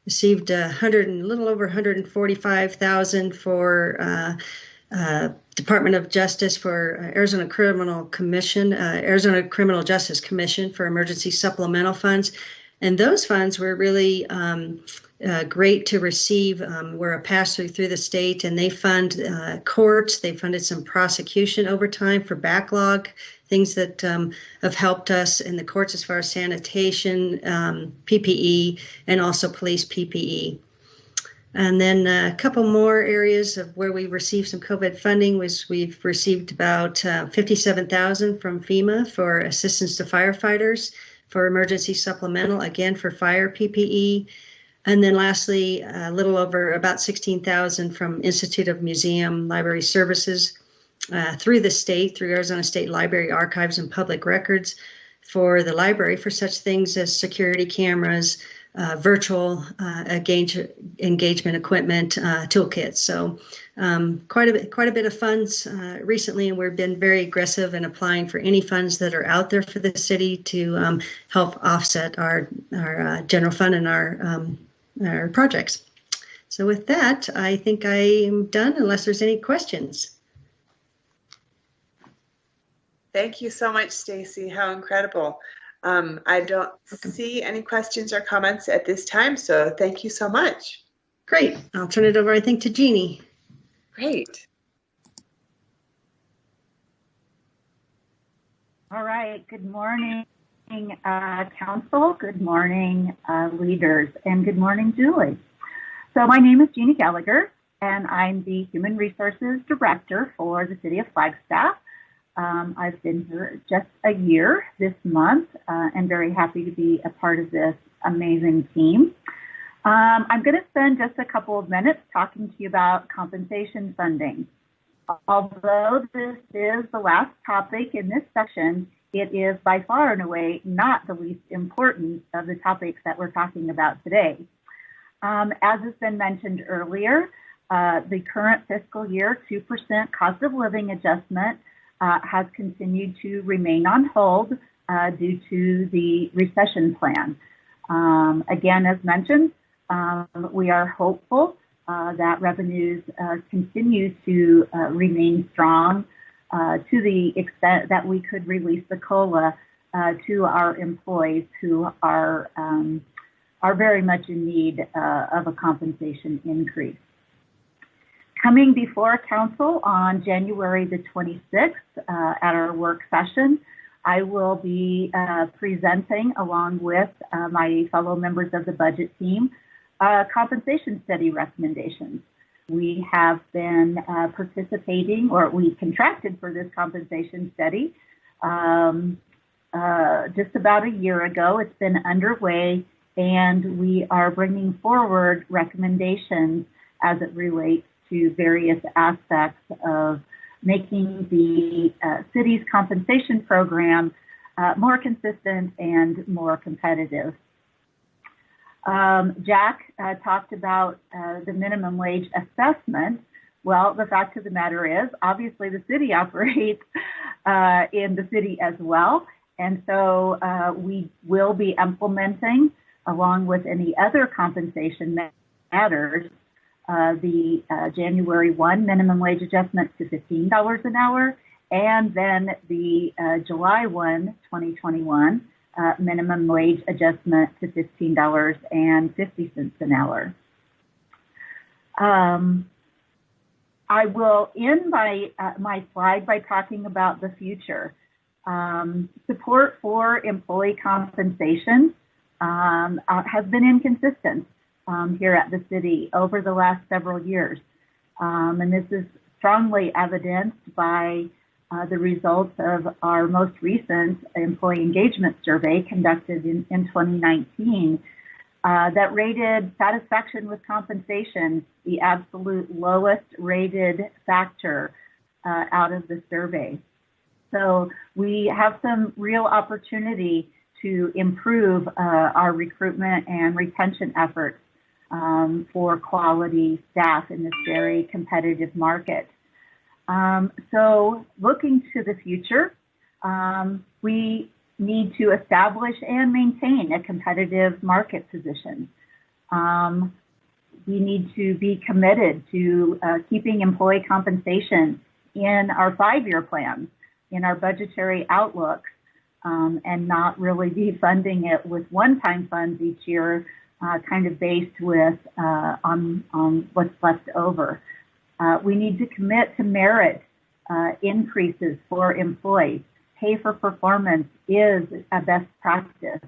Received a little over $145,000 for Department of Justice for Arizona Criminal Justice Commission for emergency supplemental funds. And those funds were really great to receive. We're a pass-through through the state, and they fund courts. They funded some prosecution overtime for backlog, things that have helped us in the courts as far as sanitation, PPE, and also police PPE. And then a couple more areas of where we received some COVID funding was we've received about $57,000 from FEMA for assistance to firefighters for emergency supplemental, again for fire PPE. And then lastly, a little over about $16,000 from Institute of Museum Library Services through the state, through Arizona State Library Archives and Public Records, for the library for such things as security cameras, virtual engagement equipment, toolkits. So quite a bit of funds recently, and we've been very aggressive in applying for any funds that are out there for the city to help offset our general fund and our projects. So with that, I think I am done unless there's any questions. Thank you so much, Stacy. How incredible. I don't see any questions or comments at this time, so thank you so much. Great. I'll turn it over, I think, to Jeannie. Great. All right. Good morning, Council. Good morning, leaders, and good morning, Julie. So my name is Jeannie Gallagher, and I'm the Human Resources Director for the City of Flagstaff. I've been here just a year this month and very happy to be a part of this amazing team. I'm going to spend just a couple of minutes talking to you about compensation funding. Although this is the last topic in this section, it is by far and away not the least important of the topics that we're talking about today. As has been mentioned earlier, the current fiscal year 2% cost of living adjustment has continued to remain on hold due to the recession plan. Again, as mentioned, we are hopeful that revenues continue to remain strong to the extent that we could release the COLA to our employees who are very much in need of a compensation increase. Coming before Council on January the 26th at our work session, I will be presenting along with my fellow members of the budget team compensation study recommendations. We have been participating, or we contracted for this compensation study just about a year ago. It's been underway, and we are bringing forward recommendations as it relates to various aspects of making the city's compensation program more consistent and more competitive. Jack talked about the minimum wage assessment. Well, the fact of the matter is, obviously the city operates in the city as well. And so we will be implementing, along with any other compensation matters, the January 1 minimum wage adjustment to $15 an hour, and then the July 1, 2021 minimum wage adjustment to $15.50 an hour. I will end my slide by talking about the future. Support for employee compensation has been inconsistent here at the city over the last several years. And this is strongly evidenced by the results of our most recent employee engagement survey conducted in 2019 that rated satisfaction with compensation the absolute lowest rated factor out of the survey. So we have some real opportunity to improve our recruitment and retention efforts for quality staff in this very competitive market. So looking to the future, we need to establish and maintain a competitive market position. We need to be committed to keeping employee compensation in our 5-year plans, in our budgetary outlooks, and not really be funding it with one-time funds each year, kind of based with on what's left over. We need to commit to merit increases for employees. Pay for performance is a best practice,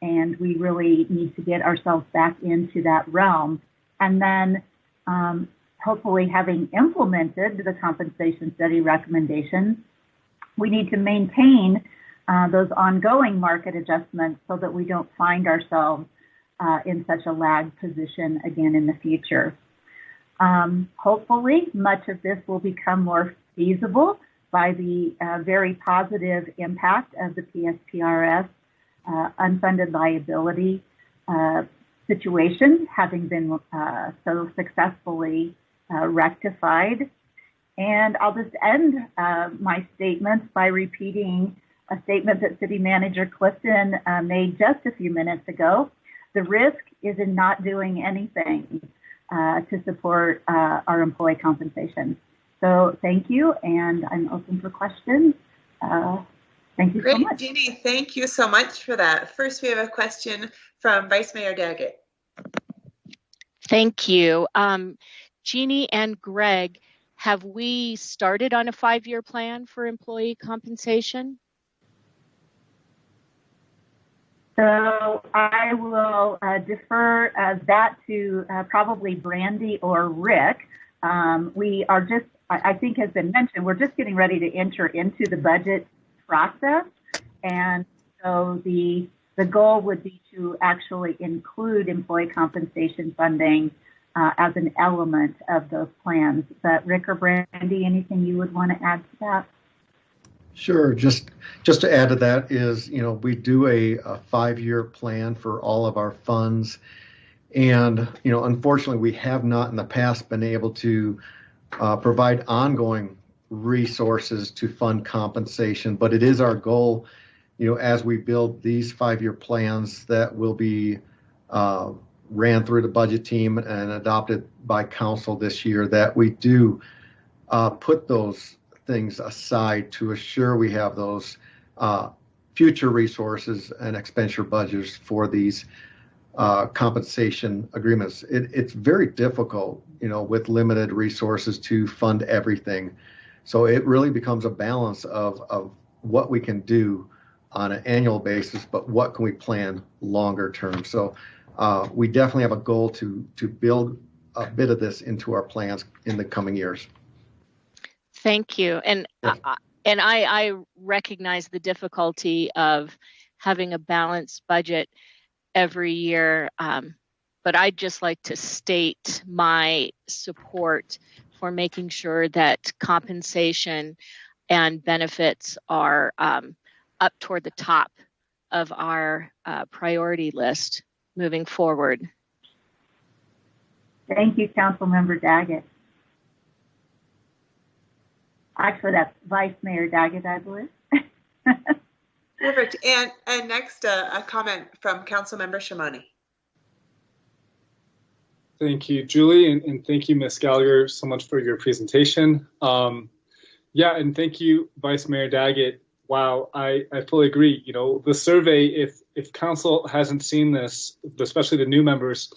and we really need to get ourselves back into that realm. And then hopefully having implemented the compensation study recommendations, we need to maintain those ongoing market adjustments so that we don't find ourselves in such a lag position again in the future. Hopefully, much of this will become more feasible by the very positive impact of the PSPRS unfunded liability situation having been so successfully rectified. And I'll just end my statements by repeating a statement that City Manager Clifton made just a few minutes ago. The risk is in not doing anything to support our employee compensation. So thank you, and I'm open for questions. Thank you so much. Great, Jeannie, thank you so much for that. First, we have a question from Vice Mayor Daggett. Thank you. Jeannie and Greg, have we started on a 5-year plan for employee compensation? So I will defer that to probably Brandy or Rick. We are just, I think has been mentioned, we're just getting ready to enter into the budget process. And so the goal would be to actually include employee compensation funding as an element of those plans. But Rick or Brandy, anything you would want to add to that? Sure. Just to add to that is, we do a 5-year plan for all of our funds. And, unfortunately, we have not in the past been able to provide ongoing resources to fund compensation. But it is our goal, as we build these 5-year plans that will be ran through the budget team and adopted by council this year, that we do put those things aside to assure we have those future resources and expenditure budgets for these compensation agreements. It's very difficult, with limited resources to fund everything. So it really becomes a balance of what we can do on an annual basis, but what can we plan longer term? So we definitely have a goal to build a bit of this into our plans in the coming years. Thank you. And I recognize the difficulty of having a balanced budget every year, but I'd just like to state my support for making sure that compensation and benefits are up toward the top of our priority list moving forward. Thank you, Councilmember Daggett. Actually, that's Vice Mayor Daggett, I believe. Perfect. And next, a comment from Councilmember Shamani. Thank you, Julie, and thank you, Ms. Gallagher, so much for your presentation. Yeah, and thank you, Vice Mayor Daggett. Wow, I fully agree. The survey, if council hasn't seen this, especially the new members,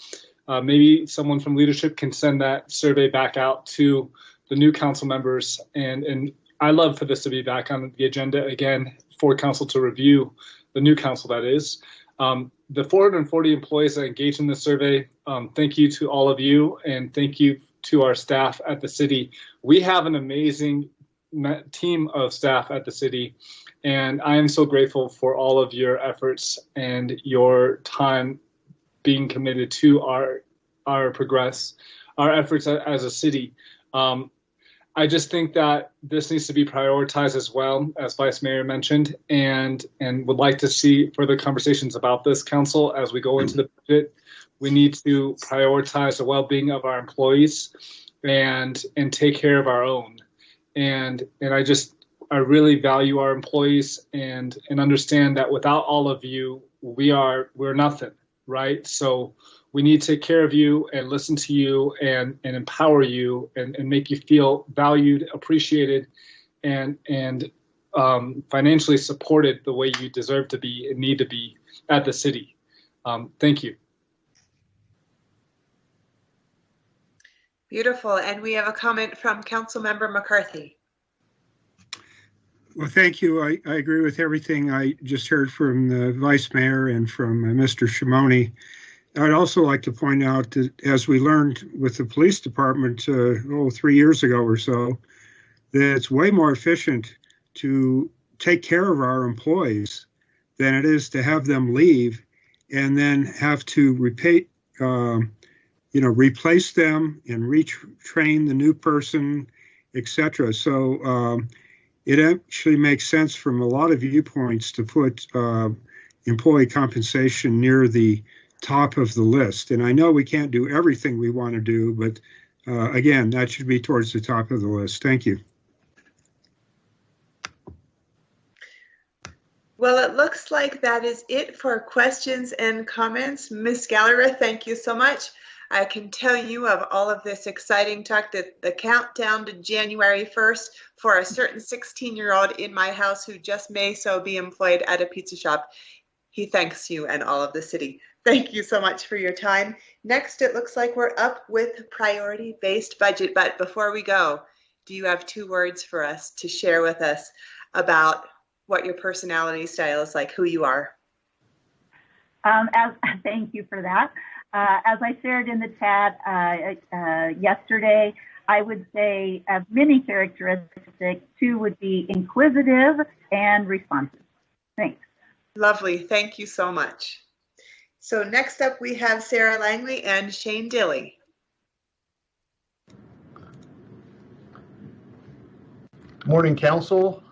maybe someone from leadership can send that survey back out to the new council members. And I love for this to be back on the agenda again for council to review, the new council that is. The 440 employees that engaged in this survey, thank you to all of you, and thank you to our staff at the city. We have an amazing team of staff at the city, and I am so grateful for all of your efforts and your time being committed to our efforts as a city. I just think that this needs to be prioritized as well, as Vice Mayor mentioned, and would like to see further conversations about this, Council, as we go into the budget. We need to prioritize the well-being of our employees and take care of our own. And I really value our employees and understand that without all of you, we're nothing, right? So we need to take care of you and listen to you and empower you and make you feel valued, appreciated, and financially supported the way you deserve to be and need to be at the city. Thank you. Beautiful. And we have a comment from Councilmember McCarthy. Well, thank you. I agree with everything I just heard from the Vice Mayor and from Mr. Shimoni. I'd also like to point out that as we learned with the police department 3 years ago or so, that it's way more efficient to take care of our employees than it is to have them leave and then have to replace them and retrain the new person, etc. So it actually makes sense from a lot of viewpoints to put employee compensation near the top of the list. And I know we can't do everything we want to do, but again, that should be towards the top of the list. Thank you. Well, it looks like that is it for questions and comments. Ms. Gallagher, thank you so much. I can tell you of all of this exciting talk that the countdown to January 1st for a certain 16-year-old in my house who just may so be employed at a pizza shop. He thanks you and all of the city. Thank you so much for your time. Next, it looks like we're up with priority-based budget. But before we go, do you have 2 words for us to share with us about what your personality style is like, who you are? Thank you for that. As I shared in the chat yesterday, I would say many characteristics. 2 would be inquisitive and responsive. Thanks. Lovely. Thank you so much. So next up, we have Sarah Langley and Shane Dilley. Morning, Council.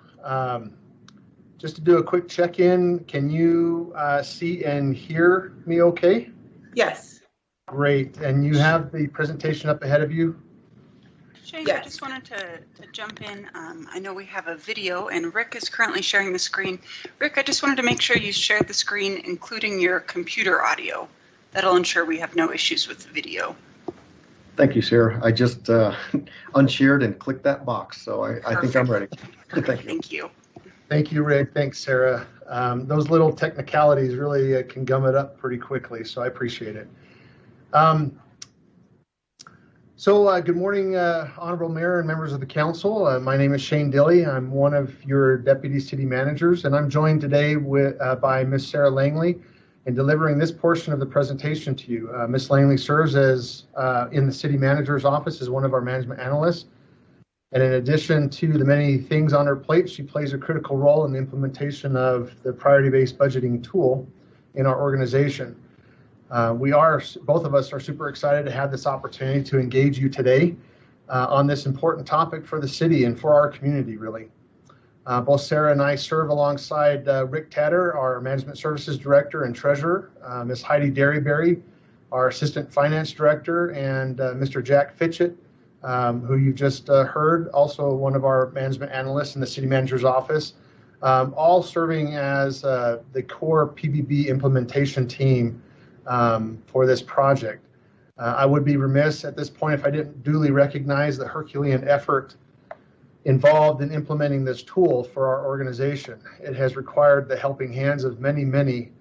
Just to do a quick check-in, can you see and hear me okay? Yes. Great. And you have the presentation up ahead of you? Shane, yes. I just wanted to jump in. I know we have a video and Rick is currently sharing the screen. Rick, I just wanted to make sure you shared the screen, including your computer audio. That'll ensure we have no issues with the video. Thank you, Sarah. I just unshared and clicked that box, so I think I'm ready. Thank you. Thank you. Thank you, Rick. Thanks, Sarah. Those little technicalities really can gum it up pretty quickly, so I appreciate it. Good morning, Honorable Mayor and members of the Council. My name is Shane Dilley. I'm one of your Deputy City Managers, and I'm joined today by Ms. Sarah Langley in delivering this portion of the presentation to you. Ms. Langley serves as in the City Manager's office as one of our management analysts. And in addition to the many things on her plate, she plays a critical role in the implementation of the priority-based budgeting tool in our organization. Both of us are super excited to have this opportunity to engage you today on this important topic for the city and for our community, really. Both Sarah and I serve alongside Rick Tatter, our Management Services Director and Treasurer, Ms. Heidi Derryberry, our Assistant Finance Director, and Mr. Jack Fitchett, who you've just heard, also one of our management analysts in the City Manager's office, all serving as the core PBB implementation team for this project. I would be remiss at this point if I didn't duly recognize the Herculean effort involved in implementing this tool for our organization. It has required the helping hands of many, many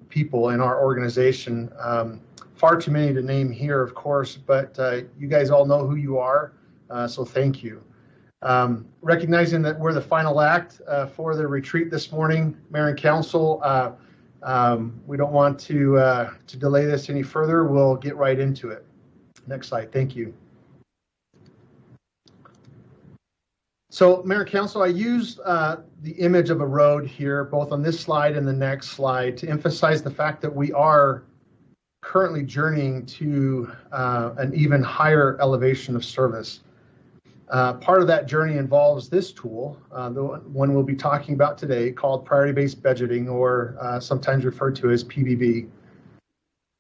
people in our organization. Far too many to name here, of course, but you guys all know who you are, so thank you. Recognizing that we're the final act for the retreat this morning, Mayor and Council, we don't want to delay this any further. We'll get right into it. Next slide. Thank you. So, Mayor and Council, I used the image of a road here, both on this slide and the next slide, to emphasize the fact that we are currently journeying to an even higher elevation of service. Part of that journey involves this tool, the one we'll be talking about today, called priority-based budgeting, or sometimes referred to as PBB.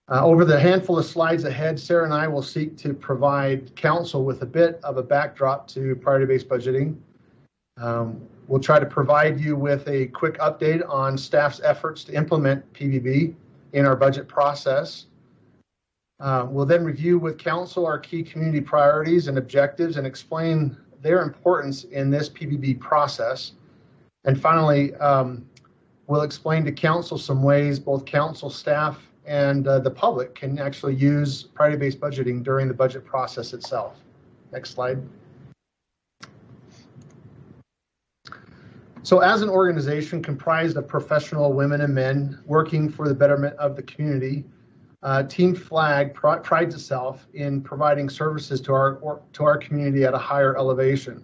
Over the handful of slides ahead, Sarah and I will seek to provide council with a bit of a backdrop to priority-based budgeting. We'll try to provide you with a quick update on staff's efforts to implement PBB in our budget process. We'll then review with council our key community priorities and objectives and explain their importance in this PBB process. And finally, we'll explain to council some ways both council staff and the public can actually use priority-based budgeting during the budget process itself. Next slide. So as an organization comprised of professional women and men working for the betterment of the community, Team Flag prides itself in providing services to our community at a higher elevation.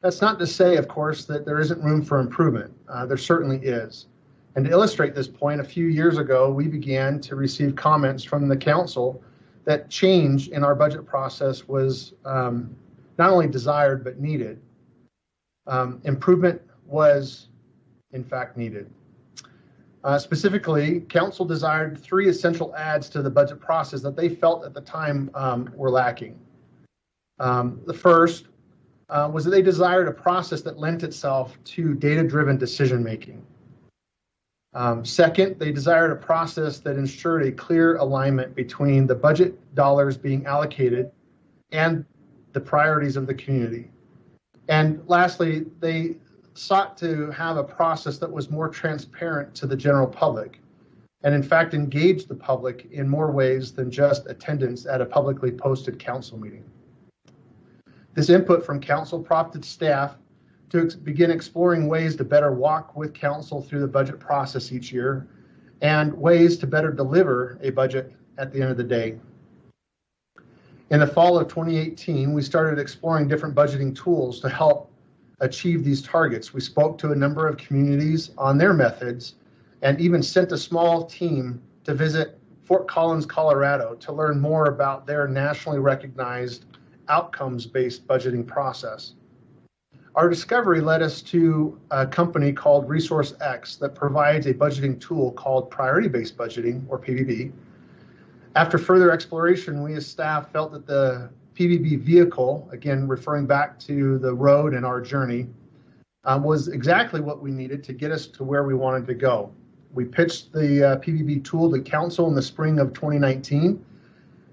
That's not to say, of course, that there isn't room for improvement. There certainly is. And to illustrate this point, a few years ago, we began to receive comments from the council that change in our budget process was not only desired, but needed. Improvement was, in fact, needed. Specifically, council desired 3 essential adds to the budget process that they felt at the time were lacking. The first was that they desired a process that lent itself to data-driven decision-making. Second, they desired a process that ensured a clear alignment between the budget dollars being allocated and the priorities of the community. And lastly, they sought to have a process that was more transparent to the general public and in fact engage the public in more ways than just attendance at a publicly posted council meeting. This input from council prompted staff to begin exploring ways to better walk with council through the budget process each year and ways to better deliver a budget at the end of the day. In the fall of 2018, we started exploring different budgeting tools to help achieve these targets. We spoke to a number of communities on their methods and even sent a small team to visit Fort Collins, Colorado to learn more about their nationally recognized outcomes-based budgeting process. Our discovery led us to a company called Resource X that provides a budgeting tool called priority-based budgeting, or PBB. After further exploration, we as staff felt that the PBB vehicle, again referring back to the road and our journey, was exactly what we needed to get us to where we wanted to go. We pitched the PBB tool to council in the spring of 2019,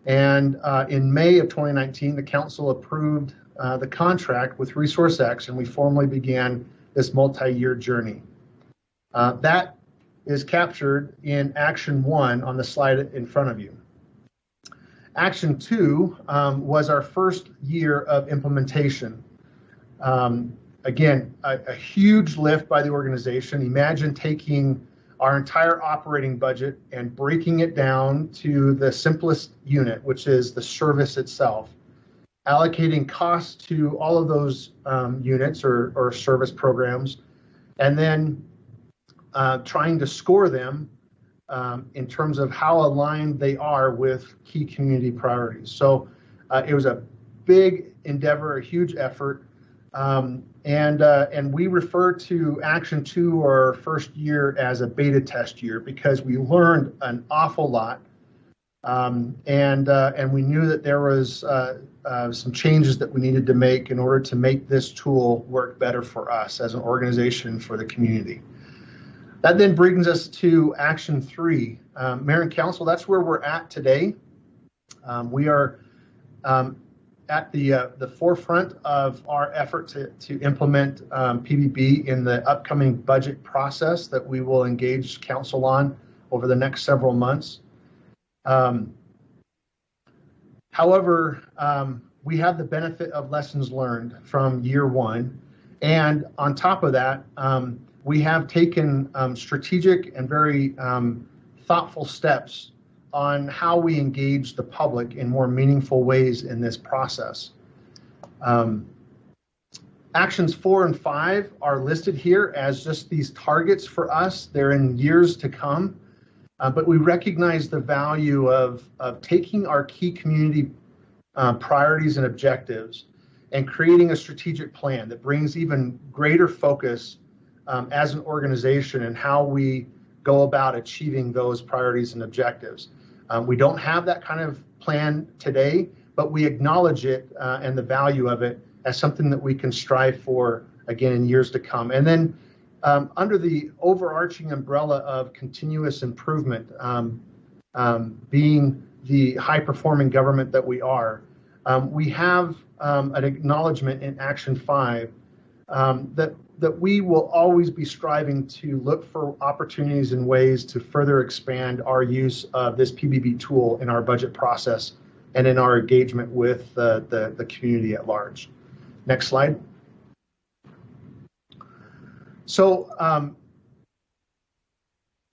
and in May of 2019, the council approved the contract with Resource X, and we formally began this multi-year journey. That is captured in Action 1 on the slide in front of you. Action 2 was our first year of implementation. Again, a huge lift by the organization. Imagine taking our entire operating budget and breaking it down to the simplest unit, which is the service itself, allocating costs to all of those units or service programs, and then trying to score them in terms of how aligned they are with key community priorities. So it was a big endeavor, a huge effort, and we refer to Action 2 or our first year as a beta test year because we learned an awful lot, and we knew that there was some changes that we needed to make in order to make this tool work better for us as an organization for the community. That then brings us to Action 3. Mayor and Council, that's where we're at today. We are at the forefront of our effort to implement PBB in the upcoming budget process that we will engage council on over the next several months. However, we have the benefit of lessons learned from year 1. And on top of that, we have taken strategic and very thoughtful steps on how we engage the public in more meaningful ways in this process. Actions 4 and 5 are listed here as just these targets for us. They're in years to come, but we recognize the value of taking our key community priorities and objectives and creating a strategic plan that brings even greater focus as an organization and how we go about achieving those priorities and objectives. We don't have that kind of plan today, but we acknowledge it and the value of it as something that we can strive for again in years to come. And then under the overarching umbrella of continuous improvement, being the high-performing government that we are, we have an acknowledgement in Action 5 that we will always be striving to look for opportunities and ways to further expand our use of this PBB tool in our budget process and in our engagement with the community at large. Next slide. So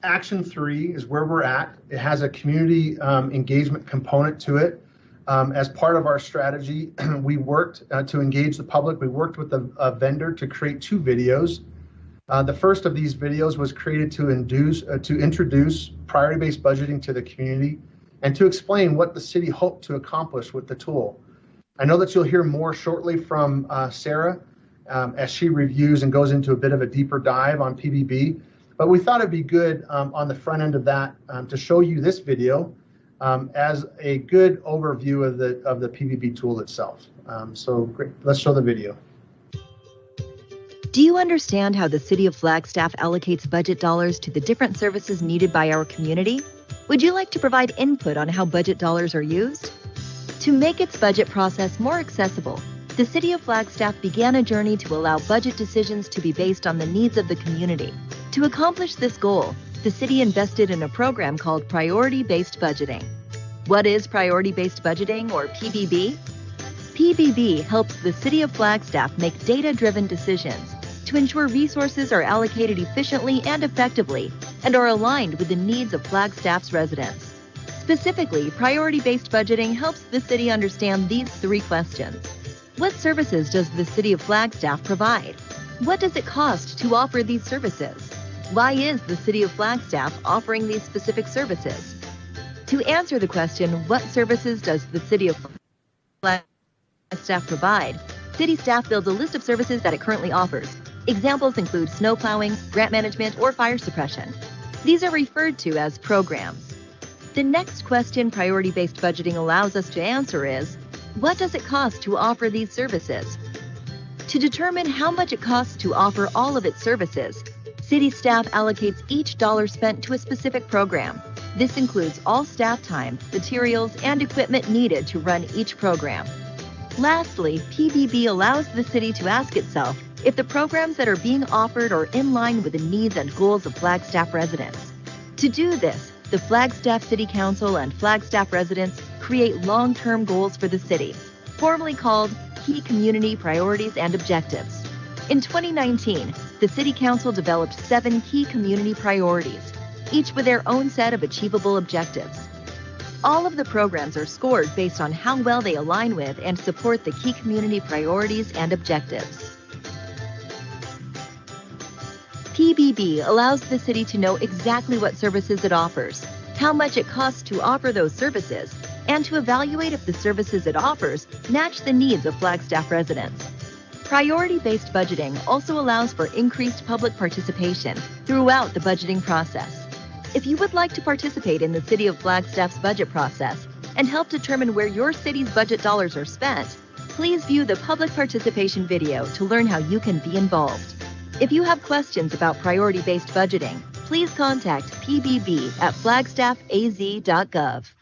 Action 3 is where we're at. It has a community engagement component to it. As part of our strategy, we worked to engage the public. We worked with a vendor to create 2 videos. The first of these videos was created to introduce priority-based budgeting to the community and to explain what the city hoped to accomplish with the tool. I know that you'll hear more shortly from Sarah as she reviews and goes into a bit of a deeper dive on PBB, but we thought it'd be good on the front end of that to show you this video as a good overview of the PBB tool itself. So great. Let's show the video. Do you understand how the City of Flagstaff allocates budget dollars to the different services needed by our community? Would you like to provide input on how budget dollars are used? To make its budget process more accessible, the City of Flagstaff began a journey to allow budget decisions to be based on the needs of the community. To accomplish this goal, the city invested in a program called Priority-Based Budgeting. What is Priority-Based Budgeting, or PBB? PBB helps the City of Flagstaff make data-driven decisions to ensure resources are allocated efficiently and effectively and are aligned with the needs of Flagstaff's residents. Specifically, priority-based budgeting helps the city understand these 3 questions. What services does the City of Flagstaff provide? What does it cost to offer these services? Why is the City of Flagstaff offering these specific services? To answer the question, what services does the City of Flagstaff provide, city staff builds a list of services that it currently offers. Examples include snow plowing, grant management, or fire suppression. These are referred to as programs. The next question priority-based budgeting allows us to answer is, what does it cost to offer these services? To determine how much it costs to offer all of its services, city staff allocates each dollar spent to a specific program. This includes all staff time, materials, and equipment needed to run each program. Lastly, PBB allows the city to ask itself if the programs that are being offered are in line with the needs and goals of Flagstaff residents. To do this, the Flagstaff City Council and Flagstaff residents create long-term goals for the city, formally called Key Community Priorities and Objectives. In 2019, the City Council developed 7 key community priorities, each with their own set of achievable objectives. All of the programs are scored based on how well they align with and support the key community priorities and objectives. PBB allows the city to know exactly what services it offers, how much it costs to offer those services, and to evaluate if the services it offers match the needs of Flagstaff residents. Priority-based budgeting also allows for increased public participation throughout the budgeting process. If you would like to participate in the City of Flagstaff's budget process and help determine where your city's budget dollars are spent, please view the public participation video to learn how you can be involved. If you have questions about priority-based budgeting, please contact PBB at flagstaffaz.gov.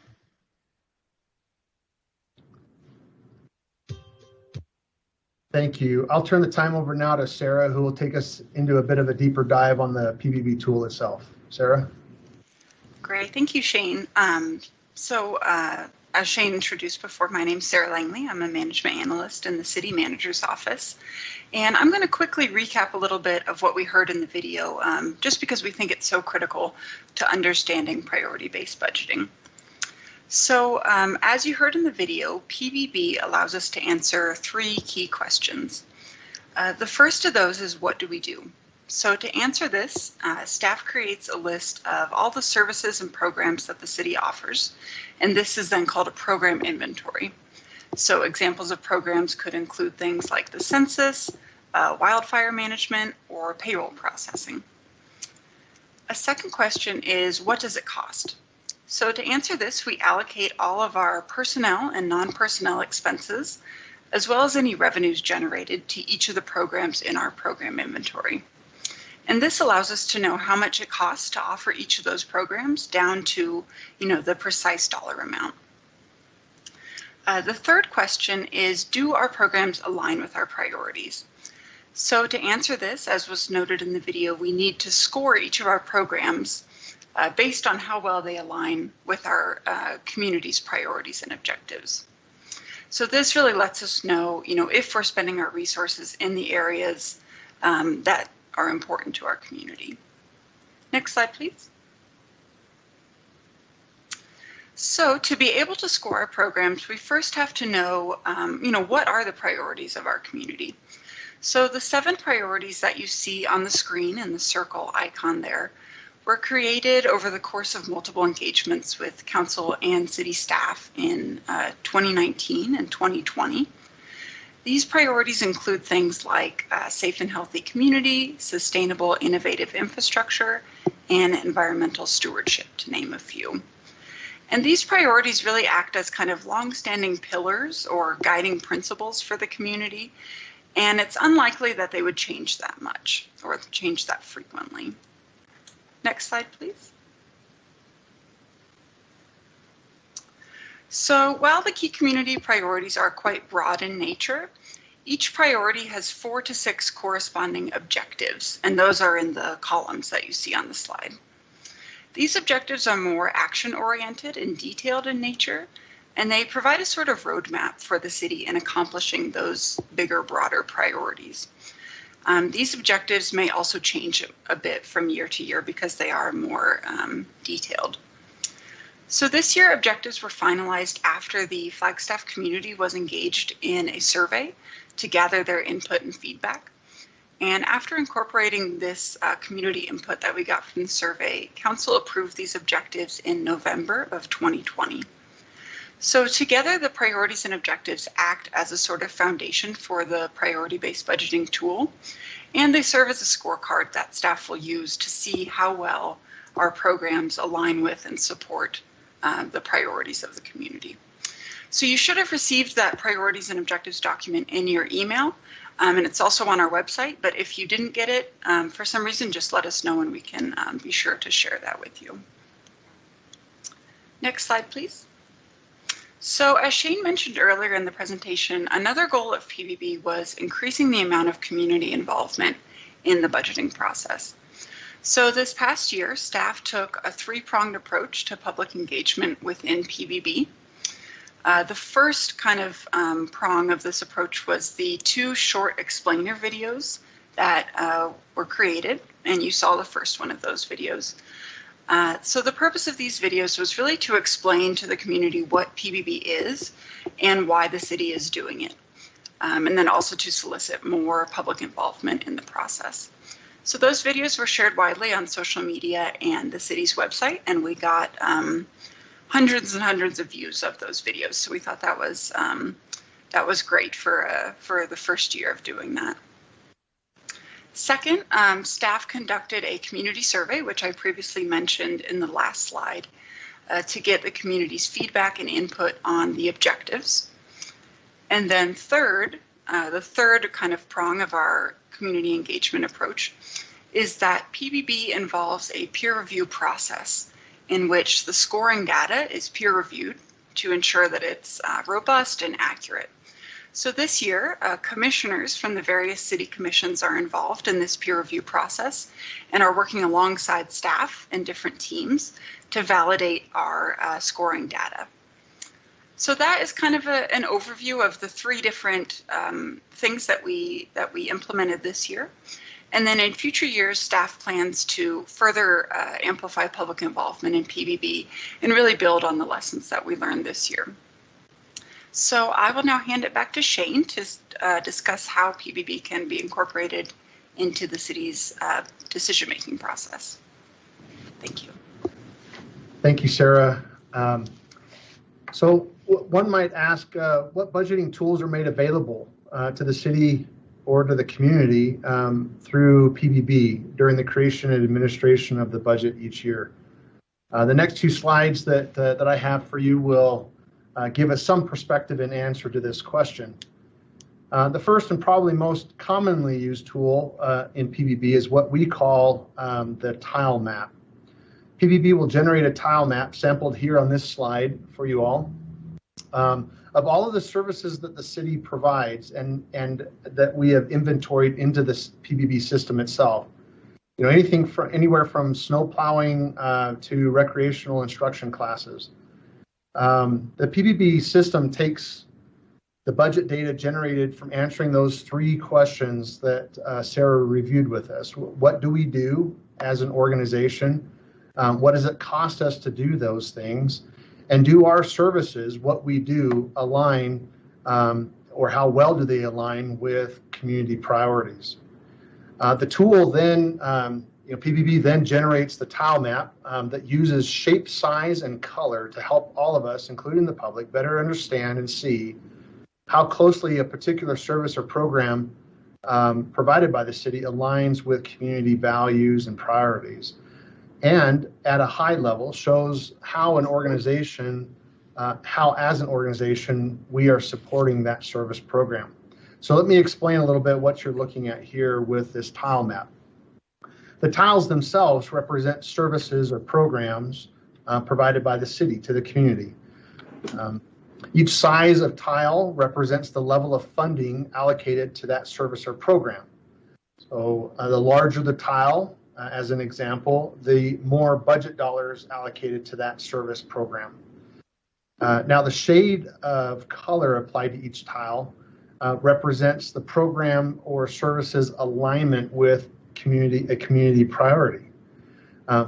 Thank you. I'll turn the time over now to Sarah, who will take us into a bit of a deeper dive on the PBB tool itself. Sarah? Great. Thank you, Shane. As Shane introduced before, my name is Sarah Langley. I'm a management analyst in the city manager's office. And I'm going to quickly recap a little bit of what we heard in the video, just because we think it's so critical to understanding priority-based budgeting. So as you heard in the video, PBB allows us to answer 3 key questions. The first of those is, what do we do? So to answer this, staff creates a list of all the services and programs that the city offers, and this is then called a program inventory. So examples of programs could include things like the census, wildfire management, or payroll processing. A second question is, what does it cost? So to answer this, we allocate all of our personnel and non-personnel expenses, as well as any revenues generated, to each of the programs in our program inventory. And this allows us to know how much it costs to offer each of those programs down to, the precise dollar amount. The third question is, do our programs align with our priorities? So to answer this, as was noted in the video, we need to score each of our programs based on how well they align with our community's priorities and objectives. So this really lets us know, if we're spending our resources in the areas that are important to our community. Next slide, please. So to be able to score our programs, we first have to know, what are the priorities of our community? So the 7 priorities that you see on the screen in the circle icon there were created over the course of multiple engagements with council and city staff in 2019 and 2020. These priorities include things like safe and healthy community, sustainable innovative infrastructure, and environmental stewardship, to name a few. And these priorities really act as kind of long-standing pillars or guiding principles for the community, and it's unlikely that they would change that much or change that frequently. Next slide, please. So while the key community priorities are quite broad in nature, each priority has 4 to 6 corresponding objectives, and those are in the columns that you see on the slide. These objectives are more action-oriented and detailed in nature, and they provide a sort of roadmap for the city in accomplishing those bigger, broader priorities. These objectives may also change a bit from year to year because they are more detailed. So this year, objectives were finalized after the Flagstaff community was engaged in a survey to gather their input and feedback. And after incorporating this community input that we got from the survey, council approved these objectives in November of 2020. So together, the priorities and objectives act as a sort of foundation for the priority-based budgeting tool, and they serve as a scorecard that staff will use to see how well our programs align with and support the priorities of the community. So you should have received that priorities and objectives document in your email, and it's also on our website, but if you didn't get it for some reason, just let us know and we can be sure to share that with you. Next slide, please. So as Shane mentioned earlier in the presentation, another goal of PBB was increasing the amount of community involvement in the budgeting process. So this past year, staff took a 3-pronged approach to public engagement within PBB. The first kind of prong of this approach was the 2 short explainer videos that were created, and you saw the first one of those videos. So the purpose of these videos was really to explain to the community what PBB is and why the city is doing it, and then also to solicit more public involvement in the process. So those videos were shared widely on social media and the city's website, and we got hundreds and hundreds of views of those videos. So we thought that was great for the first year of doing that. Second, staff conducted a community survey, which I previously mentioned in the last slide, to get the community's feedback and input on the objectives. And then third, the third kind of prong of our community engagement approach is that PBB involves a peer review process in which the scoring data is peer reviewed to ensure that it's robust and accurate. So this year, commissioners from the various city commissions are involved in this peer review process and are working alongside staff and different teams to validate our scoring data. So that is kind of an overview of the 3 different things that we implemented this year. And then in future years, staff plans to further amplify public involvement in PBB and really build on the lessons that we learned this year. So I will now hand it back to Shane to discuss how PBB can be incorporated into the city's decision-making process. Thank you. Thank you, Sarah. So one might ask, what budgeting tools are made available to the city or to the community through PBB during the creation and administration of the budget each year? The next two slides that I have for you will give us some perspective and answer to this question. The first and probably most commonly used tool in PBB is what we call the tile map. PBB will generate a tile map sampled here on this slide for you all of all of the services that the city provides and that we have inventoried into this PBB system itself. You know, anything from anywhere from snow plowing to recreational instruction classes. The PBB system takes the budget data generated from answering those three questions that Sarah reviewed with us. What do we do as an organization? What does it cost us to do those things? And do our services, what we do, align or how well do they align with community priorities? The tool then, PBB then generates the tile map that uses shape, size, and color to help all of us, including the public, better understand and see how closely a particular service or program provided by the city aligns with community values and priorities. And at a high level shows how an organization, as an organization, we are supporting that service program. So let me explain a little bit what you're looking at here with this tile map. The tiles themselves represent services or programs provided by the city to the community. Each size of tile represents the level of funding allocated to that service or program. So the larger the tile, as an example, the more budget dollars allocated to that service program. Now the shade of color applied to each tile represents the program or services alignment with a community priority.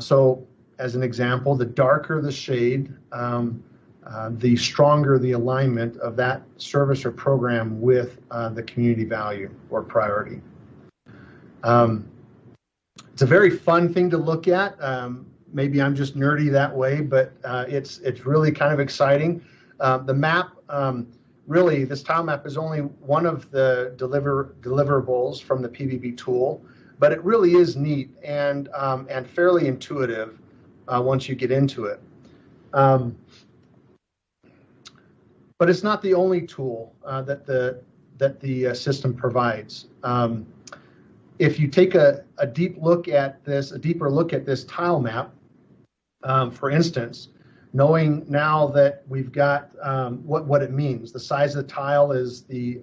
So as an example, the darker the shade, the stronger the alignment of that service or program with the community value or priority. It's a very fun thing to look at. Maybe I'm just nerdy that way, but it's really kind of exciting. The map, really, this tile map is only one of the deliverables from the PBB tool, but it really is neat and fairly intuitive once you get into it. But it's not the only tool that the system provides. If you take a deeper look at this tile map, for instance, knowing now that we've got what it means, the size of the tile is the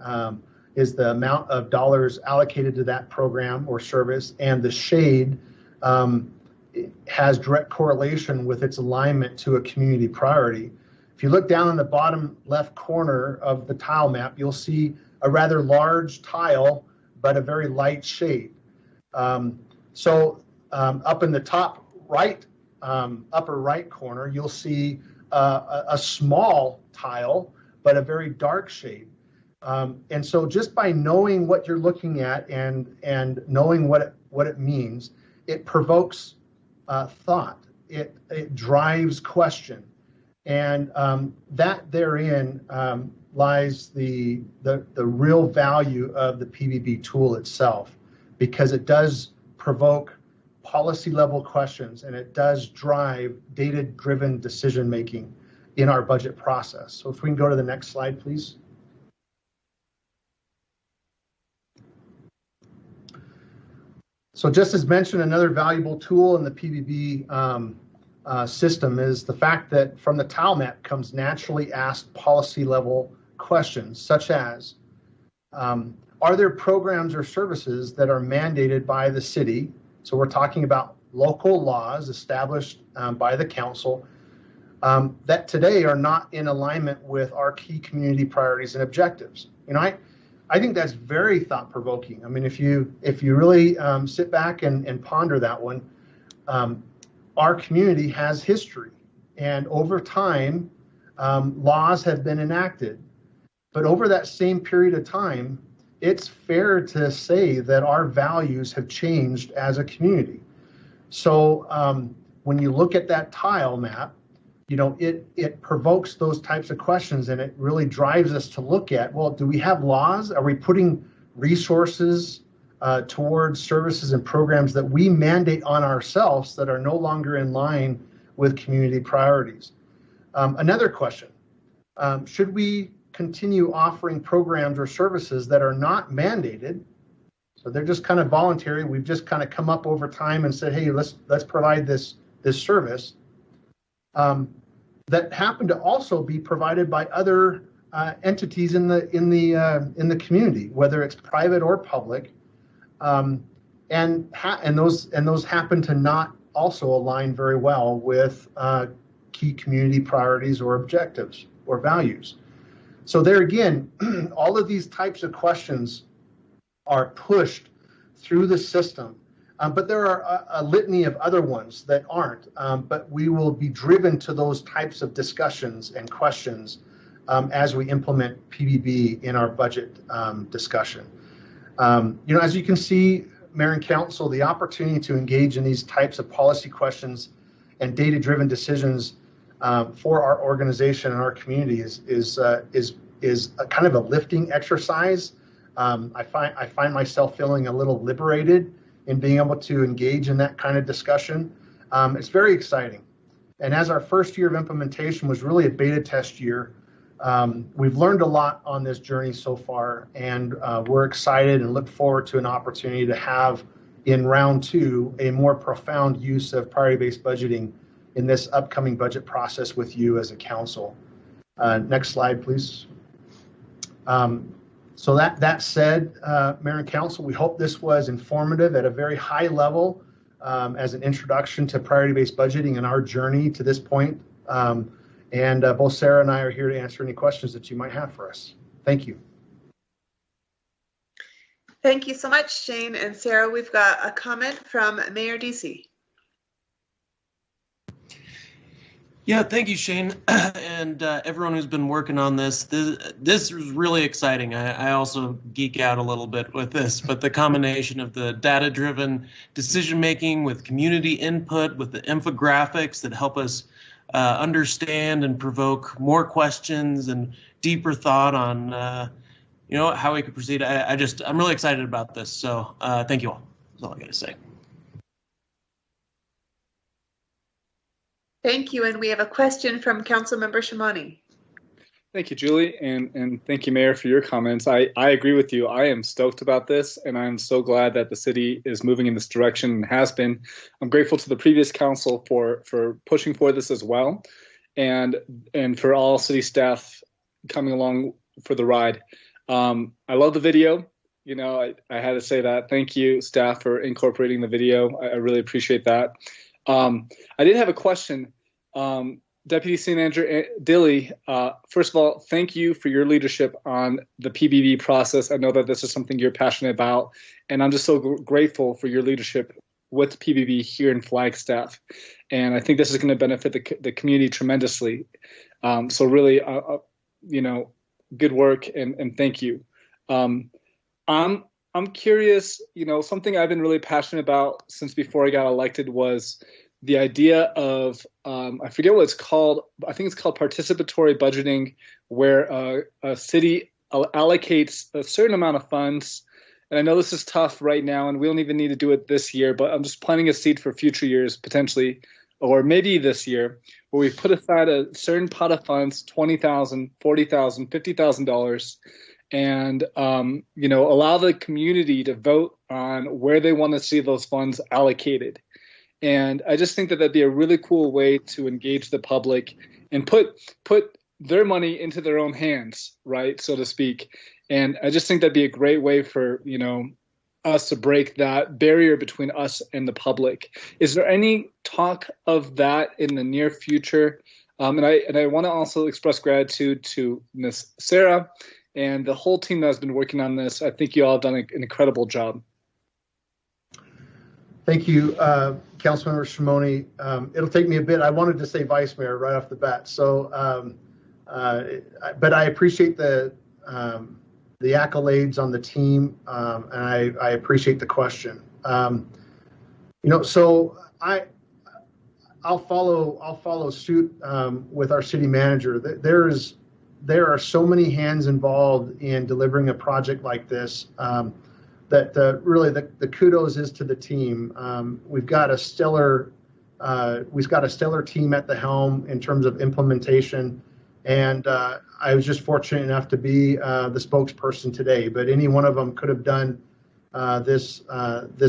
amount of dollars allocated to that program or service, and the shade has direct correlation with its alignment to a community priority. If you look down in the bottom left corner of the tile map, you'll see a rather large tile, but a very light shade. So up in the top right, upper right corner, you'll see a small tile, but a very dark shade. And so just by knowing what you're looking at and knowing what it means, it provokes thought. It drives question. And that therein lies the real value of the PBB tool itself, because it does provoke policy level questions and it does drive data-driven decision making in our budget process. So if we can go to the next slide, please. So just as mentioned, another valuable tool in the PBB system is the fact that from the tile map comes naturally asked policy level questions, such as, are there programs or services that are mandated by the city? So we're talking about local laws established by the council that today are not in alignment with our key community priorities and objectives. You know, I think that's very thought-provoking. I mean, if you really sit back and ponder that one, our community has history, and over time, laws have been enacted But over that same period of time, it's fair to say that our values have changed as a community. So when you look at that tile map, it provokes those types of questions, and it really drives us to look at, well, do we have laws? Are we putting resources towards services and programs that we mandate on ourselves that are no longer in line with community priorities? Another question, should we continue offering programs or services that are not mandated? So they're just kind of voluntary. We've just kind of come up over time and said, hey, let's provide this service that happen to also be provided by other entities in the community, whether it's private or public, and those happen to not also align very well with key community priorities or objectives or values. So there again, all of these types of questions are pushed through the system, but there are a litany of other ones that aren't, but we will be driven to those types of discussions and questions as we implement PBB in our budget discussion. As you can see, Mayor and Council, the opportunity to engage in these types of policy questions and data-driven decisions for our organization and our community is a kind of a lifting exercise. I find myself feeling a little liberated in being able to engage in that kind of discussion. It's very exciting. And as our first year of implementation was really a beta test year, we've learned a lot on this journey so far, and we're excited and look forward to an opportunity to have in round 2 a more profound use of priority-based budgeting in this upcoming budget process with you as a council. Next slide, please. So that said, Mayor and Council, we hope this was informative at a very high level as an introduction to priority-based budgeting and our journey to this point. And both Sarah and I are here to answer any questions that you might have for us. Thank you. Thank you so much, Shane and Sarah. We've got a comment from Mayor Deasy. Yeah, thank you, Shane, and everyone who's been working on this. This is really exciting. I also geek out a little bit with this, but the combination of the data-driven decision-making with community input, with the infographics that help us understand and provoke more questions and deeper thought on, how we could proceed. I'm really excited about this. So thank you all. That's all I got to say. Thank you, and we have a question from Councilmember Shimoni. Thank you, Julie, and thank you, Mayor, for your comments. I agree with you. I am stoked about this, and I'm so glad that the city is moving in this direction and has been. I'm grateful to the previous council for pushing for this as well, and for all city staff coming along for the ride. I love the video. I had to say that. Thank you, staff, for incorporating the video. I really appreciate that. I did have a question. Deputy City Manager Dilly, first of all, thank you for your leadership on the PBB process. I know that this is something you're passionate about, and I'm just so grateful for your leadership with PBB here in Flagstaff. And I think this is going to benefit the community tremendously. So really, good work and thank you. I'm curious, something I've been really passionate about since before I got elected was the idea of, I forget what it's called. I think it's called participatory budgeting, where a city allocates a certain amount of funds. And I know this is tough right now, and we don't even need to do it this year, but I'm just planting a seed for future years, potentially, or maybe this year, where we put aside a certain pot of funds, $20,000, $40,000, $50,000, and allow the community to vote on where they want to see those funds allocated. And I just think that that'd be a really cool way to engage the public and put their money into their own hands, right, so to speak. And I just think that'd be a great way for us to break that barrier between us and the public. Is there any talk of that in the near future? And I want to also express gratitude to Ms. Sarah and the whole team that has been working on this. I think you all have done an incredible job. Thank you, Councilmember Shimoni. It'll take me a bit. I wanted to say Vice Mayor right off the bat. So, but I appreciate the the accolades on the team, and I appreciate the question. So I'll follow suit with our city manager. There are so many hands involved in delivering a project like this that really the kudos is to the team. We've got a stellar team at the helm in terms of implementation, and I was just fortunate enough to be the spokesperson today. But any one of them could have done this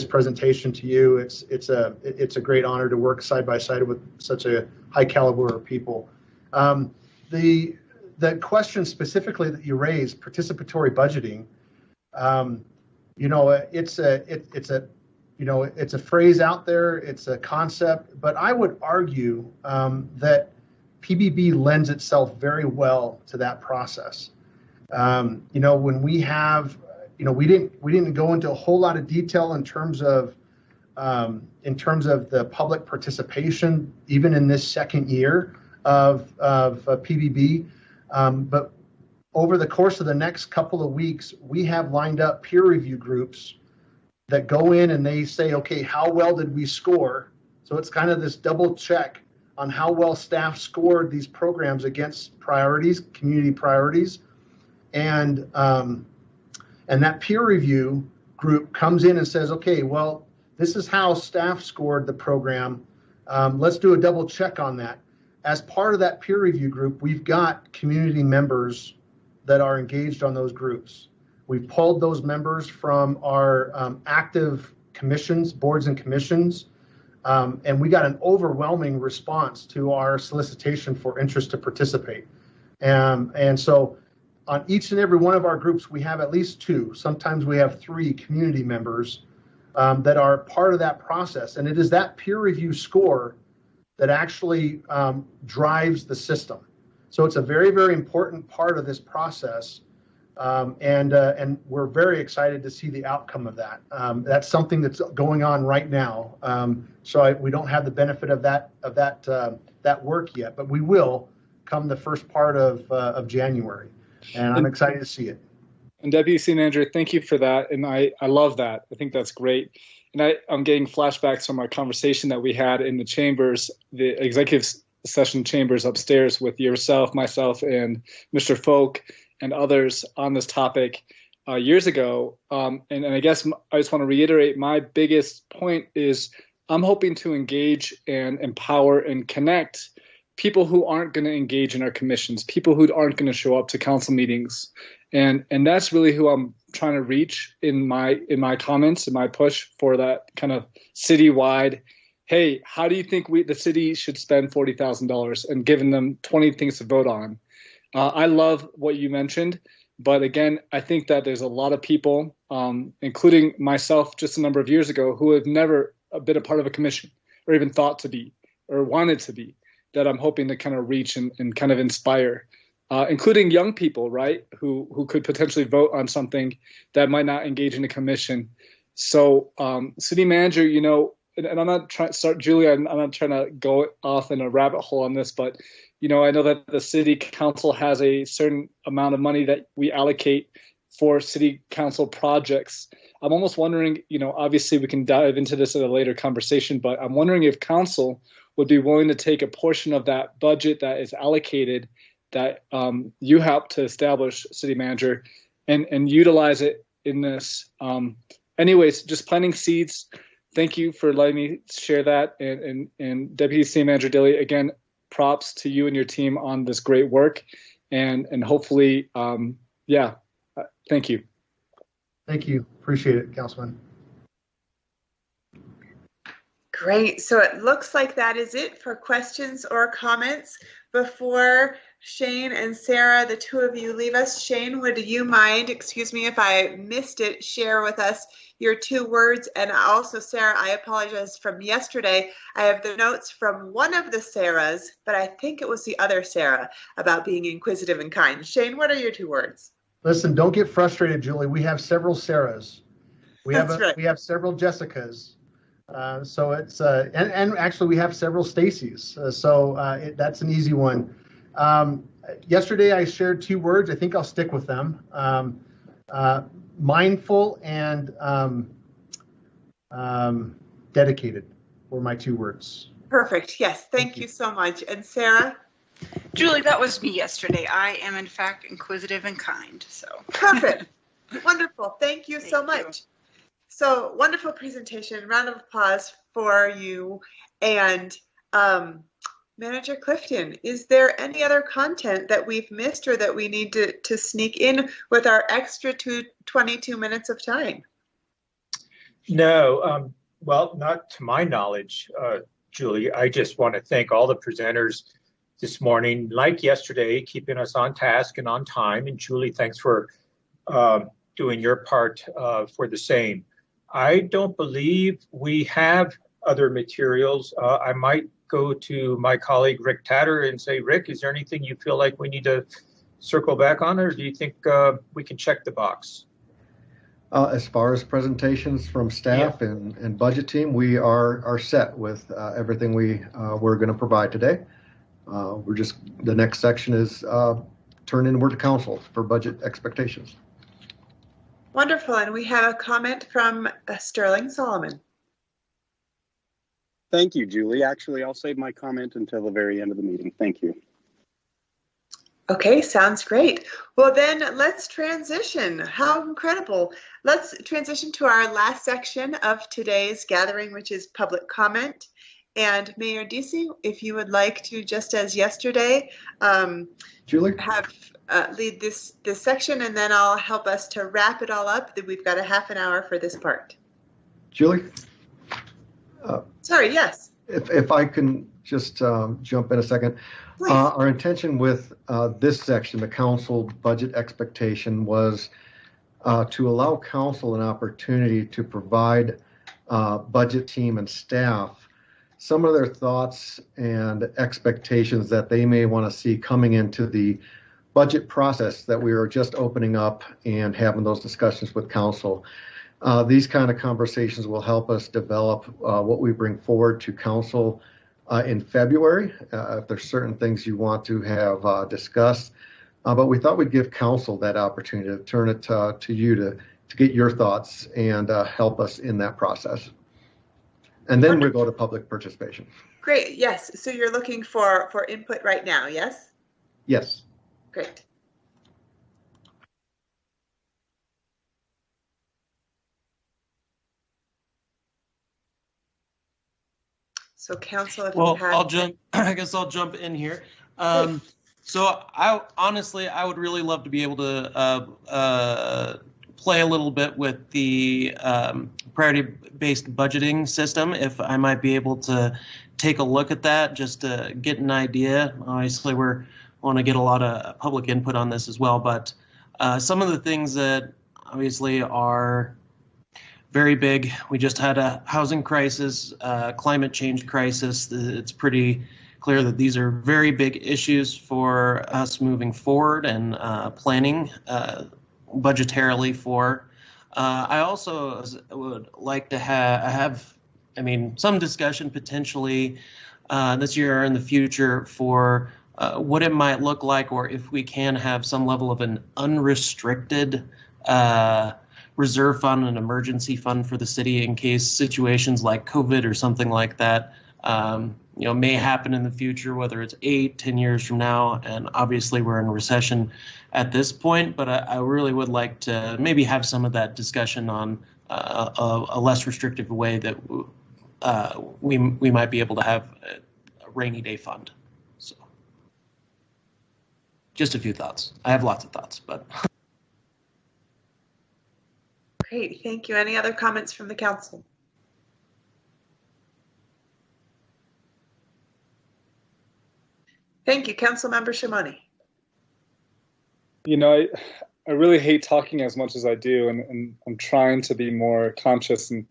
presentation to you. It's a great honor to work side by side with such a high caliber of people. The question specifically that you raised, participatory budgeting, it's a phrase out there, it's a concept, but I would argue that PBB lends itself very well to that process. When we have, we didn't go into a whole lot of detail in terms of the public participation, even in this second year of PBB. But over the course of the next couple of weeks, we have lined up peer review groups that go in and they say, okay, how well did we score? So it's kind of this double check on how well staff scored these programs against priorities, community priorities. And that peer review group comes in and says, okay, well, this is how staff scored the program. Let's do a double check on that. As part of that peer review group, we've got community members that are engaged on those groups. We've pulled those members from our active commissions, boards and commissions, and we got an overwhelming response to our solicitation for interest to participate. And so on each and every one of our groups, we have at least 2, sometimes we have 3 community members that are part of that process. And it is that peer review score that actually drives the system. So it's a very, very important part of this process. And we're very excited to see the outcome of that. That's something that's going on right now. We don't have the benefit of that work yet, but we will come the first part of January. And I'm excited to see it. And Deputy City Manager, thank you for that. And I love that. I think that's great. And I'm getting flashbacks from our conversation that we had in the chambers, the executive session chambers upstairs with yourself, myself, and Mr. Folk and others on this topic years ago. And I guess I just want to reiterate my biggest point is I'm hoping to engage and empower and connect people who aren't going to engage in our commissions, people who aren't going to show up to council meetings. And that's really who I'm trying to reach in my comments, in my push for that kind of citywide, hey, how do you think the city should spend $40,000 and giving them 20 things to vote on? I love what you mentioned, but again, I think that there's a lot of people, including myself just a number of years ago, who have never been a part of a commission or even thought to be or wanted to be, that I'm hoping to kind of reach and kind of inspire, including young people, right, who could potentially vote on something that might not engage in a commission. So city manager, and I'm not trying to start, Julia, I'm not trying to go off in a rabbit hole on this, but I know that the city council has a certain amount of money that we allocate for city council projects. I'm almost wondering, obviously we can dive into this at a later conversation, but I'm wondering if council would be willing to take a portion of that budget that is allocated that you helped to establish, city manager, and utilize it in this. Anyways, just planting seeds. Thank you for letting me share that. And Deputy City Manager Dilly, again, props to you and your team on this great work. And hopefully, thank you. Thank you. Appreciate it, Councilman. Great. So it looks like that is it for questions or comments. Before Shane and Sarah, the two of you, leave us, Shane, would you mind, excuse me if I missed it, share with us your 2 words? And also, Sarah, I apologize, from yesterday, I have the notes from one of the Sarahs, but I think it was the other Sarah, about being inquisitive and kind. Shane, what are your 2 words? Listen, don't get frustrated, Julie. We have several Sarahs. We have several Jessicas. So it's and actually we have several Stacys. That's an easy one. Yesterday I shared 2 words. I think I'll stick with them. Mindful and dedicated were my 2 words. Perfect. Yes. Thank you so much. And Sarah? Julie, that was me yesterday. I am, in fact, inquisitive and kind. So perfect. Wonderful. Thank you so much. So wonderful presentation. Round of applause for you. And Manager Clifton, is there any other content that we've missed or that we need to sneak in with our extra 22 minutes of time? No, well, not to my knowledge, Julie. I just want to thank all the presenters this morning, like yesterday, keeping us on task and on time. And Julie, thanks for doing your part for the same. I don't believe we have other materials. I might go to my colleague Rick Tatter and say, Rick, is there anything you feel like we need to circle back on, or do you think we can check the box? As far as presentations from staff and budget team, we are set with everything we're going to provide today. The next section is turn inward to council for budget expectations. Wonderful. And we have a comment from Sterling Solomon. Thank you, Julie. Actually, I'll save my comment until the very end of the meeting. Thank you. Okay, sounds great. Well, then let's transition. How incredible. Let's transition to our last section of today's gathering, which is public comment. And Mayor Deasy, if you would like to, just as yesterday, Julie, have lead this section, and then I'll help us to wrap it all up. We've got a half an hour for this part. Julie? Sorry, yes. If I can just jump in a second. Our intention with this section, the council budget expectation, was to allow council an opportunity to provide budget team and staff some of their thoughts and expectations that they may want to see coming into the budget process that we are just opening up and having those discussions with council. These kind of conversations will help us develop what we bring forward to council in February, if there's certain things you want to have discussed. But we thought we'd give council that opportunity to turn it to you to get your thoughts and help us in that process. And then we'll go to public participation. Great, yes. So you're looking for input right now, yes? Yes. Great. So council, if you have... I guess I'll jump in here. So I would really love to be able to play a little bit with the priority-based budgeting system, if I might be able to take a look at that, just to get an idea. Obviously, we want to get a lot of public input on this as well, but some of the things that obviously are very big. We just had a housing crisis, climate change crisis. It's pretty clear that these are very big issues for us moving forward and planning budgetarily for. I also would like to have some discussion potentially this year or in the future for what it might look like, or if we can have some level of an unrestricted reserve fund, an emergency fund for the city in case situations like COVID or something like that may happen in the future, whether it's 8-10 years from now. And obviously we're in a recession at this point, but I really would like to maybe have some of that discussion on a less restrictive way that we might be able to have a rainy day fund. So just a few thoughts. I have lots of thoughts, but. Great, thank you. Any other comments from the council? Thank you, Councilmember Shimoni. You know, I really hate talking as much as I do, and I'm trying to be more conscious. And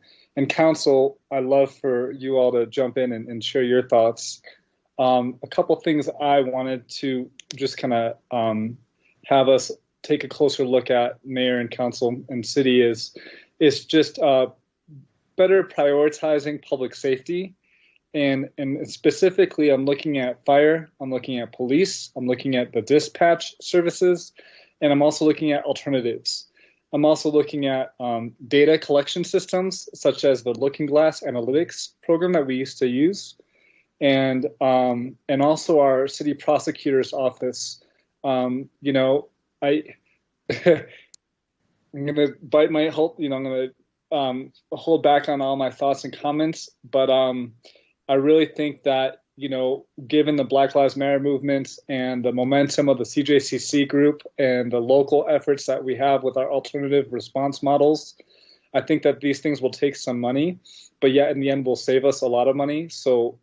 council, I love for you all to jump in and share your thoughts. A couple things I wanted to just kind of have us take a closer look at, mayor and council and city, is just better prioritizing public safety And specifically, I'm looking at fire, I'm looking at police, I'm looking at the dispatch services, and I'm also looking at alternatives. I'm also looking at data collection systems, such as the Looking Glass Analytics program that we used to use, and also our city prosecutor's office. I'm going to bite my whole, I'm going to hold back on all my thoughts and comments, but I really think that, given the Black Lives Matter movement and the momentum of the CJCC group and the local efforts that we have with our alternative response models, I think that these things will take some money, but yet in the end will save us a lot of money. So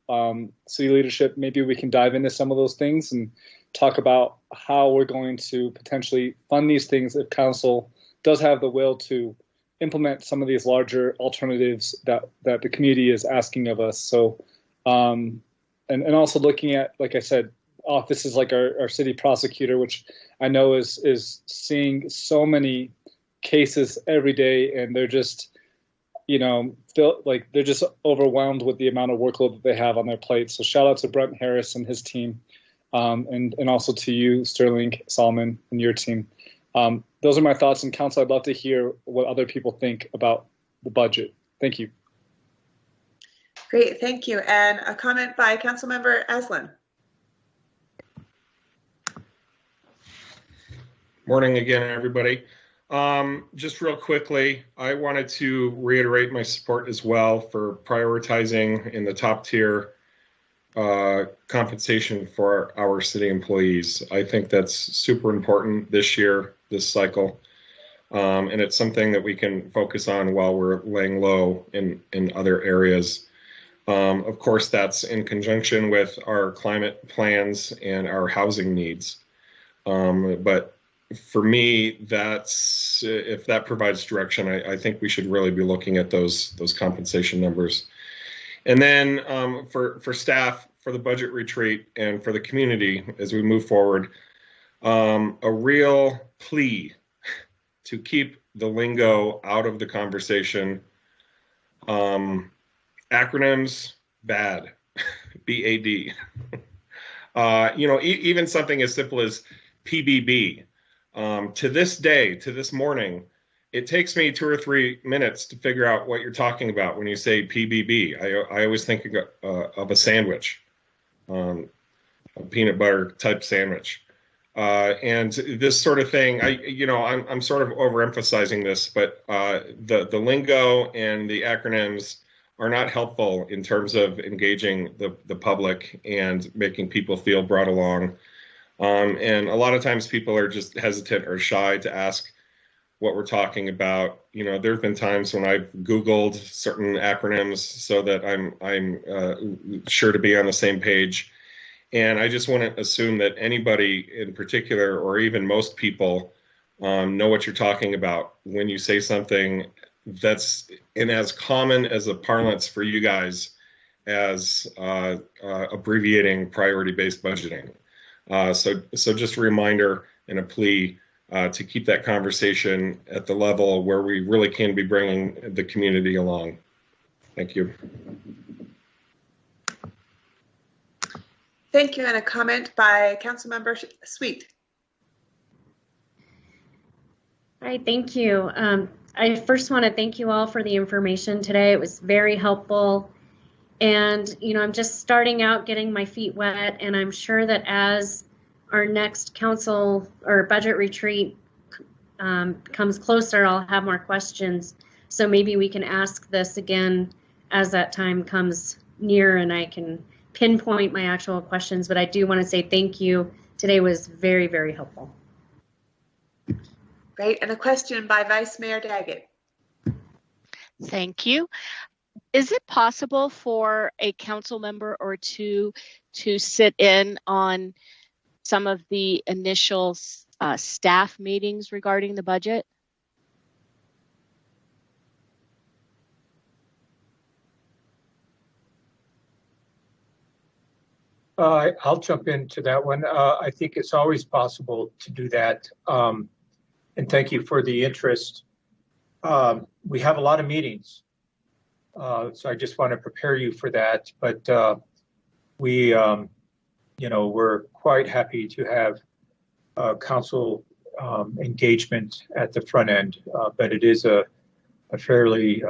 city leadership, maybe we can dive into some of those things and talk about how we're going to potentially fund these things if council does have the will to implement some of these larger alternatives that the community is asking of us. So, and also looking at, like I said, offices like our city prosecutor, which I know is seeing so many cases every day, and they're just, feel like they're just overwhelmed with the amount of workload that they have on their plate. So shout out to Brent Harris and his team, and also to you, Sterling Solomon, and your team. Those are my thoughts, and council, I'd love to hear what other people think about the budget. Thank you. Great, thank you. And a comment by Councilmember Aslan. Morning again, everybody. Just real quickly, I wanted to reiterate my support as well for prioritizing in the top tier compensation for our city employees. I think that's super important this year, this cycle. And it's something that we can focus on while we're laying low in other areas. Of course, that's in conjunction with our climate plans and our housing needs. But for me, that's if that provides direction, I think we should really be looking at those compensation numbers. And then for staff, for the budget retreat, and for the community as we move forward, a real plea to keep the lingo out of the conversation. Acronyms, bad, B-A-D. Even something as simple as PBB. To this day, to this morning, it takes me 2 or 3 minutes to figure out what you're talking about when you say PBB. I always think of a sandwich, a peanut butter type sandwich. And this sort of thing, I'm sort of overemphasizing this, but the lingo and the acronyms are not helpful in terms of engaging the public and making people feel brought along. And a lot of times people are just hesitant or shy to ask what we're talking about. There have been times when I've Googled certain acronyms so that I'm sure to be on the same page. And I just want to assume that anybody in particular, or even most people, know what you're talking about when you say something that's in as common as a parlance for you guys as abbreviating priority-based budgeting. So just a reminder and a plea to keep that conversation at the level where we really can be bringing the community along. Thank you. Thank you. And a comment by Councilmember Sweet. All right, thank you. I first want to thank you all for the information today. It was very helpful. And, I'm just starting out getting my feet wet, and I'm sure that as our next council or budget retreat comes closer, I'll have more questions. So maybe we can ask this again as that time comes near and I can pinpoint my actual questions. But I do want to say thank you. Today was very, very helpful. Great. And a question by Vice Mayor Daggett. Thank you. Is it possible for a council member or two to sit in on some of the initial staff meetings regarding the budget? I'll jump into that one. I think it's always possible to do that. And thank you for the interest. We have a lot of meetings. So I just want to prepare you for that. But we, we're quite happy to have council engagement at the front end, but it is a fairly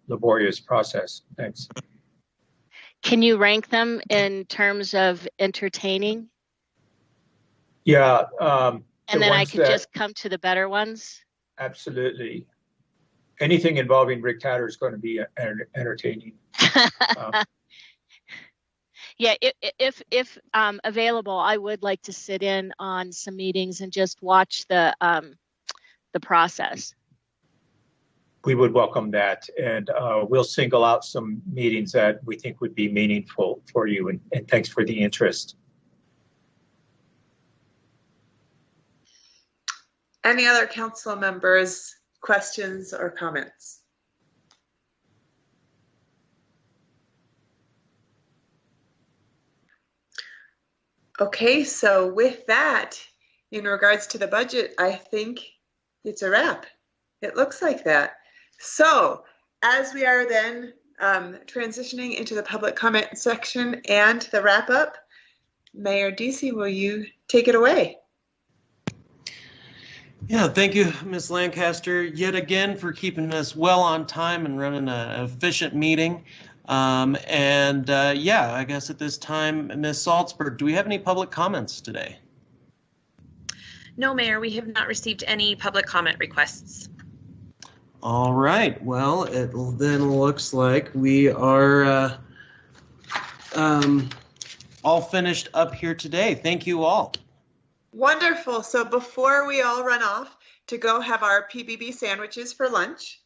laborious process. Thanks. Can you rank them in terms of entertaining? Yeah. And then I could just come to the better ones? Absolutely. Anything involving Rick Tatter is going to be entertaining. Yeah, if available, I would like to sit in on some meetings and just watch the process. We would welcome that, and we'll single out some meetings that we think would be meaningful for you, and thanks for the interest. Any other council members, questions or comments? Okay, so with that, in regards to the budget, I think it's a wrap. It looks like that. So as we are then transitioning into the public comment section and the wrap up, Mayor Deasy, will you take it away? Yeah, thank you, Ms. Lancaster, yet again for keeping us well on time and running an efficient meeting. Yeah, I guess at this time, Ms. Salzberg, do we have any public comments today? No, Mayor, we have not received any public comment requests. All right, well, it then looks like we are all finished up here today. Thank you all. Wonderful. So before we all run off to go have our PBB sandwiches for lunch,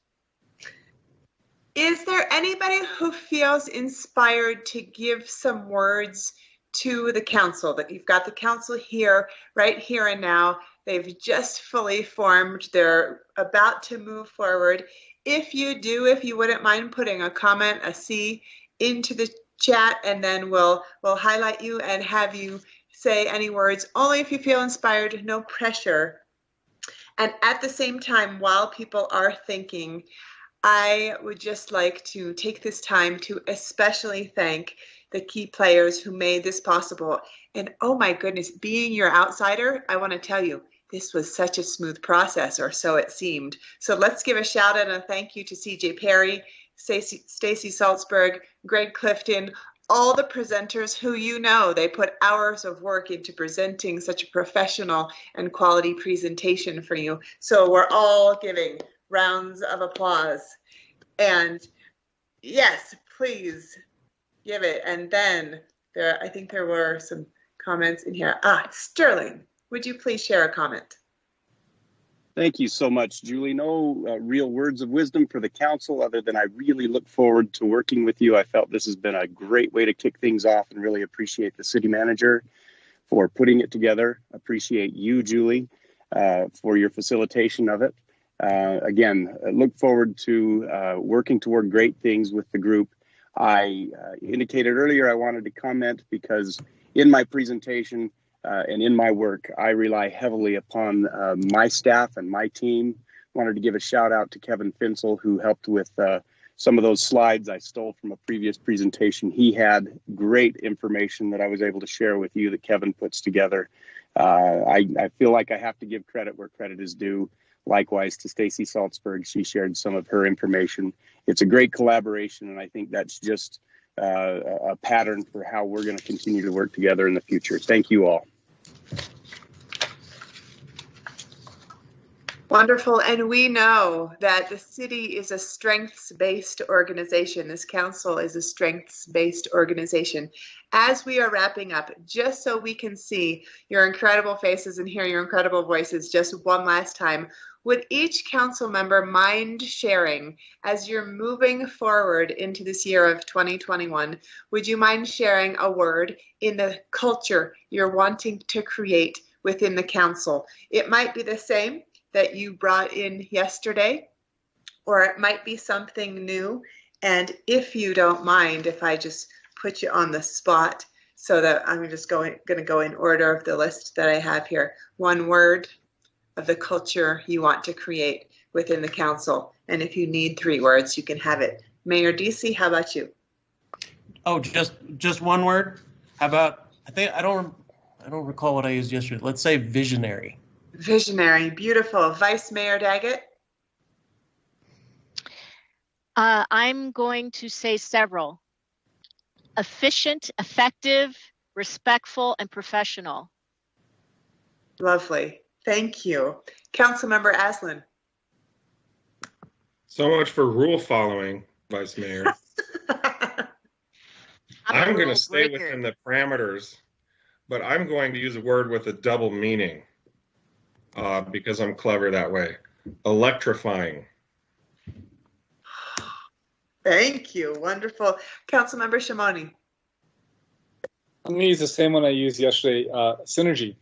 is there anybody who feels inspired to give some words to the council? That you've got the council here, right here and now. They've just fully formed. They're about to move forward. If you do, if you wouldn't mind putting a comment, a C, into the chat, and then we'll highlight you and have you say any words, only if you feel inspired, no pressure. And at the same time, while people are thinking, I would just like to take this time to especially thank the key players who made this possible. And oh my goodness, being your outsider, I want to tell you, this was such a smooth process, or so it seemed. So let's give a shout out and a thank you to CJ Perry, Stacy Salzberg, Greg Clifton, all the presenters who they put hours of work into presenting such a professional and quality presentation for you. So we're all giving rounds of applause. And yes, please give it. And then I think there were some comments in here. Sterling, would you please share a comment? Thank you so much, Julie. No real words of wisdom for the council other than I really look forward to working with you. I felt this has been a great way to kick things off and really appreciate the city manager for putting it together. Appreciate you, Julie, for your facilitation of it. Again, look forward to working toward great things with the group. I indicated earlier I wanted to comment because in my presentation and in my work, I rely heavily upon my staff and my team. Wanted to give a shout out to Kevin Finsel, who helped with some of those slides I stole from a previous presentation. He had great information that I was able to share with you that Kevin puts together. I feel like I have to give credit where credit is due. Likewise to Stacy Salzberg, she shared some of her information. It's a great collaboration, and I think that's just a pattern for how we're going to continue to work together in the future. Thank you all. Wonderful. And we know that the city is a strengths-based organization. This council is a strengths-based organization. As we are wrapping up, just so we can see your incredible faces and hear your incredible voices just one last time, would each council member mind sharing, as you're moving forward into this year of 2021, would you mind sharing a word in the culture you're wanting to create within the council? It might be the same that you brought in yesterday, or it might be something new. And if you don't mind, if I just put you on the spot, so that I'm just going to go in order of the list that I have here. One word of the culture you want to create within the council. And if you need 3 words, you can have it Mayor DC, how about you? Oh, just one word. How about, I don't recall what I used yesterday. Let's say visionary. Visionary, beautiful. Vice Mayor Daggett? I'm going to say several. Efficient, effective, respectful, and professional. Lovely. Thank you. Councilmember Aslan. So much for rule following, Vice Mayor. I'm going to stay within the parameters, but I'm going to use a word with a double meaning because I'm clever that way. Electrifying. Thank you. Wonderful. Councilmember Shimoni. I'm going to use the same one I used yesterday, synergy.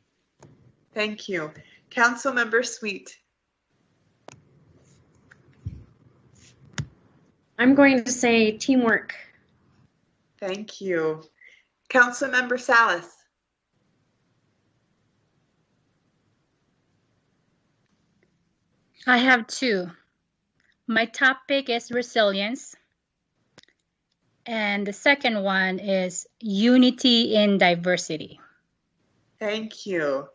Thank you. Councilmember Sweet. I'm going to say teamwork. Thank you. Councilmember Salas. I have two. My topic is resilience. And the second one is unity in diversity. Thank you.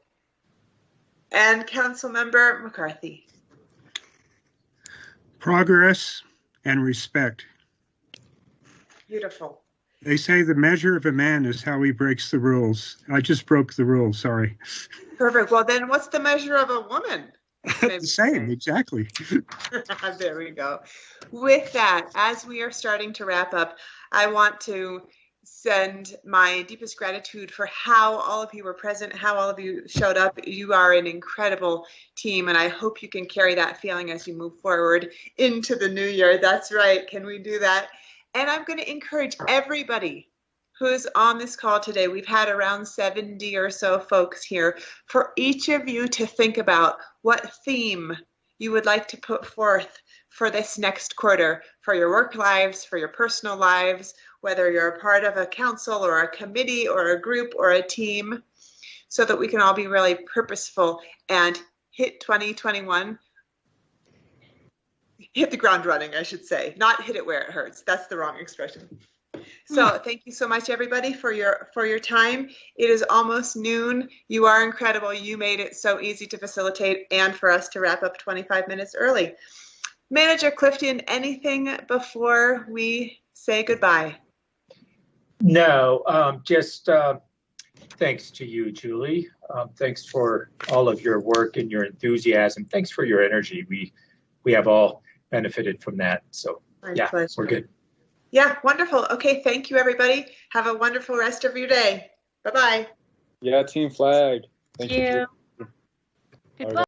And Councilmember McCarthy. Progress and respect. Beautiful. They say the measure of a man is how he breaks the rules. I just broke the rules, sorry. Perfect. Well, then what's the measure of a woman? The same, exactly. There we go. With that, as we are starting to wrap up, I want to send my deepest gratitude for how all of you were present, how all of you showed up. You are an incredible team, and I hope you can carry that feeling as you move forward into the new year. That's right. Can we do that? And I'm going to encourage everybody who's on this call today. We've had around 70 or so folks here, for each of you to think about what theme you would like to put forth for this next quarter, for your work lives, for your personal lives, whether you're a part of a council or a committee or a group or a team, so that we can all be really purposeful and hit 2021. Hit the ground running, I should say, not hit it where it hurts. That's the wrong expression. So thank you so much, everybody, for your time. It is almost noon. You are incredible. You made it so easy to facilitate and for us to wrap up 25 minutes early. Manager Clifton, anything before we say goodbye? No, just thanks to you, Julie. Thanks for all of your work and your enthusiasm. Thanks for your energy. We have all benefited from that. So yeah, we're good. Yeah, wonderful. Okay, thank you, everybody. Have a wonderful rest of your day. Bye-bye. Yeah, Team Flag. Thank you. Goodbye.